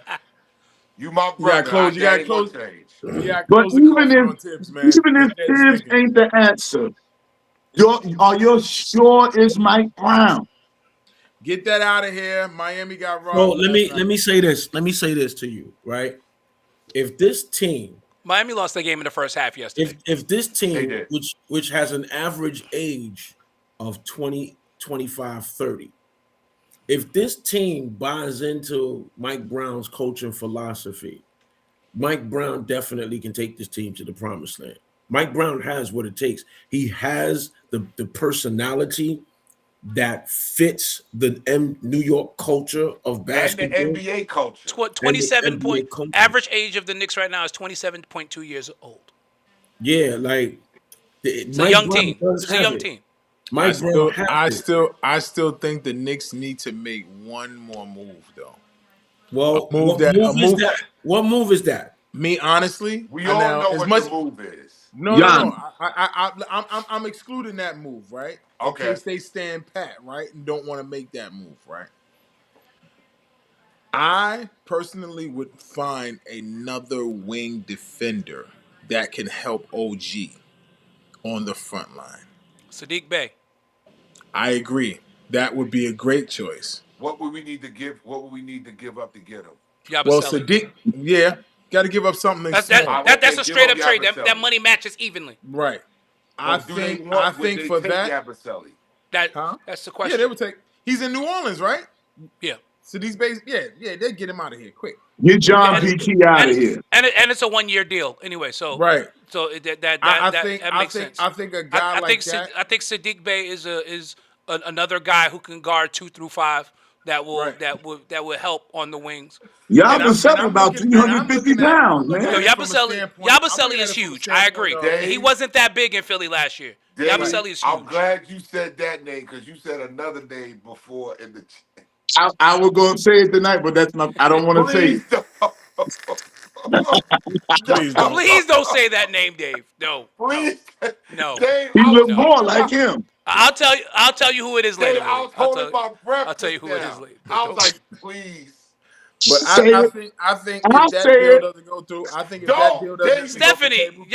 You my You gotta brother. close. You That gotta ain't gonna close. change. You gotta But close the coffin on Tibbs, man. even His if head is Tibbs stinking. ain't the answer, are you sure it's Mike Brown? Get that out of here. Miami got So robbed let last me night. let me say this. Let me say this to you, right? If this team, Miami lost the game in the first half yesterday. if this They team, did. which has an average age of 20, 25, 30, if this team buys into Mike Brown's coaching philosophy, Mike Brown definitely can take this team to the promised land. Mike Brown has what it takes. He has the personality that fits the New York culture of And the basketball NBA culture. and the 27 point NBA culture. average age of the Knicks right now is 27.2 years old. Yeah, like It's a Mike young Brown team. does It's a have young it. team. Mike Brown has it. I still think the Knicks need to make one more move, though. Well, A move what that move is that? What move is that? Me honestly, We I all now know as what much the move is. no. Giannis. I'm excluding that move, right? In Okay. case they stand pat, right, and don't want to make that move, right? I personally would find another wing defender that can help OG on the front line. Sadiq Bey. I agree. That would be a great choice. What would we need to give? What would we need to give up to get him? Well, Yabusele. Sadiq, yeah, got to give up something small, That's a Give straight up up trade. That Yabusele. money matches evenly. right? But do they I want? Would think they for take that, Yabusele? huh? That's the Yeah, they question. would take. He's in New Orleans, right? Yeah. So these base, yeah, they get him out of here quick. Get Yeah, John and PT out of here. and it's a 1 year deal anyway. So Right. that makes sense. I think a guy like that. I think Sadiq Bey is another guy who can guard 2 through 5 Right. that will help on the wings. Y'all And been selling I'm about looking and I'm 350 looking at pounds, I'm looking Yo, man. at it from a standpoint. I'm Yabusele looking at is it from a huge. I standpoint agree. of- Dave, He wasn't that big in Philly last year. Dave, Yabusele is I'm huge. glad you said that name because you said another name before in the. I was gonna say it tonight, but that's not. I don't want to say Please it. don't. Please don't. Please don't say that name, Dave. No. Please, No. Dave. He I was look No. more holding like my, him. I'll tell you who it is Dave, later. I Willie. was holding my breath. I'll tell you just who it is now. later. I was like, please. But Say it. I think I'll if that say deal it. doesn't go through, I think if that deal doesn't go off the Stephanie, table,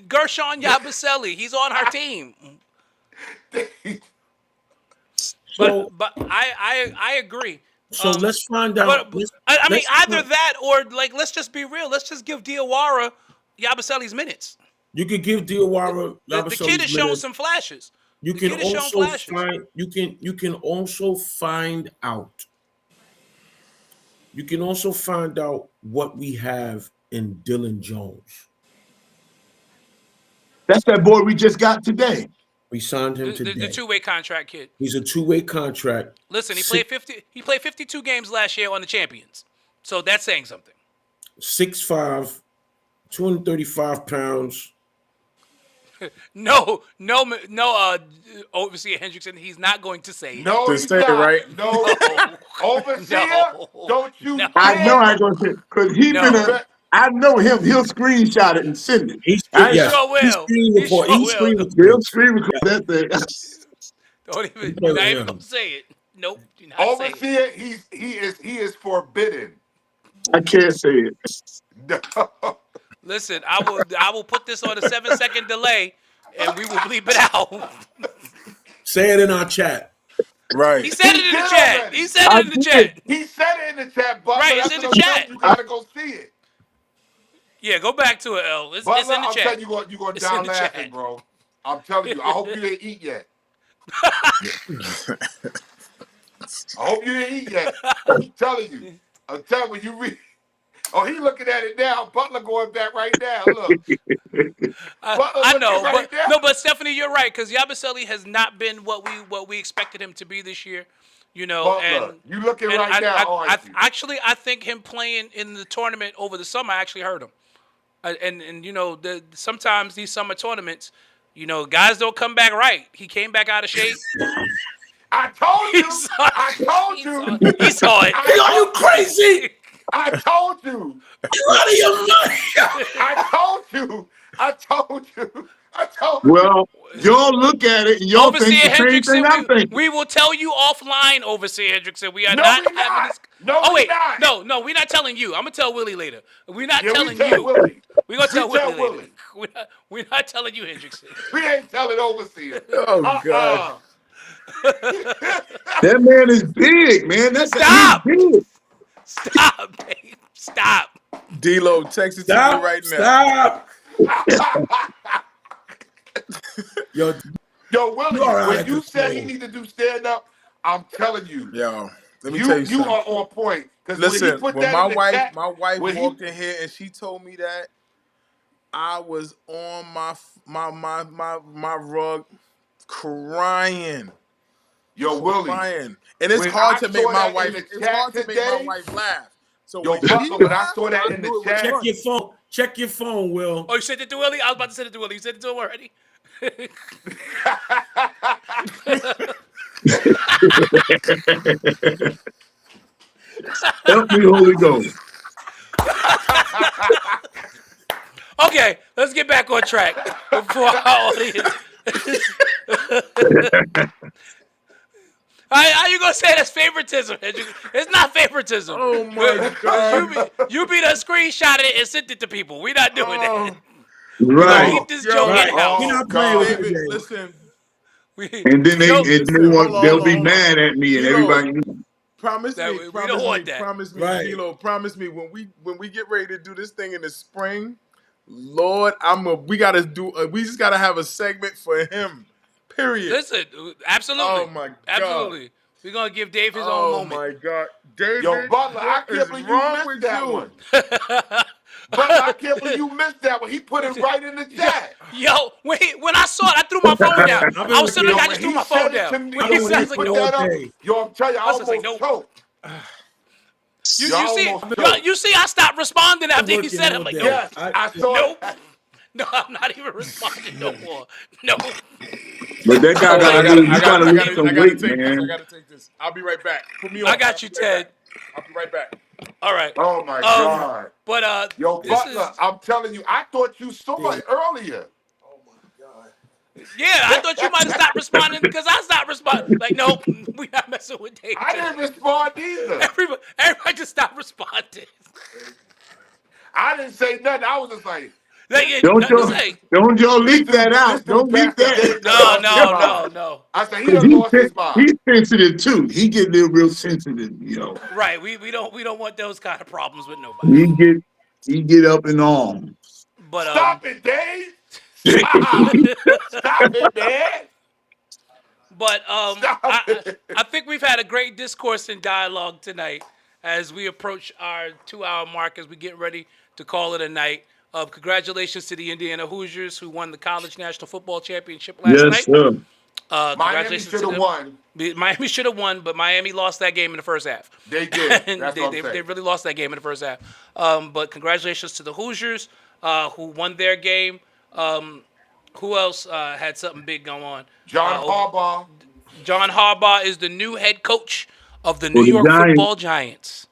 Gershon Yabusele. He's on her team. Dave. So But I agree. so let's find out. But I mean, let's either find- that or like, let's just be real. Let's just give Diawara Yabusele's minutes. you could give Diawara The kid has shown some flashes. You The can kid has shown also flashes. find you can also find out. You can also find out what we have in Dylan Jones. That's that boy we just got today. We signed him The today. two-way contract kid. He's a two-way contract. Listen, he played 52 games last year on the champions. So that's saying something. 6'5", 235 pounds. No, Overseer Hendrickson, he's not going to say it. No, To he's say it not. right. No, overseer. No. Don't you No. I dare. know I ain't gonna say because he No. been a. I know him. He'll screenshot it and send it. He's I ain't- yes, sure will. He's screen He report. sure He's will. screen He'll report. screen record that thing. Don't even. play You're with not even him. gonna say it. Nope. Do not say it. Overseer, he is forbidden. I can't say it. No. Listen, I will put this on a 7-second delay, and we will bleep it out. Say it in our chat. right? He said it in the did chat. already. He said I it in the did. chat. He said it in the chat, Butler. Right, it's That's in what the I'm telling chat. you. You gotta go see it. Yeah, go back to it, L. It's Butler, in the I'm chat. telling you, you're going It's down in the laughing, chat. bro. I'm telling you. I hope you didn't eat yet. I hope you didn't eat yet. I'm telling you. I'm telling you. Oh, he looking at it now. Butler going back right now. Look, Butler I looking know, right but now. no, but Stephanie, you're right because Yabusele has not been what we expected him to be this year. You know, Butler, you looking and right now, aren't you? I think him playing in the tournament over the summer actually hurt him. And you know, sometimes these summer tournaments, you know, guys don't come back right. He came back out of shape. I told He you. saw it. I told He you. saw it. He saw it. Hey, are you crazy? I told you. You out of your mind? I told you. I told you. I told you. Well, y'all look at it and y'all think Overseer the same thing I'm Hendrickson, thinking. we will tell you offline, Overseer Hendrickson. We are No, not we having not. this. No, Oh we wait, not. no, we're not telling you. I'm gonna tell Willie later. We're not Yeah, we telling tell you. Willie. We're gonna tell We tell Willie later. Willie. We're not telling you, Hendrickson. We ain't telling Overseer. Oh God. That man is big, man. He's Stop! big. Stop, babe. Stop. D-Lo, text it to me Stop! right now. Stop! Yo, Yo, Willie, You are out when of you said he control. need to do stand up, I'm telling you, Yo, let me tell you you something. are on point. Because when he Listen, put when that my in the wife, chat, my wife when he- walked in here and she told me that, I was on my rug crying. yo, Willie, Crying. And it's when hard I to make saw my that wife in the it's chat hard to make my today, wife laugh. So yo, when she Butler, when I laughed, saw that in knew the it was chat, check fun. your phone. Check your phone, Will. Oh, you sent it to Willie? I was about to send it to Willie. You sent it to him already? Help me, Holy Ghost. Okay, let's get back on track before our audience. How you gonna say that's favoritism? It's not favoritism. Oh my God. You be the screenshot it and sent it to people. We're not doing that. Right. Gonna keep this joke Right. in house. We're Oh, not playing with God. you, David, Jay. listen. And then Joe, Listen, hold on, they'll hold on, be hold on. mad at me and D-Lo, everybody. promise That me, we promise don't me, want that. promise me, Right. D-Lo, promise me when we get ready to do this thing in the spring, Lord, we just gotta have a segment for him. Period. listen, absolutely. Oh my God. Absolutely. We're gonna give Dave his own Oh moment. my God. David, Yo, Butler, I what can't is believe you wrong missed with that you? one. Butler, I can't believe you missed that one. He put it right in the chat. Yo, when I saw it, I threw my phone down. I've been I was sitting looking there, I at just when threw my he said phone it to down. me, When I've he been said, I was when like, he looking put no. that up, day. yo, I'm telling you, I I was just like, almost no. choked. You Y'all see, almost choked. you see, I stopped responding after he working said it. all I'm like, day. no, Yes, I saw nope. it. No, I'm not even responding no more. No. But that guy I'm like, you gotta I'm not lose even- some I gotta weight, take this. I man. gotta take this. I'll be right back. Put me on. I got you, I'll be right Ted. back. I'll be right back. All right. Oh, my God. But Yo, this Butler, is I'm telling you, I thought you saw it earlier. Oh my God. yeah. I thought you might have stopped responding because I stopped responding. Like, nope, we not messing with Dave. I today. didn't respond either. Everybody just stopped responding. I didn't say nothing. I was just like, Like, yeah, Don't nothing to y'all say. don't y'all leak that this out. dude, Don't leak Pastor Dave, done No, lost his no, mind. no. I said, he Cause done lost his mind. he's sensitive too. He get real sensitive, Right. We don't want those kind of problems with nobody. He get up in arms. But Stop it, Dave. Stop. Stop it, man. But Stop it. I think we've had a great discourse and dialogue tonight as we approach our 2-hour mark as we get ready to call it a night. Congratulations to the Indiana Hoosiers who won the College National Football Championship last Yes, night. sir. Miami Congratulations should to have them. won. Miami should have won, but Miami lost that game in the first half. They did. And That's what I'm they saying. really lost that game in the first half. But congratulations to the Hoosiers who won their game. Who else had something big going on? John Harbaugh. John Harbaugh is the new head coach of the New For the York Giants. Football Giants.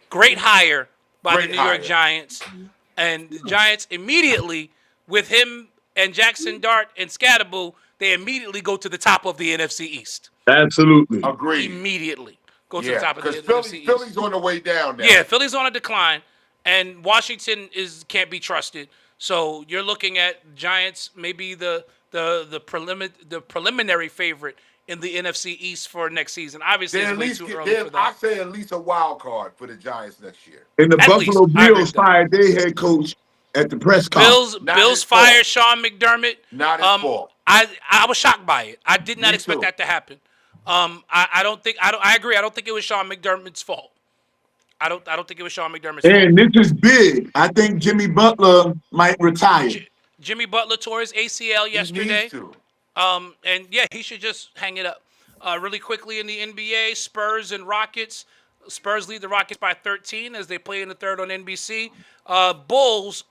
Great hire by Great the New York hire. Giants. And the Giants immediately, with him and Jackson Dart and Scatterboo, they immediately go to the top of the NFC East. Absolutely. Agreed. Immediately go to the Yeah, top of the because NFC East. Philly's on the way down now. Yeah, Philly's on a decline, and Washington can't be trusted. So you're looking at Giants, maybe the preliminary favorite in the NFC East for next season. Obviously, They it's at way least too early for I that. say at least a wild card for the Giants next year. And the At Buffalo least, I agree Bills with that. fired their head coach at the press conference. Not Bills his fault. fired Sean McDermott. Not his fault. I was shocked by it. I did not Me expect too. that to happen. I agree. I don't think it was Sean McDermott's fault. I don't think it was Sean McDermott's fault. And this is big. I think Jimmy Butler might retire. Jimmy Butler tore his ACL He yesterday. needs to. And yeah, he should just hang it up. Really quickly in the NBA, Spurs and Rockets. Spurs lead the Rockets by 13 as they play in the third on NBC. Bulls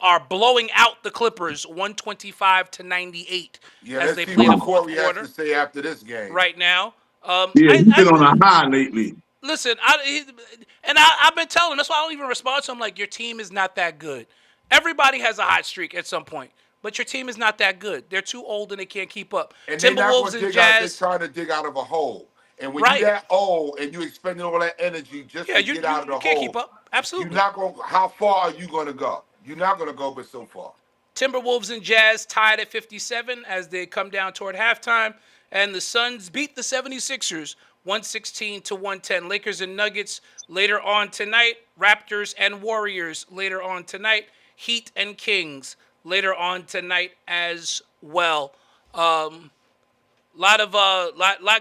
are blowing out the Clippers 125-98 Yeah, as let's they see play the what fourth Corey has quarter to say after this game. right now. Yeah, he's been on a high lately. Listen, I've been telling him, that's why I don't even respond to him. Like, your team is not that good. Everybody has a hot streak at some point, but your team is not that good. They're too old and they can't keep up. And they're not Timberwolves going to and dig out. They're Jazz. trying to dig out of a hole. And when Right. you're that old and you expending all that energy just Yeah, to you get out of the can't hole, keep up. Absolutely. you're not going. How far are you going to go? You're not going to go, but so far. Timberwolves and Jazz tied at 57 as they come down toward halftime. And the Suns beat the 76ers 116-110. Lakers and Nuggets later on tonight. Raptors and Warriors later on tonight. Heat and Kings later on tonight as well. Lot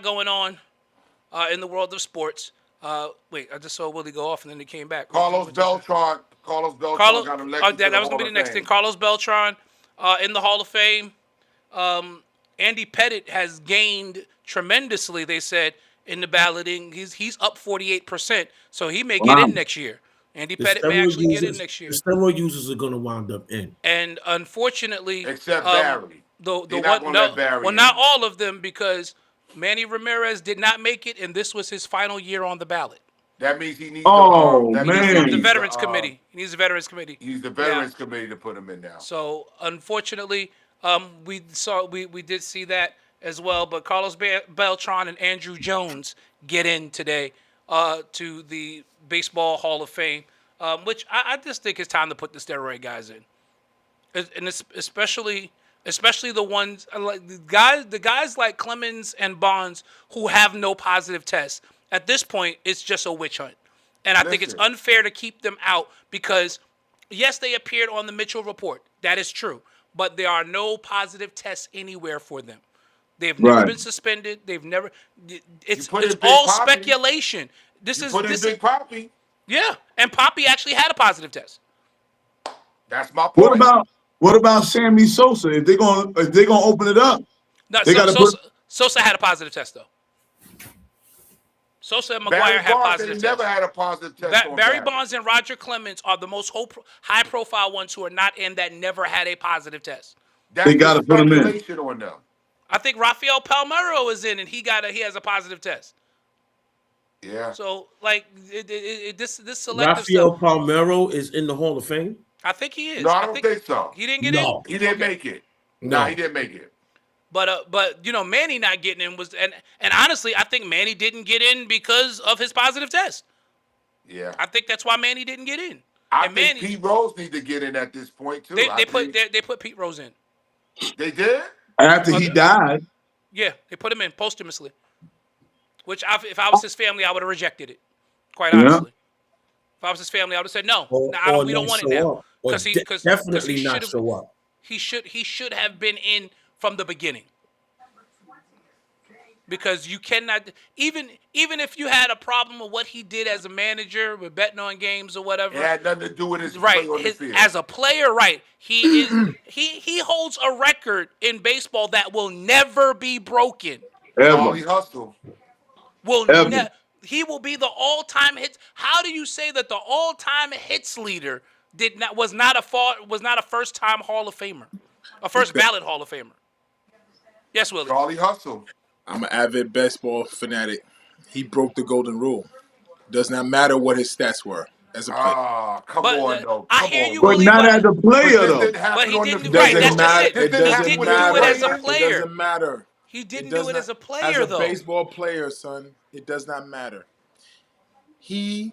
going on in the world of sports. Wait, I just saw Willie go off and then he came back. Carlos Beltran got elected that to the was going to be Hall the of next Fame. thing. Carlos Beltran in the Hall of Fame. Andy Pettit has gained tremendously, they said, in the balloting. He's up 48%, so he may get in next year. Andy Pettit may actually get in next year. The steroid users are going to wind up in. And unfortunately, Except Barry. the They're not one, gonna let Barry well, in. not all of them, because Manny Ramirez did not make it, and this was his final year on the ballot. That means he needs Oh, that man. means He he needs the needs Veterans Committee. He needs the Veterans Committee. He's the Veterans Committee to put him in now. So unfortunately, we did see that as well. But Carlos Beltran and Andrew Jones get in today to the Baseball Hall of Fame, which I just think it's time to put the steroid guys in, and especially the ones like the guys like Clemens and Bonds who have no positive tests. At this point, it's just a witch hunt. And I think it's unfair to keep them out because, yes, they appeared on the Mitchell Report. That is true. But there are no positive tests anywhere for them. They've never been suspended. They've never – it's all speculation. This is Big Poppy. Yeah, and Poppy actually had a positive test. That's my point. What about Sammy Sosa? If they're gonna open it up, No, Sosa had a positive test though. Sosa and McGuire had positive tests. Never had a positive test. Barry Bonds and Roger Clemens are the most high-profile ones who are not in that never had a positive test. They got to put them in. On them. I think Rafael Palmeiro is in, and he has a positive test. Yeah. So like this selective Rafael stuff. Palmeiro is in the Hall of Fame. I think he is. No, I don't think so. He didn't get in. He didn't make it. No, he didn't make it. But Manny not getting in was and honestly, I think Manny didn't get in because of his positive test. Yeah. I think that's why Manny didn't get in. I think Pete Rose needs to get in at this point too. They put Pete Rose in. They did? After he died. Yeah, they put him in posthumously. Which if I was his family, I would have rejected it. Quite honestly. If I was his family, I would have said no. We don't want it now. Because definitely not show up. He should have been in from the beginning. Because you cannot even if you had a problem with what he did as a manager with betting on games or whatever. It had nothing to do with his play on the field. As a player, right. He holds a record in baseball that will never be broken. Charlie Hustle. He will be the all-time hits. How do you say that the all-time hits leader was not a first-time Hall of Famer, a first ballot Hall of Famer? Yes, Willie. Charlie Hustle. I'm an avid baseball fanatic. He broke the golden rule. Does not matter what his stats were as a player. Come on, though. I hear you, But Willie, not as a player, though. But he didn't. It Right, that's doesn't matter. just it. It doesn't He didn't matter. do it as a player. It doesn't matter. He didn't do it as a player, as a though. baseball player, son, it does not matter. He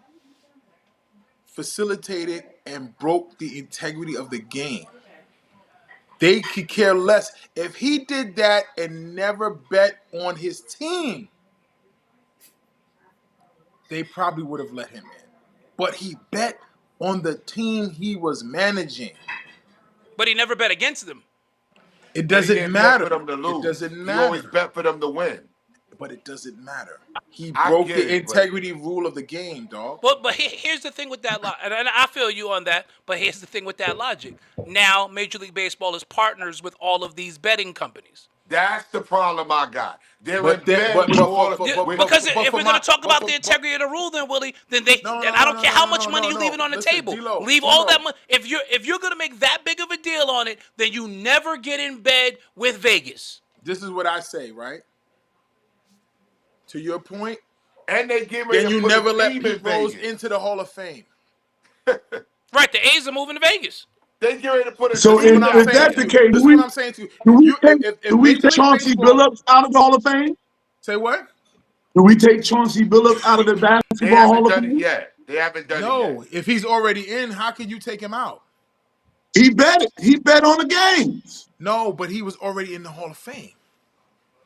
facilitated and broke the integrity of the game. They could care less. If he did that and never bet on his team, they probably would have let him in. But he bet on the team he was managing. But he never bet against them. It doesn't matter. Bet for them to lose. It doesn't You matter. always bet for them to win. but it doesn't matter. He I broke get the it, but integrity rule of the game, dog. But here's the thing with that and I feel you on that. But here's the thing with that logic. Now Major League Baseball is partners with all of these betting companies. that's the problem I got. They're in But then, bed but with but all for, Yeah, but, with, but, because but if for we're going my to talk but about for the but, integrity of the rule, then Willie, then they no, and no, I no, don't no, care how no, much no, money no, you no. leaving on the Listen, table. D-Lo, Leave all that D-Lo. money. If you're going to make that big of a deal on it, then you never get in bed with Vegas. This is what I say, right? To your point, and they get ready then to you put a never let team in Pete Rose Vegas. into the Hall of Fame. Right, the A's are moving to Vegas. They get ready to put a So This is if, what team I'm out if saying that's to the there. you. case, This is what I'm saying to you. do If we Major take League Chauncey Baseball Billups out of the Hall of Fame? say what? Do we take Chauncey Billups out of the They Basketball haven't Hall of done it Fame? yet. They haven't done it yet. No, if he's already in, how can you take him out? He bet it. He bet on the games. No, but he was already in the Hall of Fame.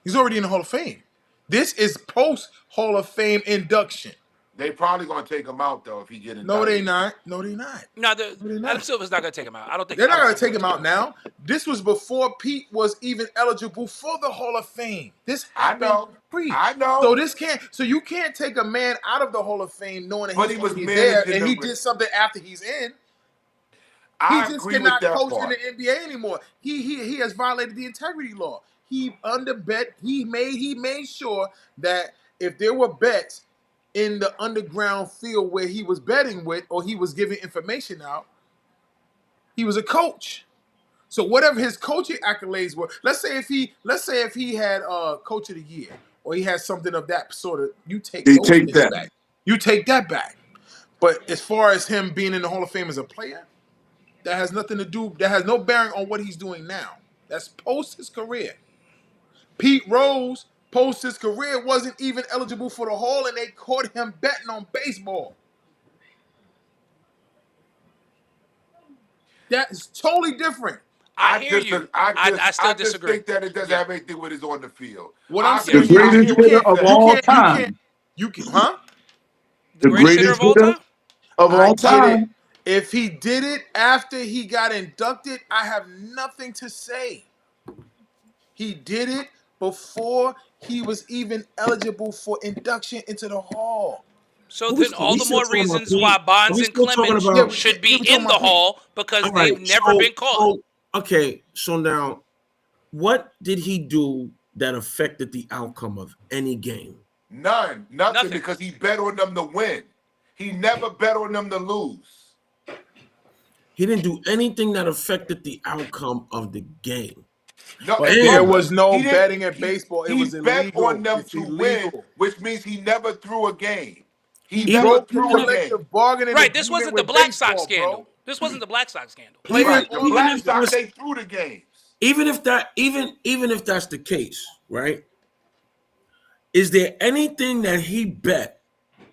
He's already in the Hall of Fame. This is post Hall of Fame induction. They probably gonna take him out though if he get No, they indicted. not. No, they not. No, No, they're Adam not. Silver's not going to take him out. I don't think They're not Adam going to Silver's take him out now. This was before Pete was even eligible for the Hall of Fame. This I happened know. pre. I know. So this can't. So you can't take a man out of the Hall of Fame knowing that But he's he was already there managing and he the. did something after he's in. He I just agree with cannot that coach in part. the NBA anymore. He has violated the integrity law. He underbet. He made sure that if there were bets in the underground field where he was betting with or he was giving information out, he was a coach. So whatever his coaching accolades were, let's say if he had coach of the year or he had something of that sort of, you take They those take things that. back. You take that back. But as far as him being in the Hall of Fame as a player, that has nothing to do. That has no bearing on what he's doing now. That's post his career. Pete Rose, post his career, wasn't even eligible for the Hall, and they caught him betting on baseball. That is totally different. I hear you. I still I just disagree. think that it doesn't Yeah. have anything with his on the field. What I I'm saying The agree. is I greatest hear what hitter you're of saying. all time. Huh? The The greatest hitter greatest of all hitter time? of I all get it. time. If he did it after he got inducted, I have nothing to say. He did it before he was even eligible for induction into the Hall. So Are we, then are all we the still more talking about reasons Pete? why Are Bonds we and still talking Clemens Yeah, about? should we be talking in the about Pete. Hall because All right. they've never been caught. Okay. So now, what did he do that affected the outcome of any game? Nothing Nothing. because he bet on them to win. He never bet on them to lose. He didn't do anything that affected the outcome of the game. No, But And- there brother, was no he didn't- betting in baseball. It he was bet illegal. on them It's to win, illegal. which means he never threw a game. He He never broke the threw a game. collective bargaining Right, this agreement wasn't the with Black Sox baseball, scandal. bro. This wasn't the Black Sox scandal. Players Right, the on Black the Sox, was- they threw the games. even if that's the case, right? Is there anything that he bet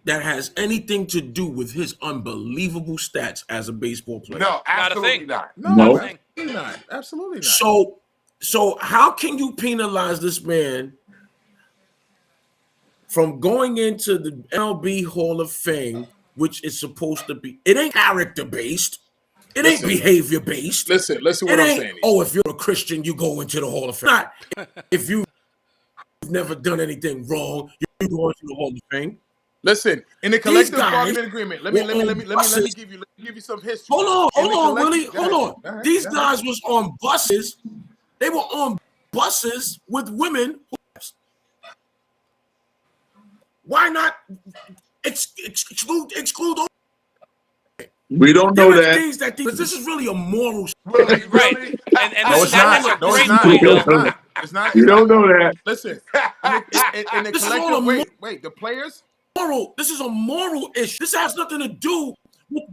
that has anything to do with his unbelievable stats as a baseball player? No, Not a absolutely thing. not. No, No. absolutely not. Absolutely not. So how can you penalize this man from going into the MLB Hall of Fame, which is supposed to be? It ain't character based. It ain't Listen. behavior based. Listen It what I'm ain't, saying. oh, if you're a Christian, you go into the Hall of Fame. Not if you've never done anything wrong, you go into the Hall of Fame. Listen, in the collective guys bargaining agreement, let me buses. give you some history. Hold In the on, Willie. collective- Hold on. Go ahead, These go ahead. guys was on buses. They were on buses with women. Why not exclude all? We don't There know are that. things that this is really a moral. Really, Right. really? And No, this, it's that's not. a No, great it's not. point, We No, don't it's know though. that. not. It's not. We It's don't not. know that. Listen, in the This is all collective. a Wait. The players. This is a moral issue. This has nothing to do with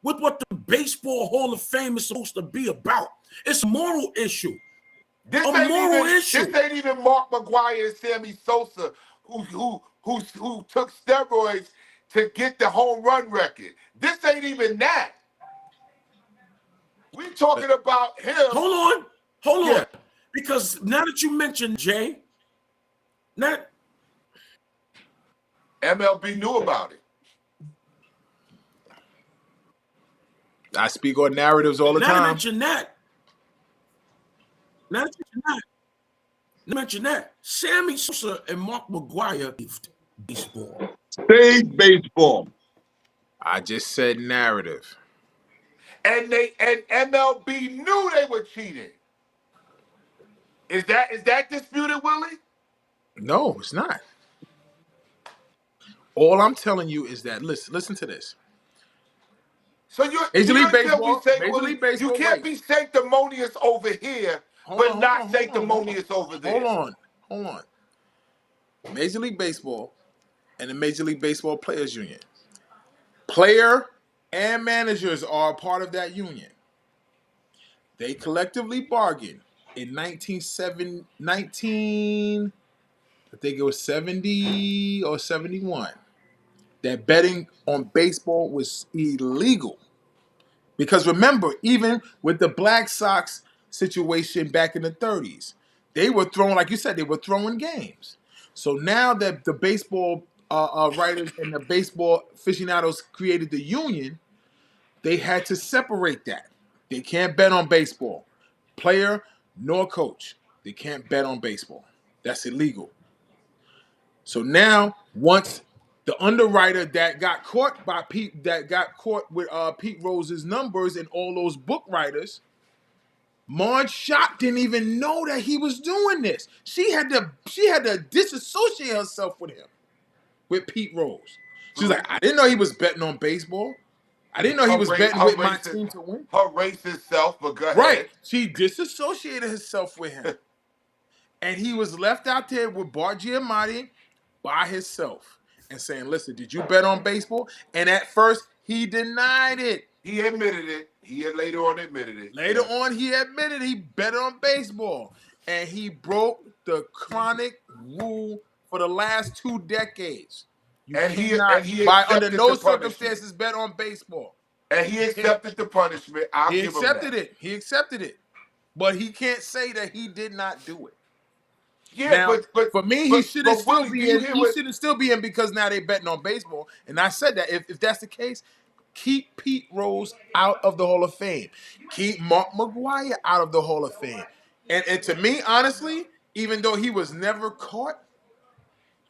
what the Baseball Hall of Fame is supposed to be about. It's a moral issue. This A ain't moral even issue. this ain't even Mark McGuire and Sammy Sosa who took steroids to get the home run record. This ain't even that. We talking about him. Hold Yeah. on. Because now that you mentioned Jay, now MLB knew about it. I speak on narratives all the now to time. mention that. Now that you mention that. Mention that. Sammy Sosa and Mark McGuire saved baseball. Stage baseball. I just said narrative. And MLB knew they were cheating. Is that disputed, Willie? No, it's not. All I'm telling you is that listen to this. So you Major League Baseball, you can't be sanctimonious over here, but not sanctimonious over there. Hold on. Major League Baseball and the Major League Baseball Players Union. Player and managers are a part of that union. They collectively bargained in 19, I think it was 70 or 71, that betting on baseball was illegal. Because remember, even with the Black Sox situation back in the 30s, they were throwing, like you said, they were throwing games. So now that the baseball writers and the baseball aficionados created the union, they had to separate that. They can't bet on baseball. Player nor coach. They can't bet on baseball. That's illegal. So now, once the underwriter that got caught with Pete Rose's numbers and all those book writers, Marge Schott didn't even know that he was doing this. She had to disassociate herself with Pete Rose. She's like, I didn't know he was betting on baseball. I didn't know he was betting with my team to win. Her racist self, but go ahead. Right. She disassociated herself with him. And he was left out there with Bart Giamatti by himself and saying, listen, did you bet on baseball? And at first, he denied it. He admitted it. He had later on admitted it. Later on, he admitted he bet on baseball. And he broke the chronic rule for the last 2 decades. Under no circumstances, bet on baseball. And he accepted the punishment. He accepted it. But he can't say that he did not do it. Yeah, now, but for me, he shouldn't still be in. He shouldn't still be in because now they're betting on baseball. And I said that if that's the case, keep Pete Rose out of the Hall of Fame. Keep Mark McGuire out of the Hall of Fame. And to me, honestly, even though he was never caught,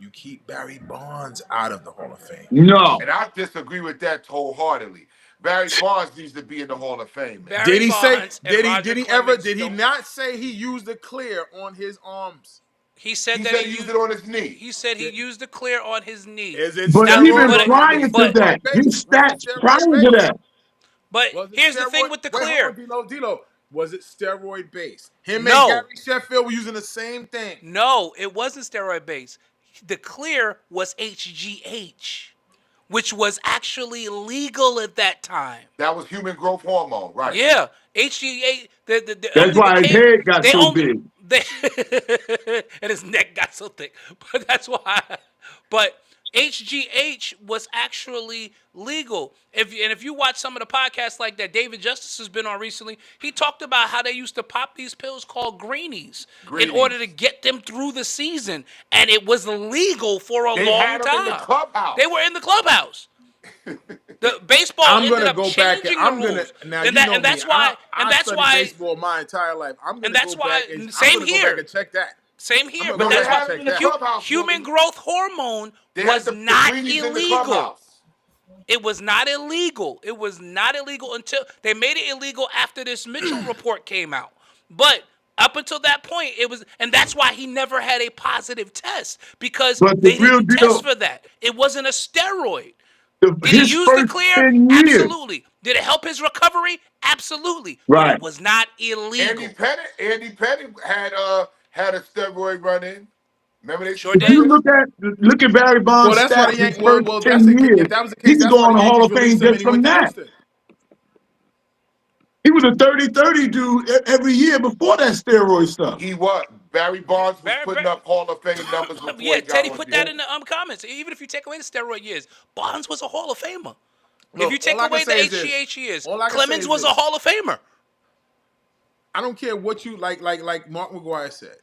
you keep Barry Bonds out of the Hall of Fame. No. And I disagree with that wholeheartedly. Barry Bonds needs to be in the Hall of Fame. Did he not say he used the clear on his arms? He said he that said he used it on his knee. He said he used the clear on his knee. But even prior to that, his stats prior to that. But here's the thing with the clear. D-Lo, was it steroid based? Him and Gary Sheffield were using the same thing. No, it wasn't steroid based. The clear was HGH, which was actually legal at that time. That was human growth hormone, right? Yeah, HGH. That's why his head got so big. And his neck got so thick. But that's why. But HGH was actually legal. If you watch some of the podcasts like that David Justice has been on recently, he talked about how they used to pop these pills called greenies in order to get them through the season, and it was legal for a long time. In the clubhouse. They were in the clubhouse. The baseball ended up changing the rules. And that's why baseball my entire life. I'm going to go back and check that. Same here, but that's why human growth hormone was not illegal. It was not illegal. It was not illegal until they made it illegal after this Mitchell report came out. But up until that point, it was, and that's why he never had a positive test, because they didn't test for that. It wasn't a steroid. Did he use the clear? Absolutely. Did it help his recovery? Absolutely. Right. But it was not illegal. Andy Pettit had a steroid run in. Remember they sure did. You look at Barry Bonds' stats his first 10 years. If that was the case, he can go on the Hall of Fame just from that. He was a 30-30 dude every year before that steroid stuff. He was. Barry Bonds was putting up Hall of Fame numbers before yeah, Teddy put that in the comments. Even if you take away the steroid years, Bonds was a Hall of Famer. Look, if you take away the HGH years, Clemens was a Hall of Famer. I don't care what you like Mark McGuire said.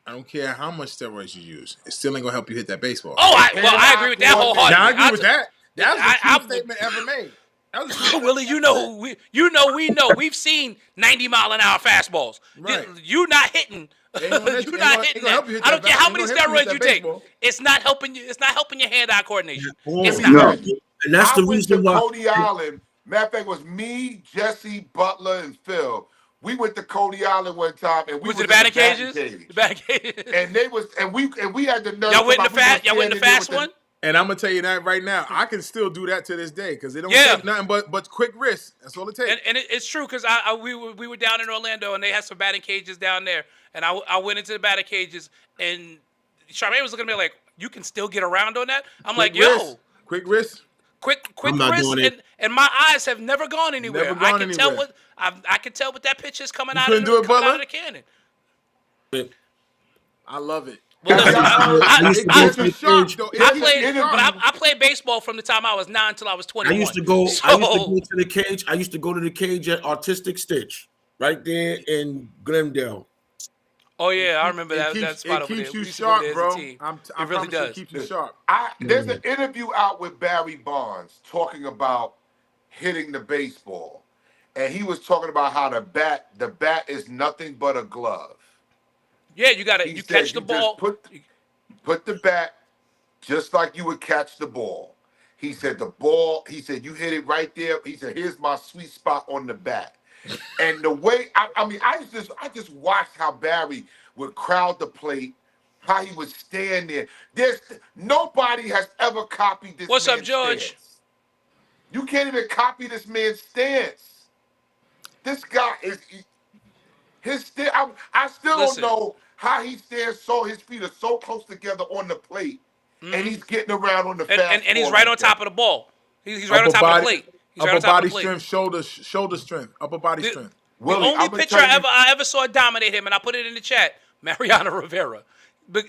I don't care how much steroids you use. It still ain't gonna help you hit that baseball. I agree with that wholeheartedly. Now I agree with that. That was the key statement ever made. That was Willie, you know we know. We've seen 90-mile-an-hour fastballs. Right. You not hitting. Ain't gonna let You you- not ain't hitting gonna help you that. hit I don't that care bat- how ain't many gonna help you hit steroids you that take. baseball. It's not helping you. It's not helping your hand-eye coordination. It's And not. No. that's I the went to reason why. Coney Island. Matter of fact, it was me, Jesse, Butler, and Phil. We went to Coney Island one time, and we Was was it the in batting cages? cage. The batting cages. And they was, and we had the nerve. Y'all went in the come out, fast. Y'all went in the standing there fast with one. And I'm gonna tell you that right now, I can still do that to this day because it don't Yeah. take nothing but quick wrist. That's all it takes. And it's true because we were down in Orlando and they had some batting cages down there, and I went into the batting cages and Charmaine was looking at me like, "You can still get around on that?" I'm like, Quick "Yo, wrist. Quick wrist. quick I'm not wrist," doing it. and my eyes have never gone anywhere. Never I gone can tell anywhere. what I can tell what that pitch is coming You out couldn't of do it, coming out Butler? of the cannon. I love it. Well, Have listen, y'all heard- I used to go It's to the a shock, cage. though. I It's played, an but interview. I played baseball from the time I was 9 until I was 21. I used to go. So, I used to go to the cage. I used to go to the cage at Artistic Stitch, right there in Glendale. oh yeah, I remember that Keeps, spot it over there. keeps We you used to go sharp, there as a bro. team. I It really promise you, does. it keeps you sharp. There's an interview out with Barry Bonds talking about hitting the baseball, and he was talking about how the bat is nothing but a glove. Yeah, you got to He you said catch the just ball. put the bat just like you would catch the ball. He said the ball. He said you hit it right there. He said here's my sweet spot on the bat. And the way I mean, I just watched how Barry would crowd the plate, how he would stand there. There's nobody has ever copied this. What's up, man's George? stance. You can't even copy this man's stance. This guy is his stance. I still Listen. don't know how he stands so his feet are so close together on the plate, and he's getting around on the And, fastball. and he's right on top of the ball. He's right on top of the plate. He's right upper on top of body the plate. strength, shoulder strength, upper body strength. The Willie, only I'ma pitcher tell you- I ever saw dominate him, and I put it in the chat, Mariano Rivera. But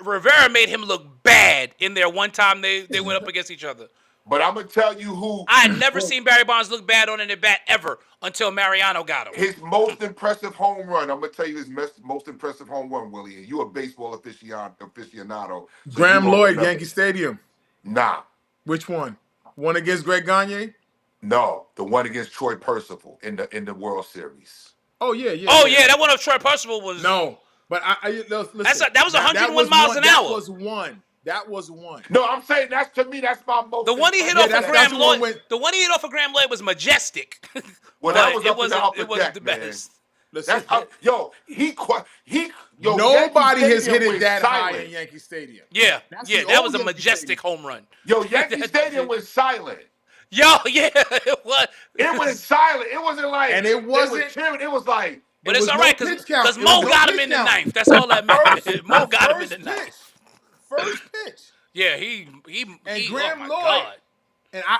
Rivera made him look bad in there one time they went up against each other. But I'm gonna tell you who I had never seen Barry Bonds look bad on an at-bat ever until Mariano got him. his most impressive home run. I'm gonna tell you his most impressive home run, Willie. And you're a baseball aficionado. So Graham you gonna Lloyd, remember. Yankee Stadium. Nah, Which one? One against Greg Gagne? no, the one against Troy Percival in the World Series. Oh yeah. Oh yeah, that one of Troy Percival was No, but listen. that was 101 miles an hour. That was one. That was one. No, I'm saying that's to me. That's my most. The one he hit impressive- off of that's Graham the one Lloyd. The one he hit off of Graham Lloyd was majestic. Well, that But was it up in the wasn't. upper It wasn't deck, the man. best. Listen, That's yo. nobody Yankee has hit Stadium it went that high silent. in Yankee Stadium. Yeah, That's yeah, the that old was a Yankee majestic Stadium. home run. Yo, Yankee Stadium was silent. Yo, yeah, it was. It was silent. It wasn't like And it they was wasn't- cheering. It was like But It it's was all no right pitch because count. It Mo was no got him pitch in the count. ninth. That's all that matters. Mo got him in the First ninth. pitch. First pitch. Yeah, he Graham oh my Lloyd- God.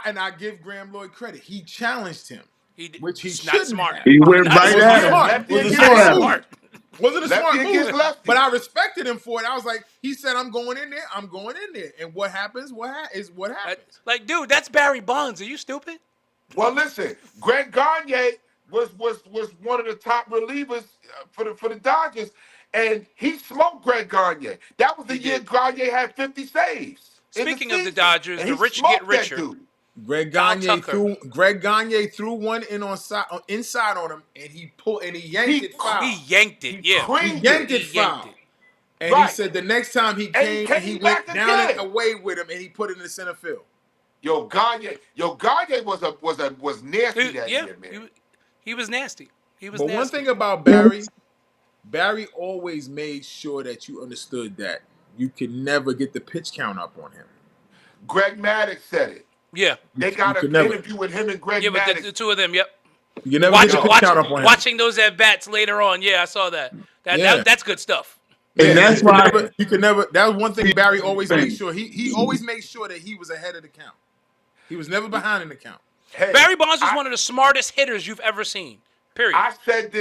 And I give Graham Lloyd credit. He challenged him, He did- which he he's not shouldn't smart. have. He went Not right smart. at him. Smart. Lefty Was a against smart lefty. move. Smart. Wasn't a Lefty smart against move, lefty. but I respected him for it. I was like, he said, "I'm going in there. I'm going in there." And what happens? What happens? Like, dude, that's Barry Bonds. Are you stupid? Well, listen, Greg Gagne was one of the top relievers for the Dodgers, and he smoked Greg Gagne. That was the He year did. Gagne had 50 saves. in Speaking of the season. Dodgers, And the he rich smoked get that richer. dude. Greg Kyle Gagne Tucker. threw one in inside on him, and he yanked it foul. He yanked it. Yeah. Creamed yanked it. it foul. it. And Right. he said the next time he And came, he and he came went back down again. and away with him, and he put it in the center field. Yo, Gagne was nasty that Yeah. year, man. He was nasty. He was But nasty. one thing about Barry always made sure that you understood that you could never get the pitch count up on him. Greg Maddux said it. Yeah. They got could an never- interview with him and Greg Yeah, but Maddux. the two of them, yep. You can never get the pitch count up on him. Watching those at bats later on. Yeah, I saw that. Yeah. That's good stuff. And that's you could why never, you could never. That was one thing Barry always made sure. He always made sure that he was ahead of the count. He was never behind in the count. Hey, Barry Bonds was I- one of the smartest hitters you've ever seen. Period. I said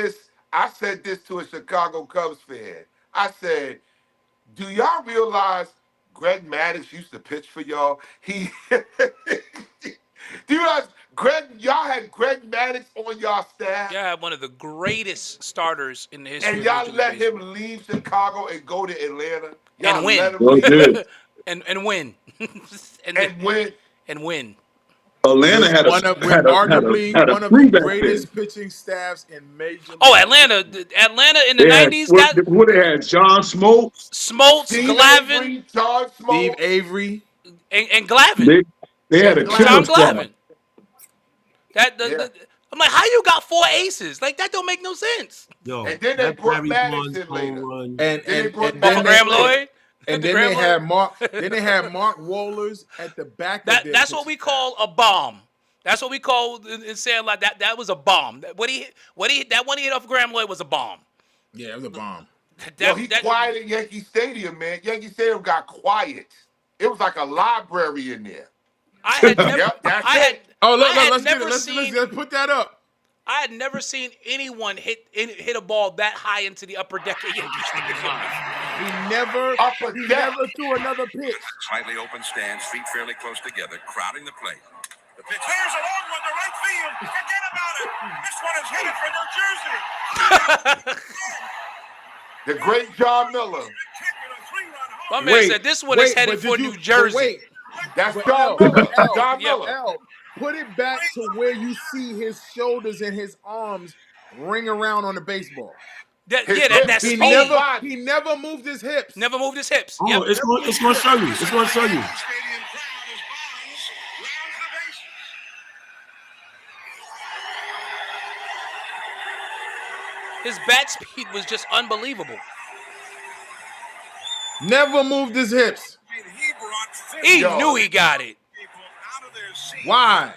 this to a Chicago Cubs fan. I said, do y'all realize Greg Maddux used to pitch for y'all? Do you realize y'all had Greg Maddux on y'all staff? Yeah, one of the greatest starters in the history And of y'all Major League let Baseball. him leave Chicago and go to Atlanta? Y'all And win. let him Well, leave good. and win. and win. And win. Atlanta with had a one of with had a had a arguably had a one of the three back there. greatest pitching staffs in Major League. Oh, Atlanta in the They had 90s what, got what they had? John Smoltz. Smoltz, Steve Glavine, Avery, John Steve Smoltz, Avery. and Glavine. They had a and killer Tom Glavine. squad. Glavine. Yeah. I'm like, how you got 4 aces? Like that don't make no sense. Yo, And then they that brought Barry Bonds Madison home later. run. And Then they and, brought and Oh, then for they Graham Lloyd. and The then Graham they had Lloyd? Mark. Then they had Mark Wohlers at the back. Of their That's what we pitching call a bomb. That's what we call in saying like that. That was a bomb. That one he hit off Graham Lloyd was a bomb. staff. Yeah, it was a bomb. Yo, he quieted Yankee Stadium, man. Yankee Stadium got quiet. It was like a library in there. I had never. Yep, that's I had. it. Oh, look, I had let's get never it. seen. Let's put that up. I had never seen anyone hit a ball that high into the upper deck of Yankee Stadium. He never Upper deck. threw another pitch. Slightly open stance, feet fairly close together, crowding the plate. The pitch. There's a long one to right field. Forget about it. This one is headed for New Jersey. The great John Miller. My man said this one is headed but for did New Jersey. Wait, That's but John Miller. John yeah. Miller. Put it back to where you see his shoulders and his arms ring around on the baseball. That He speed. He never moved his hips. Never moved his hips. Oh, Yep. it's going to show you. It's going to show you. His bat speed was just unbelievable. Never moved his hips. He Yo. knew he got it. Why?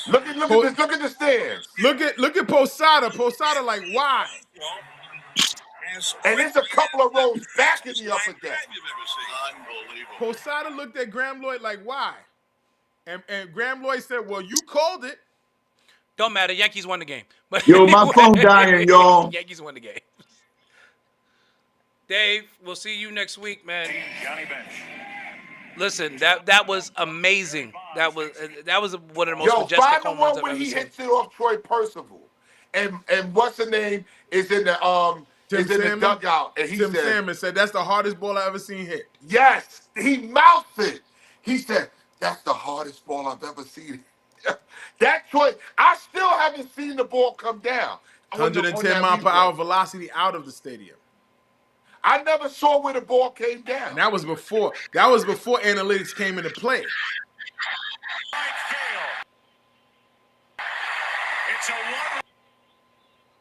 Look at this. Look at the stands. Look at Posada. Posada, like, why? And there's a couple of rows back in the upper deck. Posada looked at Graham Lloyd like, why? And Graham Lloyd said, well, you called it. Don't matter. Yankees won the game. But Yo, my phone dying, y'all. Yankees won the game. Dave, we'll see you next week, man. Listen, that was amazing. That was one of the most Yo, majestic find the home runs one I've when ever he seen. hits it off Troy Percival. And what's the name is in the Tim the Salmon? dugout. And he Tim said, Salmon said, that's the hardest ball I ever seen hit. yes, he mouthed it. He said, that's the hardest ball I've ever seen. That Troy, I still haven't seen the ball come down. On that 110 mile per replay. hour velocity out of the stadium. I never saw where the ball came down. And that was before analytics came into play.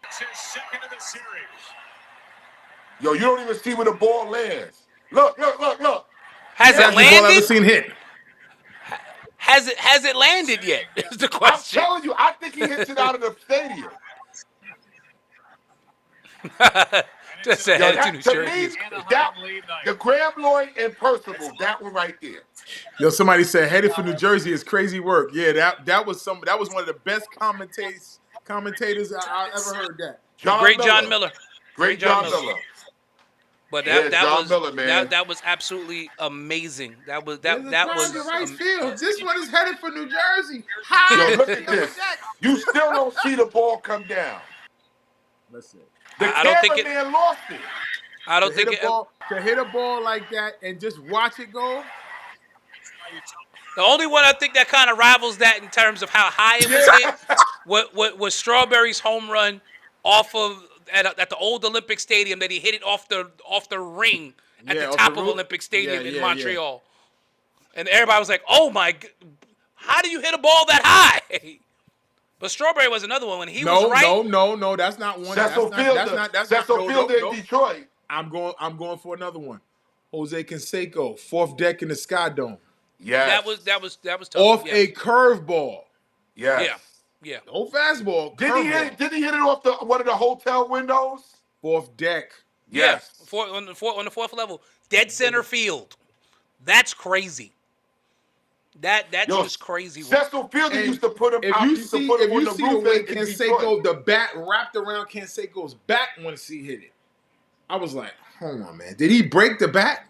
It's his second of the series. Yo, you don't even see where the ball lands. Look. Has it That's the ball I ever landed? seen hit. Has it landed yet? Is the I'm question. telling you, I think he hits it out of the stadium. Just Yo, headed to that, New to Jersey. me, the Graham Lloyd and Percival, that one right there. Yo, somebody said headed for New Jersey is crazy work. Yeah, that was one of the best commentators I ever heard that. Great John Miller. Great John Miller. But Yeah, that John was Miller, man. that was absolutely amazing. That was There's a drive to right field. This one is headed for New Jersey. High. Yo, look at this. You still don't see the ball come down. Listen, The I don't think cameraman lost it. I don't to think hit to hit a ball like that and just watch it go. the only one I think that kind of rivals that in terms of how high it was hit was Strawberry's home run off of at the old Olympic Stadium that he hit it off the ring at Yeah, the off top the of roof. Olympic Stadium Yeah, in yeah, Montreal. And everybody was like, "Oh my, how do you hit a ball that high?" But Strawberry was another one when he was right. No, that's not one. Cecil Fielder. Cecil Fielder in Detroit. I'm going for another one. Jose Canseco, fourth deck in the Sky Dome. Yes. That was tough. Off yes. a curveball. Yes. Yeah. No fastball. Did he hit it off one of the hotel windows? Fourth deck. Yes. Yeah. On the fourth level, dead center field. That's crazy. That's just crazy. Cecil Fielder used to put him If out. you Used to see, put him if on you the see the roof way in Canseco, Detroit. the bat wrapped around Canseco's back once he hit it, I was like, hold on, man. Did he break the bat?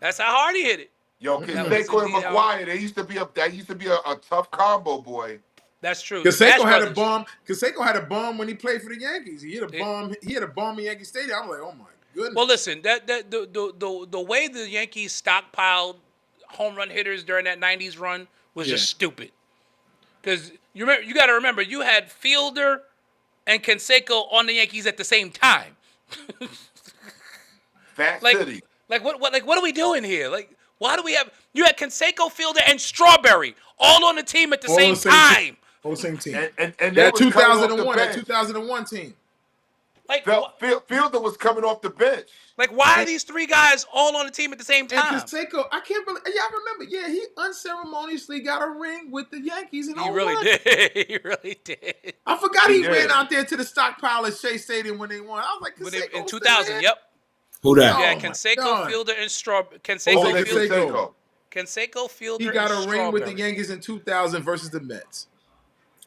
That's how hard he hit it. Yo, Canseco and McGuire, that used to be a tough combo, boy. That's true. Canseco had Brothers. a bomb. Canseco had a bomb when he played for the Yankees. He hit a bomb. He had a bomb in Yankee Stadium. I'm like, oh my goodness. Well, listen, the way the Yankees stockpiled home run hitters during that '90s run was Yeah. just stupid. Because you got to remember, you had Fielder and Canseco on the Yankees at the same time. Fat Like, City. what are we doing here? Like, why do we have? You had Canseco, Fielder, and Strawberry all on the team at the All on same the same time. All the same team. And they That was coming off the 2001, that bench. 2001 team. Like, Fielder was coming off the bench. why are these three guys all on the team at the same And time? Canseco, I can't believe. Y'all remember? Yeah, he unceremoniously got a ring with the Yankees, and He really did. He really did. I forgot he He ran did. out there to the stockpile at Shea Stadium when they won. I was like, When Canseco in was 2000, still there? yep. Who that? Yeah, Oh, my Canseco, God. Fielder, and Strawberry. Jose Jose Canseco. Canseco, Fielder, He got and a ring with the Strawberry. Yankees in 2000 versus the Mets.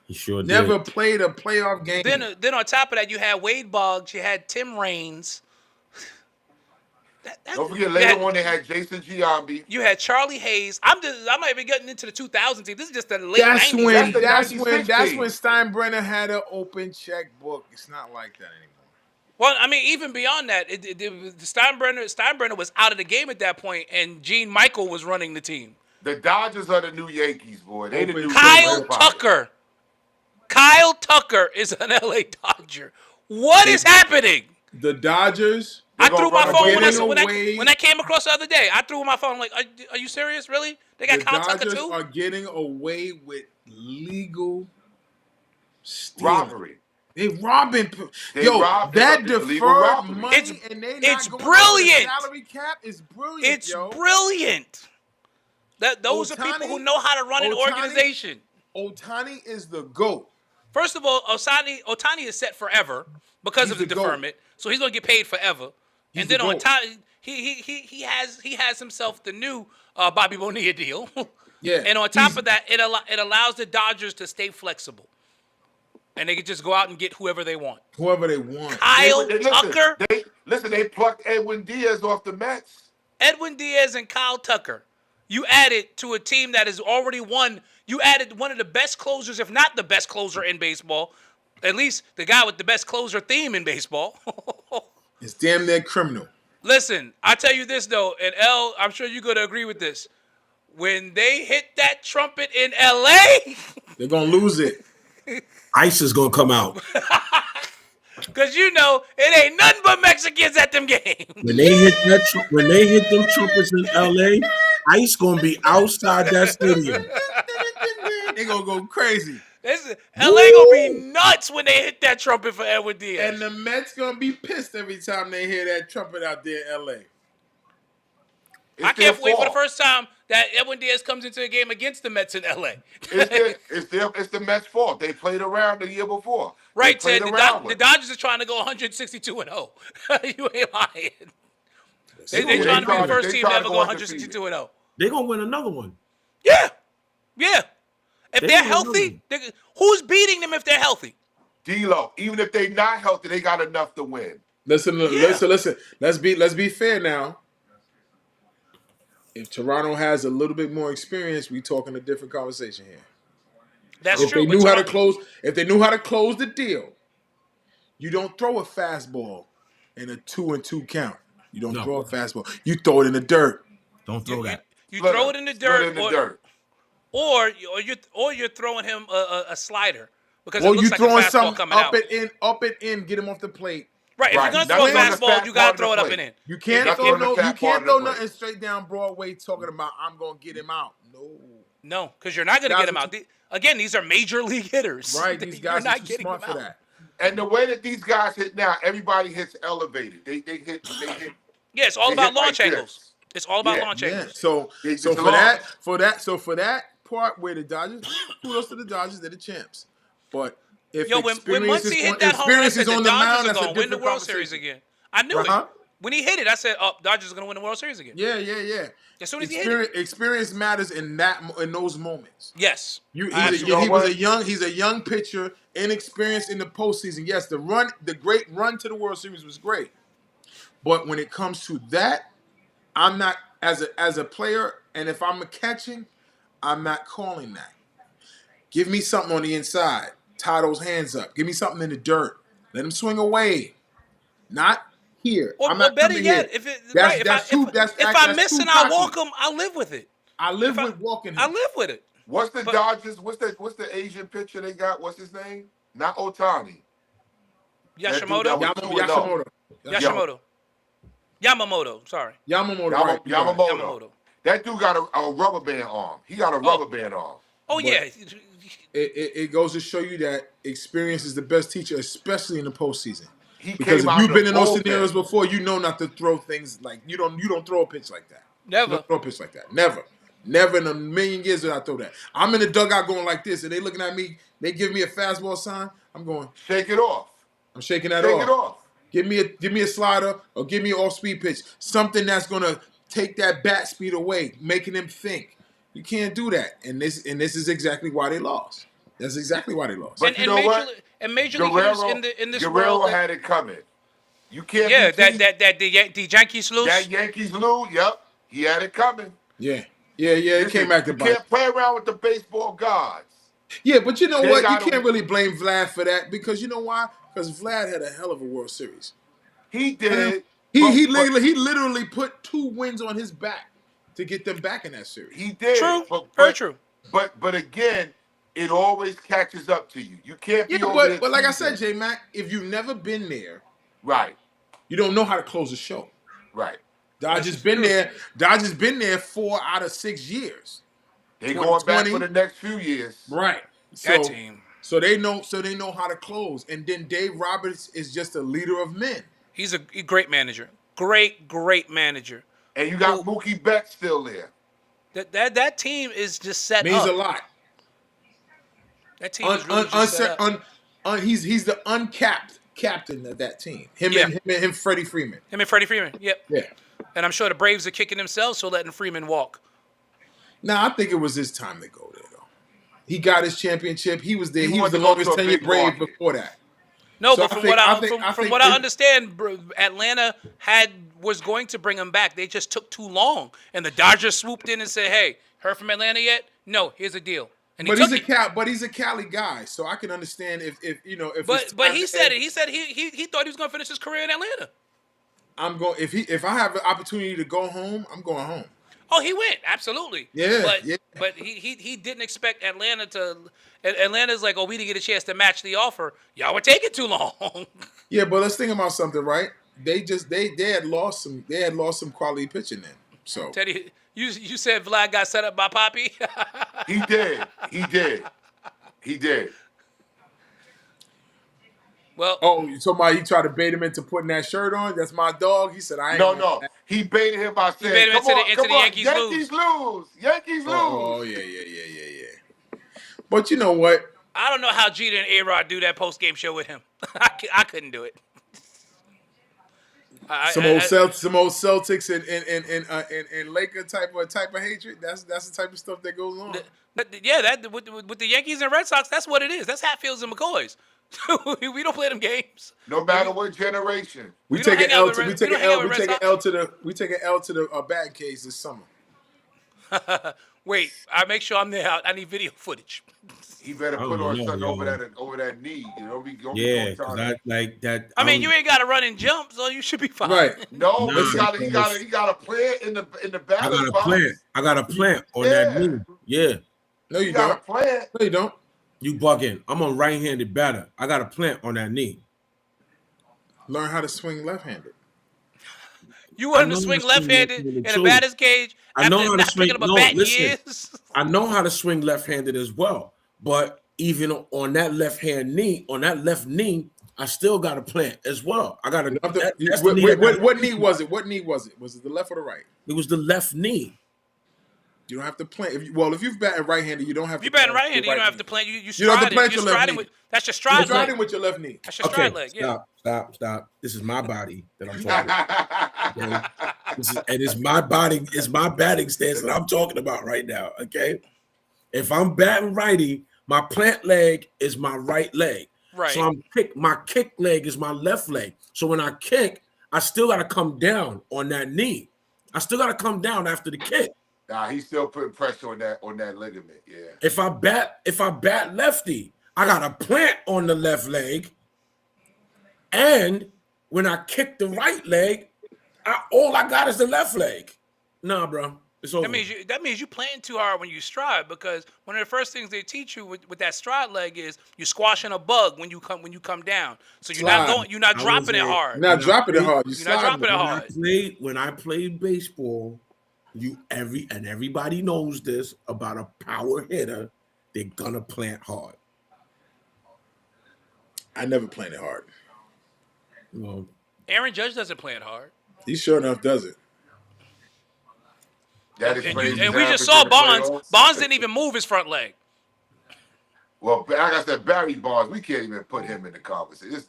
He sure Never did. played a playoff game. Then on top of that, you had Wade Boggs, you had Tim Raines. Don't forget, later on they had Jason Giambi. You had Charlie Hayes. I'm not even getting into the 2000 team. This is just the late That's 90s. when That's the 96 team. Steinbrenner had an open checkbook. It's not like that anymore. Well, I mean, even beyond that, Steinbrenner was out of the game at that point, and Gene Michael was running the team. The Dodgers are the new Yankees, boy. They the new Kyle Empire. Tucker. Kyle Tucker is an LA Dodger. What is happening? The Dodgers. I gonna threw my run phone away. when I came across the other day. I threw my phone like, are you serious? Really? They got The Kyle Tucker Dodgers too? are getting away with legal stealing. Robbery. They robbing. They Yo, robbed that them. It's illegal deferred robbery. money It's- and they it's not going brilliant. over the salary cap is brilliant. It's yo. brilliant. Those are people who know how to run an Ohtani- organization. Ohtani is the GOAT. First of all, Ohtani is set forever because He's of the the GOAT. deferment, so he's going to get paid forever. He's And then the on GOAT. top, he has himself the new Bobby Bonilla deal. Yeah. And on top of that, it allows the Dodgers to stay flexible, and they can just go out and get whoever they want. Whoever they want. Kyle Listen, Tucker, They plucked Edwin Diaz off the Mets. Edwin Diaz, and Kyle Tucker. You added to a team that has already won. You added one of the best closers, if not the best closer in baseball. At least the guy with the best closer theme in baseball. It's damn near criminal. Listen, I tell you this though, and L, I'm sure you're gonna agree with this. When they hit that trumpet in LA, They're going to lose it. Ice is gonna come out because you know it ain't nothing but Mexicans at them games. when they hit that. When they hit them trumpets in LA, Ice gonna be outside that stadium. They're going to go crazy. LA gonna be nuts when they hit that trumpet for Edwin Diaz. And the Mets going to be pissed every time they hear that trumpet out there in L.A. I can't wait for the first time that Edwin Diaz comes into a game against the Mets in LA. It's the Mets' fault. They played around the year before. Right, They Ted. played around The with. Dodgers are trying to go 162-0. You ain't lying. They Yeah, trying to be they the first they team to trying ever to go go 162-0. They gonna win another one. Yeah. Yeah. If They they're don't healthy, who's beating them if they're healthy? D-Lo, even if they not healthy, they got enough to win. Listen. Let's be fair now. If Toronto has a little bit more experience, we talking a different conversation here. That's If true. they but knew how to Toronto- close the deal, you don't throw a fastball in a 2-2 count. You don't No. throw a fastball. You throw it in the dirt. Don't throw that. You Split throw it in the Split dirt, in the dirt. or you're throwing him a slider because Or it you looks like a throwing fastball something coming up out. and in, get him off the plate. Right. If Right. you're gonna throw a Nothing on the fastball, fat you gotta part throw of it the up and plate. in. You can't Nothing throw on the no. fat You part can't of the throw plate. nothing straight down Broadway talking about I'm gonna get him out. No, because you're not gonna get him out. Guys- Again, these are major league hitters. Right, these You're guys are not too getting smart them for out. that. And the way that these guys hit now, everybody hits elevated. They hit. Yeah, it's all They about hit like launch this. angles. It's all about Yeah, launch Yeah. angles. So It's so a for launch. that part where the Dodgers, kudos to the Dodgers, they're the champs. But if Yo, when experience Muncy is hit on, that home run, I experience said is the on the mound, Dodgers are that's a gonna win the different World Series conversation. again. I knew Uh-huh. it. When he hit it, I said, "Oh, Dodgers are gonna win the World Series again." Yeah. As soon as he hit it. Experience matters in those moments. Yes. He's Absolutely. a young pitcher, inexperienced in the postseason. Yes, the great run to the World Series was great, but when it comes to that, I'm not as a player, and if I'm catching, I'm not calling that. Give me something on the inside. Tie those hands up. Give me something in the dirt. Let him swing away, not here. Or I'm not better coming yet, here. if it, That's- right, that's if too- that's- I that's miss too and I cocky. walk him, I'll live with it. I live If I- with walking him. I live with it. What's the But- Dodgers? What's the Asian pitcher they got? What's his name? Not Otani. That dude that Yashimoto. was 2-0. Yamamoto. Yamamoto. Sorry. Yamamoto. Right. Yamamoto. That dude got a rubber band arm. He got a rubber band arm. Oh But- yeah. It goes to show you that experience is the best teacher, especially in the postseason. He Because came if out you've the been in those bullpen. scenarios before, you know not to throw things like you don't throw a pitch like that. You Never. don't throw a pitch like that. Never in a million years did I throw that. I'm in the dugout going like this, and they looking at me. They give me a fastball sign. I'm going. Shake it off. I'm shaking that Shake off. it off. Give me a slider or give me an off-speed pitch. Something that's gonna take that bat speed away, making them think. You can't do that, and this is exactly why they lost. That's exactly why they lost. But you know what? Major League hitters in this Guerrero world. had it coming. You can't. Yeah, be the Yankees lose. that Yankees lose. Yep, he had it coming. Yeah. It came back to You bite. can't play around with the baseball gods. Yeah, but you know They what? You gotta- can't really blame Vlad for that because you know why? Because Vlad had a hell of a World Series. He did. He but- literally put 2 wins on his back to get them back in that series. He did. True. But, Very true. But again, it always catches up to you. You can't be Yeah, over there but like I said, teasing. J Mac, if you've never been there, Right, you don't know how to close a show. right. Dodgers been there. Dodgers been there 4 out of 6 years. They going back 20. for the next few years. Right. That team. So they know how to close. And then Dave Roberts is just a leader of men. He's a great manager. Great manager. And you got Mookie Betts still there. That team is just set Means up. a lot. That team is really just set up. He's the uncapped captain of that team. Him and Freddie Freeman. Him and Freddie Freeman. Yep. Yeah. And I'm sure the Braves are kicking themselves for letting Freeman walk. Now I think it was his time to go there though. He got his championship. He was there. He He was wanted the to go longest to a tenured big Brave market. before that. No, So but I from think- what I I think- from I what I think- understand, Atlanta was going to bring him back. They just took too long, and the Dodgers swooped in and said, "Hey, heard from Atlanta yet? No, here's a deal." And he But took he's it. but he's a Cali guy, so I can understand if it's But time he to said end. it. He said he thought he was going to finish his career in Atlanta. I'm going if I have the opportunity to go home, I'm going home. Oh, he went absolutely. Yeah, but yeah. but he didn't expect Atlanta to. Atlanta's like, oh, we didn't get a chance to match the offer. Y'all were taking too long. Yeah, but let's think about something, right? They had lost some quality pitching then. So Teddy, you said Vlad got set up by Poppy. He did. He did. He did. Well, oh, somebody he tried to bait him into putting that shirt on. That's my dog. He said, "I ain't." No. He baited him by saying, baited him "Come on, into come the on, Yankees Yankees lose. Yankees lose." Oh yeah. But you know what? I don't know how Jeter and A-Rod do that post-game show with him. I couldn't do it. Some old Celtics and Laker type of hatred. That's the type of stuff that goes on. Yeah, that with the Yankees and Red Sox, that's what it is. That's Hatfields and McCoys. We don't play them games. No matter what generation. We don't take an hang out L with to Red- we take we an don't hang out L with we Red take an Sox. L to the bad case this summer. Wait, I make sure I'm there. I need video footage. He better I put don't on know, something yo. over that knee. You know, be Yeah, going because time. I like that. I mean, you ain't got to run and jump, so you should be fine. Right. No, Nah, he got a plant in the I batter's got a box. plant. I got a plant on that knee. Yeah, No, He you got a don't. plant. No, you don't. you bugging. I'm a right-handed batter. I got a plant on that knee. Learn how to swing left-handed. You want him I to know swing how to swing left-handed left-handed in a too. batter's cage I know after how to not swing- picking up a no, bat in listen. years? I know how to swing left-handed as well, but even on that left-hand knee, on that left knee, I still got a plant as well. I got a. That's the knee I got. What knee was it? What knee was it? Was it the left or the right? It was the left knee. You don't have to plant. If you've batted right-handed, you don't have If you to. batting plant right-handed, your you don't have knee. to plant. You You don't have to stride plant it. your You're left striding knee. with that's your You're stride striding leg. with your left knee. That's your Okay, stride leg. Yeah. stop. This is my body that I'm talking about. Okay? And it's my body, it's my batting stance that I'm talking about right now. Okay. If I'm batting righty, my plant leg is my right leg. Right. So my kick leg is my left leg. So when I kick, I still gotta come down on that knee. I still gotta come down after the kick. Nah, he's still putting pressure on that ligament. Yeah. If I bat lefty, I got a plant on the left leg. And when I kick the right leg, all I got is the left leg. Nah, bro. It's over. That means you playing too hard when you stride, because one of the first things they teach you with that stride leg is you squashing a bug when you come down. So Slide. you're not dropping it hard. You're not dropping it hard. You're not dropping it hard. When I played baseball, everybody knows this about a power hitter, they're gonna plant hard. I never planted hard. Well, Aaron Judge doesn't plant hard. He sure enough does it. That is And crazy. we just saw Bonds. Bonds didn't even move his front leg. Well, like I said, Barry Bonds, we can't even put him in the conversation.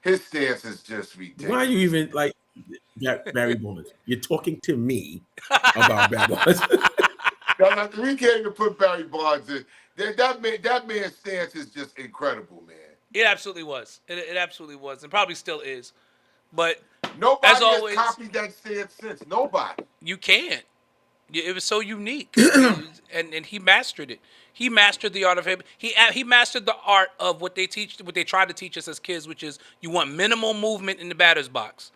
His stance is just ridiculous. why are you even like Barry Bonds? You're talking to me about Barry Bonds. No, we can't even put Barry Bonds in. That man's stance is just incredible, man. It absolutely was. It absolutely was, and probably still is. But Nobody as always, has copied that stance since. Nobody. you can't. It was so unique, and he mastered it. He mastered the art of him. He mastered the art of what they tried to teach us as kids, which is you want minimal movement in the batter's box.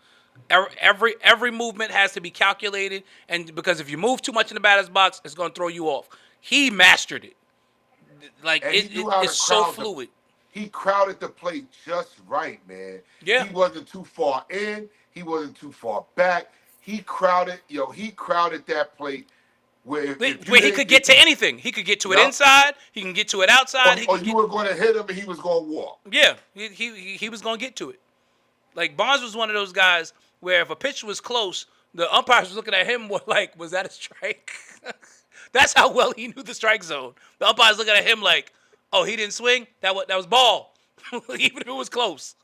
Every movement has to be calculated, and because if you move too much in the batter's box, it's going to throw you off. He mastered it. Like And he knew how to it's so crowd fluid. He crowded the plate just right, man. Yeah. He wasn't too far in. He wasn't too far back. He crowded that plate where he could get to anything. He could get to it inside. He can get to it outside. Or you were going to hit him and he was going to walk. Yeah, he was going to get to it. Like Bonds was one of those guys where if a pitch was close, the umpires was looking at him like, was that a strike? That's how well he knew the strike zone. The umpires looking at him like, oh, he didn't swing? That was ball. Even if it was close.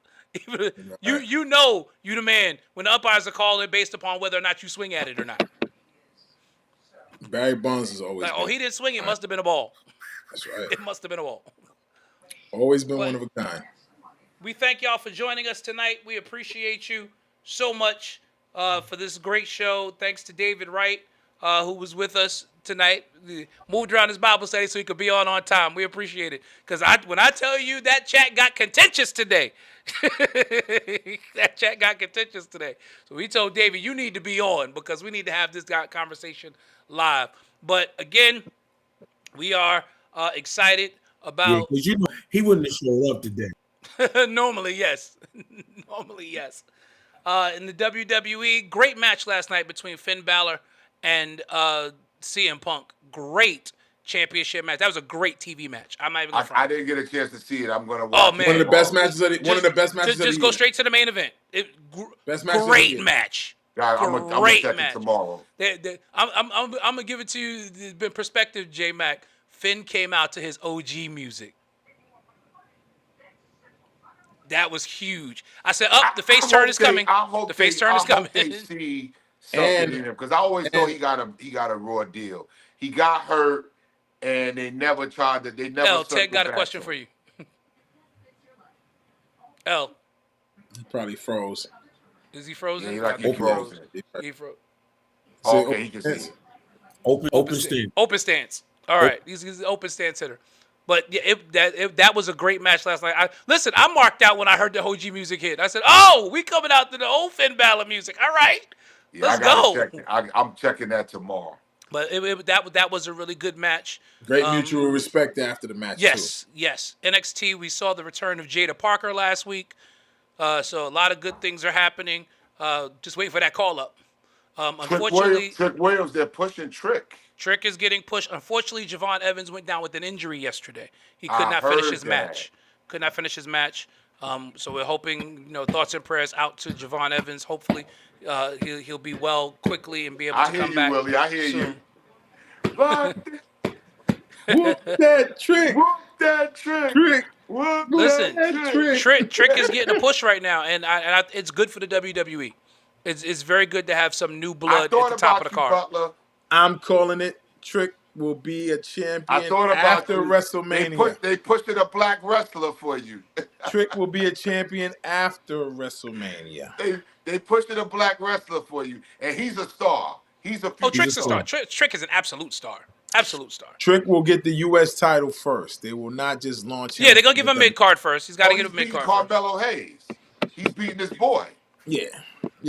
You know you the man when the umpires are calling based upon whether or not you swing at it or not. Barry Bonds is always Like, oh, he didn't swing, it must have been a ball. That's right. It must have been a ball. Always been one of a kind. We thank y'all for joining us tonight. We appreciate you so much for this great show. Thanks to David Wright, who was with us tonight. Moved around his Bible study so he could be on time. We appreciate it. Because when I tell you that chat got contentious today. That chat got contentious today. So we told David, you need to be on because we need to have this conversation live. But again, we are excited about... because he wouldn't have showed up today. Normally, yes. Normally, yes. In the WWE, great match last night between Finn Balor and CM Punk. Great championship match. That was a great TV match. I'm not even gonna I didn't get a chance to see it. I'm going to watch. Oh man, One of the best matches of the Just go straight to the main event. Best match of the Great year. match. God, I'm gonna check it tomorrow. I'm gonna give it to you the perspective, J Mac. Finn came out to his OG music. That was huge. I said, the face turn is coming. The face turn is coming. They see something in him because I always thought he got a raw deal. He got hurt, and they never tried to. They never. Ted got a question for you. L. He probably froze. Is he frozen? Yeah, he frozen. He froze. Okay, he can see. Open stance. Open stance. All right, he's an open stance hitter. But yeah, that was a great match last night. I marked out when I heard the OG music hit. I said, "Oh, we coming out to the old Finn Balor music. All right, let's go." Check it. I'm checking that tomorrow. But that was a really good match. Great mutual respect after the match. Yes. NXT. We saw the return of Jada Parker last week. So a lot of good things are happening. Just wait for that call up. Unfortunately, Trick Williams, they're pushing Trick. Trick is getting pushed. Unfortunately, Javon Evans went down with an injury yesterday. He could not finish his match. Could not finish his match. So we're hoping, thoughts and prayers out to Javon Evans. Hopefully, he'll be well quickly and be able to come back. Willie. I hear soon. you. Whoop that Trick. Whoop that Trick. Whoop Listen, that Trick is getting a push right now, and it's good for the WWE. It's very good to have some new blood at the top of the card. Butler. I'm calling it. Trick will be a champion about after you. WrestleMania. They pushed a black wrestler for you. Trick will be a champion after WrestleMania. They pushed a black wrestler for you, and he's a star. He's a Trick's a star. Trick is an absolute star. Absolute star. Trick will get the U.S. title first. They will not just launch him. Yeah, they're gonna give him mid card first. He's got to get him mid card. Carmelo Hayes. He's beating his boy. Yeah.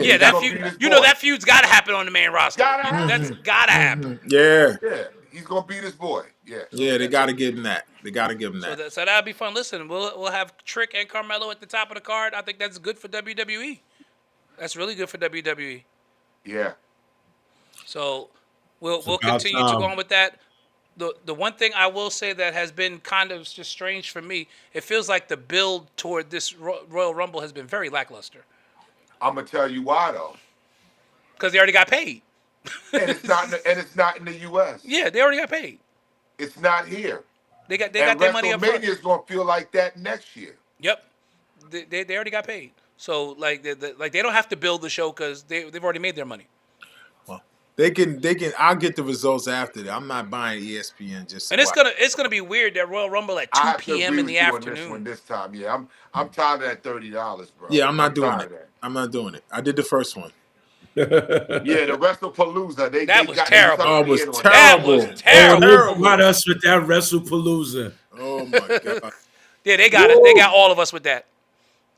Yeah, he's that gonna feud. beat his You know boy. that feud's got to happen on the main roster. Gotta happen. That's gotta happen. Yeah, Yeah, he's gonna beat his boy. Yeah. yeah, they got to give him that. They got to give him that. So that'll be fun. Listen, we'll have Trick and Carmelo at the top of the card. I think that's good for WWE. That's really good for WWE. Yeah. So we'll about continue to go time. on with that. The one thing I will say that has been kind of just strange for me, it feels like the build toward this Royal Rumble has been very lackluster I'm gonna tell you why though. because they already got paid. And it's not. And it's not in the U.S. Yeah, they already got paid. It's not here. They got And their money up front. WrestleMania is gonna feel like that next year. Yep, they already got paid. So like they don't have to build the show because they've already made their money. They can. I'll get the results after that. I'm not buying ESPN just. And it's gonna be weird that Royal Rumble at 2 I have to p.m. agree in with the you on afternoon. this one this time. Yeah, I'm tired of that $30, bro. Yeah, I'm not doing tired it. of that. I'm not doing it. I did the first one. Yeah, the WrestlePalooza. They That was got terrible. Oh, it was ESPN on That was terrible. terrible. Terrible. Not us with that WrestlePalooza. Oh my god. Yeah, they got it. They got all of us with that.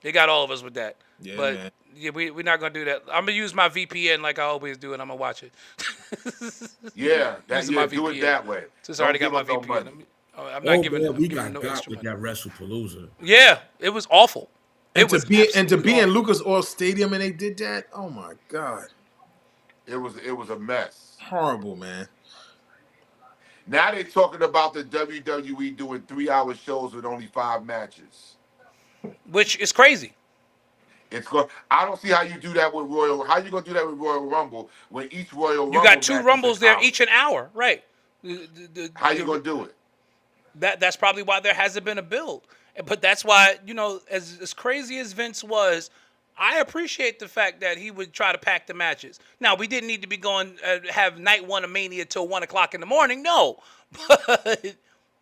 They got all of us with that. Yeah, but man. yeah, we're not gonna do that. I'm gonna use my VPN like I always do, and I'm gonna watch it. Yeah, Using my do it VPN. that way. Since I already got Don't my give us no VPN, money. I'm not giving. Man, I'm we giving got no got extra with money. that WrestlePalooza. Yeah, it was awful. It And was to be in absolutely awful. Lucas Oil Stadium and they did that. Oh my god. It was a mess. Horrible, man. Now they're talking about the WWE doing 3-hour shows with only 5 matches. Which is crazy. It's going. I don't see how you do that with Royal. How you gonna do that with Royal Rumble when each Royal Rumble You got 2 match is Rumbles an there, hour? each an hour, right? How you gonna do it? That's probably why there hasn't been a build. But that's why, as crazy as Vince was, I appreciate the fact that he would try to pack the matches. Now, we didn't need to be going have night 1 of Mania till 1 o'clock in the morning. No,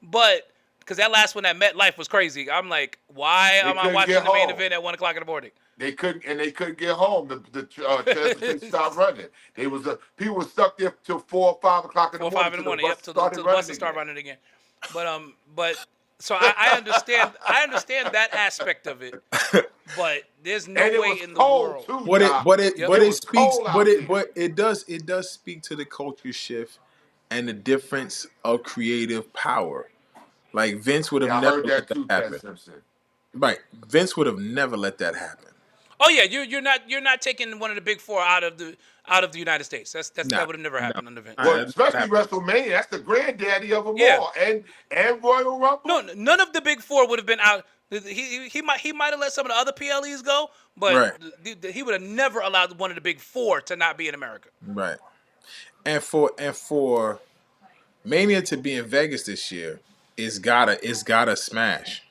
but because that last one at MetLife was crazy. I'm like, why am I couldn't watching get the main home. event at 1 o'clock in the morning? They couldn't get home. The transportation stopped running. People were stuck there till 4 or 5 o'clock in the 4 or 5 morning. in the till morning. Yep, till the started buses running start again. running again. But so I understand. I understand that aspect of it. But there's no And it way was in the cold world. too. But it Doc. but it Yep. but It it was speaks cold out there. but it does speak to the culture shift and the difference of creative power. Like Vince would have Yeah, I never heard let that too, that Ted happen. Simpson. Right. Vince would have never let that happen. Oh yeah, you're not taking one of the big 4 out of the United States. That would have never happened under Vince. Well, that's especially happened. WrestleMania. That's the granddaddy of them Yeah. all. And Royal Rumble. No, none of the big 4 would have been out. He might have let some of the other PLEs go, but Right. he would have never allowed one of the big 4 to not be in America. Right. And for Mania to be in Vegas this year, it's gotta smash.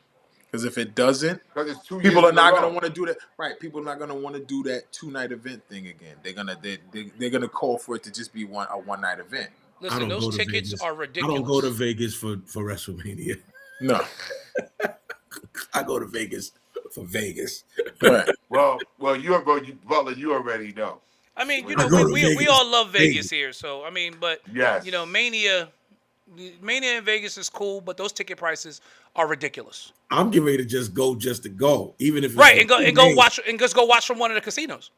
Because if it doesn't, 'Cause it's 2 people years are in a not row. gonna want to do that. Right, people are not gonna want to do that 2-night event thing again. They're gonna call for it to just be a 1-night event. I Listen, don't go those to tickets Vegas. are I ridiculous. don't go to Vegas for WrestleMania. No, I go to Vegas for Vegas. right, Well, Butler, you already know. I mean, I go to we Vegas. all love Vegas Vegas. here, so I mean, but Yes. Mania in Vegas is cool, but those ticket prices are ridiculous. I'm getting ready to just to go, even if it's Right, for and 2 go days. watch and just go watch from one of the casinos.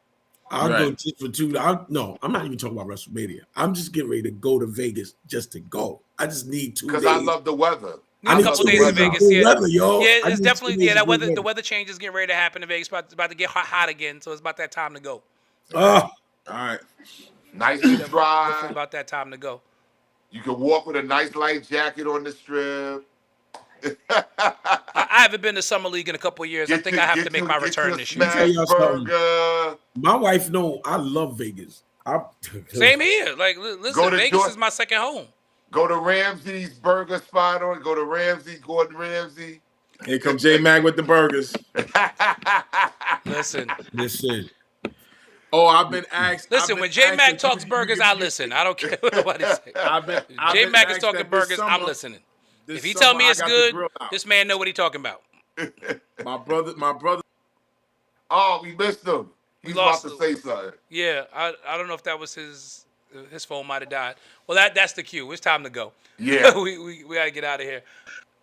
I'll go Right. just for 2. No, I'm not even talking about WrestleMania. I'm just getting ready to go to Vegas just to go. I just need 2 days. Because I love the weather. Need I a need couple 2 days in days of Vegas, good yeah. weather, yo. Yeah, I it's need 2 definitely days that of weather. good The weather change is getting ready to happen in Vegas. It's about to get hot again, so it's about that time to go. all right. Nice and Definitely dry. about that time to go. You can walk with a nice light jacket on the strip. I haven't been to Summer League in a couple of years. I think I have to make my return this year. Tell y'all something. Burger. My wife know I love Vegas. Same here. Like, listen, Go to Vegas George- is my second home. Go to Ramsey's Burger Spot on. Go to Gordon Ramsay. Here comes J Mag with the burgers. Listen, Listen, Oh, I've been asked. listen. When J Mac talks burgers, I listen. I don't care what nobody says. J Mac is talking burgers, I'm listening. If he tell me it's good, this man know what he talking about. My brother. Oh, we missed him. He's about lost to him. say something. Yeah, I don't know if that was his phone might have died. Well, that's the cue. It's time to go. Yeah. we gotta get out of here.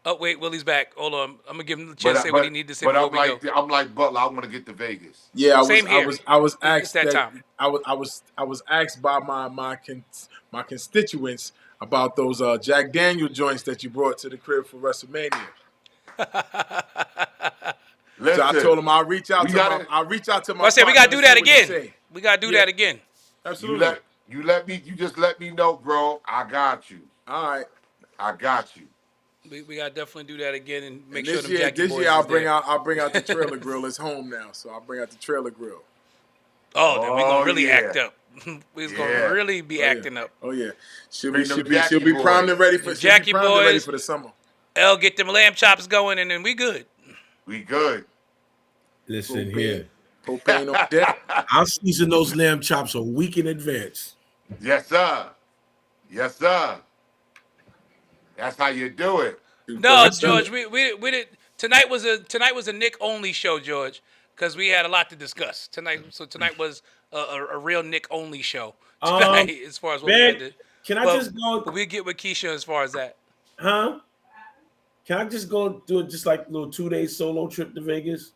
Oh wait, Willie's back. Hold on. I'm gonna give him the chance to say what he needs to say but before I'm we like go. I'm like Butler. I want to get to Vegas. Yeah, Same here. I was It's asked that that. time. I was asked by my constituents about those Jack Daniel joints that you brought to the crib for WrestleMania. Listen, So I told him I'll reach out we to gotta- I'll reach out to my. Well, I said we partner gotta do and that see what he again. say. We gotta do Yeah. that again. Absolutely. you just let me know, bro. I got you. All right. I got you. We gotta definitely do that again and make And sure this them year, Jackie boys I'll is bring there. out the trailer grill. It's home now, so I'll bring out the trailer grill. Oh, then we Oh, gonna really yeah. act up. We's Yeah. gonna really be Oh, acting yeah. up. Oh yeah, she'll Bring be them she'll be Jackie she'll be boys. primed and ready for The Jackie she'll be primed and ready boys. for the summer. L, get them lamb chops going, and then we good. We good. Listen here. Propane on deck. I'll season those lamb chops a week in advance. Yes, sir. Yes, sir. That's how you do it. No, George, we did tonight was a Nick only show, George, because we had a lot to discuss tonight. So tonight was a real Nick only show tonight, as far as what we had Ben, to. can I But- just go? But we get with Keisha as far as that. Huh? Can I just go do it just like a little 2-day solo trip to Vegas?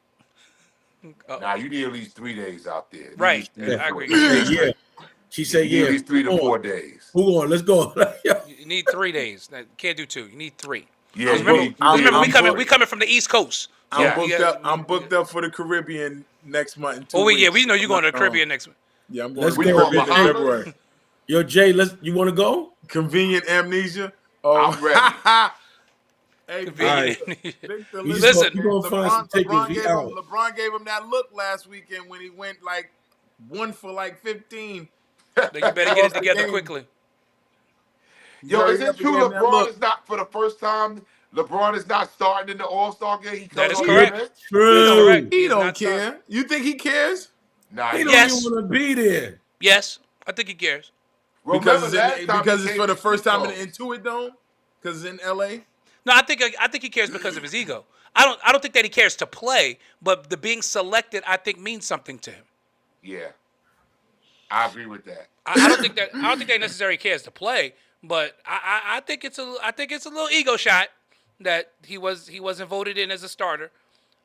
Now you need at least 3 days out there. You Right. need 3 to I 4 agree. days. Yeah. She said, You need yeah. at least 3 to Who 4 on? days. Who on? Let's go. You need 3 days. Now, you can't do 2. You need 3. Yeah, Remember, you need 3 remember days. we coming from the East Coast. I'm Yeah. booked Yeah. up. I'm booked up for the Caribbean next month. In 2 Oh, weeks. we know you're going to the I'm Caribbean next month. Yeah, I'm going Let's to go. the Caribbean in Bahamas? February. Yo, Jay, you want to go? Convenient amnesia. Oh, I'm ready. Hey, Convenient. Victor, You Listen. you gonna find some tickets. We out. LeBron gave him that look last weekend when he went like 1 for like 15. Then you better get it together Game. quickly. Yo, is Hurry it up and true give him that LeBron look. is not for the first time? LeBron is not starting in the All-Star game. He That comes is on correct. the bench? True. correct. He He's don't not care. You think he cares? Nah, He he don't Yes. even want to be there. Yes, I think he cares. Because last it's, time because he it's came for the to first time in Chicago. the Intuit Dome. Because it's in LA. No, I think he cares because of his ego. I don't think that he cares to play, but the being selected I think means something to him. Yeah, I agree with that. I don't think that necessarily cares to play, but I think it's a little ego shot that he wasn't voted in as a starter.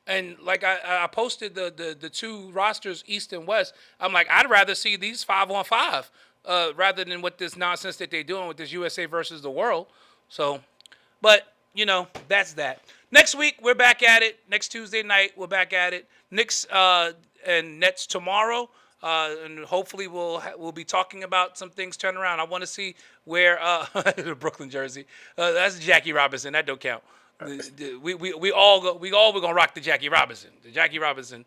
And like I posted the 2 rosters, East and West. I'm like, I'd rather see these 5-on-5 rather than what this nonsense that they're doing with this USA versus the world. So, but that's that. Next week we're back at it. Next Tuesday night we're back at it. Knicks and Nets tomorrow. And hopefully we'll be talking about some things turn around. I want to see where Brooklyn jersey. That's Jackie Robinson. That don't count. We all we're gonna rock the Jackie Robinson. The Jackie Robinson.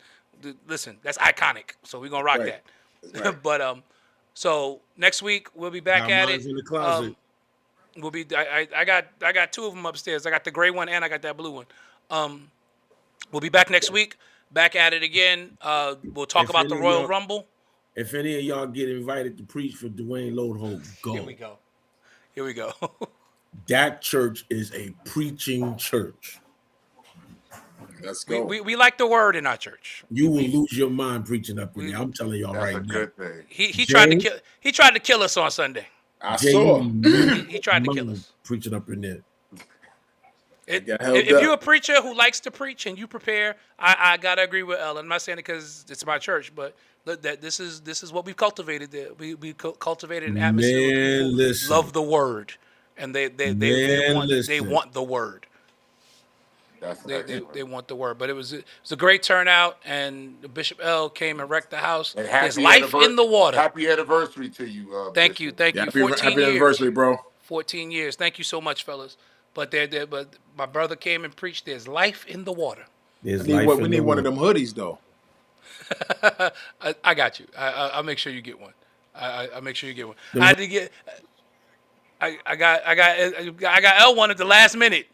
Listen, that's iconic. So we're gonna rock Right. that. Right. But so next week we'll be back Nah, at mine's it. in the closet. We'll be. I got 2 of them upstairs. I got the gray one and I got that blue one. We'll be back next week. Back at it again. We'll talk If about the any of Royal y'all- Rumble. If any of y'all get invited to preach for Dwayne Lodeholm, go. Here we go. That church is a preaching church. Let's go. we like the word in our church. You will lose your mind preaching up in there. I'm telling y'all That's right a now. good thing. He tried to Jay? kill. He tried to kill us on Sunday. I Jay, saw. He tried to kill mind us. preaching up in there. got held If you're a up. preacher who likes to preach and you prepare, I gotta agree with Ellen. I'm not saying it because it's my church, but that this is what we've cultivated. There, we cultivated an atmosphere where Man, people listen. love the word, and they Man, listen. want the word. That's They want the word. But it was a great turnout, and Bishop L came and wrecked the house. And There's life in the water. Happy anniversary to you. Thank Bishop. you, thank you. Happy 14 years. anniversary, bro. 14 years. Thank you so much, fellas. But but my brother came and preached. There's life in the water. There's We life need, in we the need one of world. them hoodies though. I got you. I'll make sure you get one. I'll make sure you get one. The- I had to get. I got L1 at the last minute.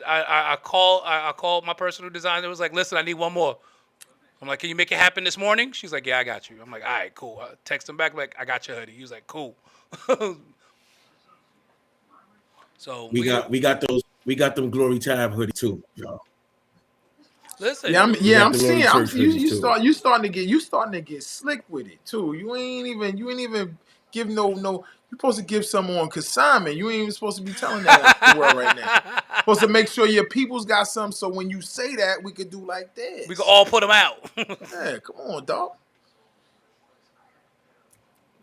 I called my personal designer. It was like, listen, I need one more. I'm like, can you make it happen this morning? She's like, yeah, I got you. I'm like, all right, cool. I text him back like, I got your hoodie. He was like, cool. So We got them Glory Tab hoodie too, y'all. listen. Yeah, I'm got the Lord seeing. Church You hoodies, too. starting to get slick with it too. You ain't even give no. You're supposed to give someone consignment. You ain't even supposed to be telling that to the world right now. Supposed to make sure your people's got some. So when you say that, we could do like this. We can all put them out. Yeah, come on, dog.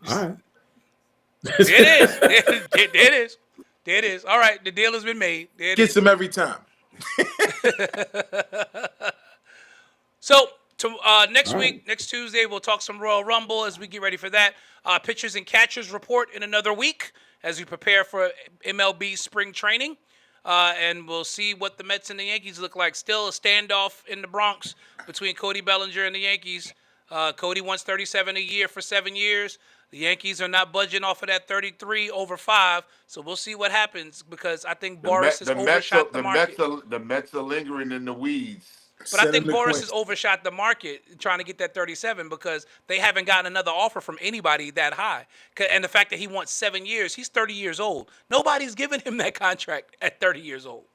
All right. It is. All right, the deal has been made. There it Gets is. them every time. So next week, next Tuesday, we'll talk some Royal Rumble as we get ready for that. Pitchers and catchers report in another week as we prepare for MLB spring training. And we'll see what the Mets and the Yankees look like. Still a standoff in the Bronx between Cody Bellinger and the Yankees. Cody wants $37 a year for 7 years. The Yankees are not budging off of that 33 over 5. So we'll see what happens because I think Boris has overshot the market. The Mets are lingering in the weeds. But I think Boris has overshot the market trying to get that 37 because they haven't gotten another offer from anybody that high. And the fact that he wants 7 years, he's 30 years old. Nobody's giving him that contract at 30 years old.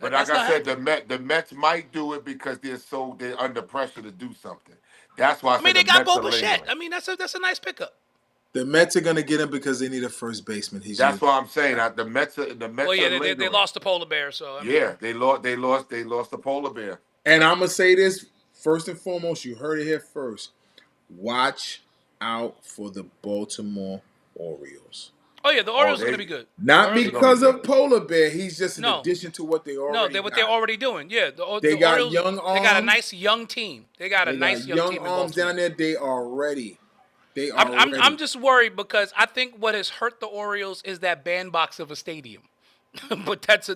But like I said, the Mets might do it because they're under pressure to do something. That's why I said they got Mets are Bo Bichette. lingering. I mean, that's a nice pickup. The Mets are gonna get him because they need a first baseman. That's what I'm saying. The Mets are Well, yeah, they lost the polar bear, so I mean, yeah, they lost the polar bear. And I'm gonna say this first and foremost. You heard it here first. Watch out for the Baltimore Orioles. Oh yeah, the Orioles are gonna be good. Not because of polar bear. He's just an addition to what they already. No, they're already doing. Yeah, they got Orioles, young arms. They got a nice young team. They got a nice young team. Arms down there. They are ready. I'm just worried because I think what has hurt the Orioles is that bandbox of a stadium. But that's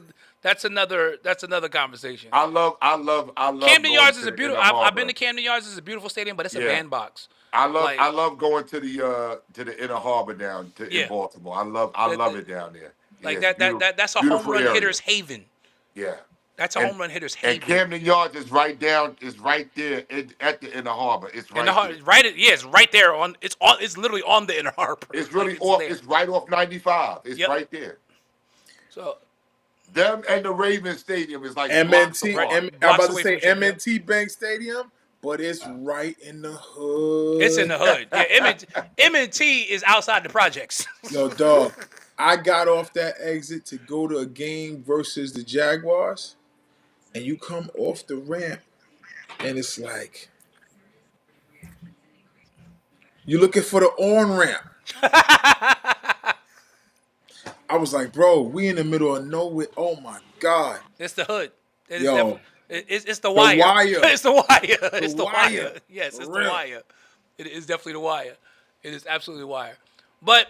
another conversation. I love Camden Yards is a beautiful. I've been to Camden Yards. It's a beautiful stadium, but it's a bandbox. I love going to the Inner Harbor in Baltimore. I love it down there. Like that's a home run hitter's haven. Yeah. That's a home run hitter's haven. And Camden Yards is right there at the Inner Harbor. It's right it's right there it's literally on the Inner Harbor. It's really it's right off 95. It's right there. So them and the Ravens Stadium is like MNT. I'm about to say M&T Bank Stadium, but it's right in the hood. It's in the hood. Yeah, M&T is outside the projects. Yo, dog, I got off that exit to go to a game versus the Jaguars, and you come off the ramp, and it's like you're looking for the on-ramp. I was like, bro, we in the middle of nowhere. Oh, my God. It's the hood. It's the wire. It's the wire. It's the wire. wire. Yes, it's the wire. It is definitely the wire. It is absolutely the wire. But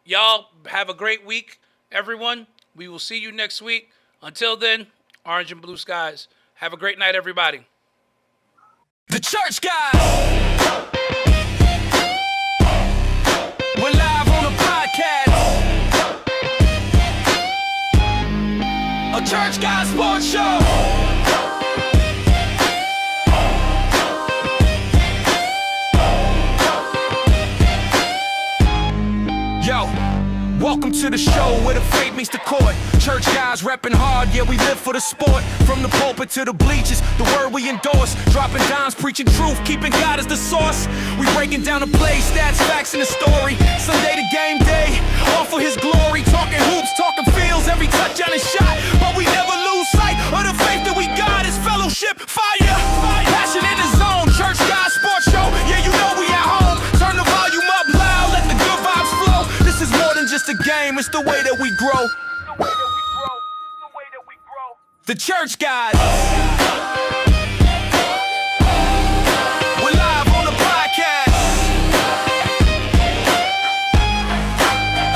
y'all have a great week, everyone. We will see you next week. Until then, orange and blue skies. Have a great night, everybody. The Church Guys. We're live on the podcast. A Church Guys Sports Show. Yo, welcome to the show where the faith meets the court. Church guys repping hard, yeah, we live for the sport. From the pulpit to the bleachers, the word we endorse. Dropping dimes, preaching truth, keeping God as the source. We breaking down the play, stats, facts, and the story. Sunday to game day, all for his glory. Talking hoops, talking fields, every touchdown is shot. But we never lose sight of the faith that we got is fellowship, fire. Passion in the zone, Church Guys Sports Show. Yeah, you know we at home. Turn the volume up loud, let the good vibes flow. This is more than just a game, it's the way that we grow. The Church Guys. We're live on the podcast.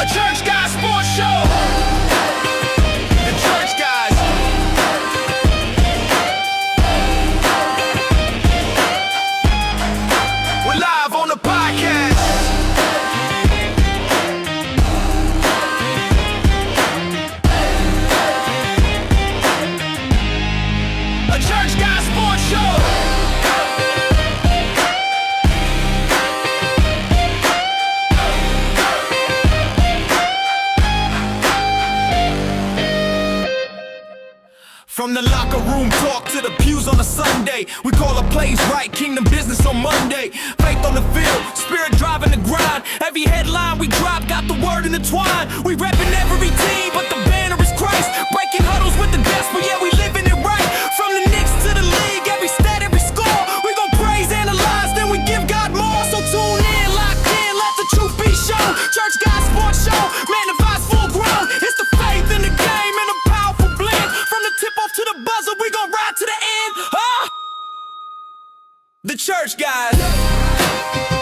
A Church Guys Sports Show. The Church Guys. We're live on the podcast. A Church Guys Sports Show. From the locker room talk to the pews on a Sunday, we call the plays right, kingdom business on Monday. Faith on the field, spirit driving the grind. Every headline we drop got intertwined. We reppin' every team, but the banner is Christ. Breaking huddles with the gospel, yeah, we living it right. From the Knicks to the league, every stat, every score. We gon' praise, analyze, then we give God more. So tune in, locked in, let the truth be shown. Church Guy Sports Show, man, the vibe's full grown. It's the faith in the game and a powerful blend. From the tip off to the buzzer, we gon' ride to the end. The Church Guys.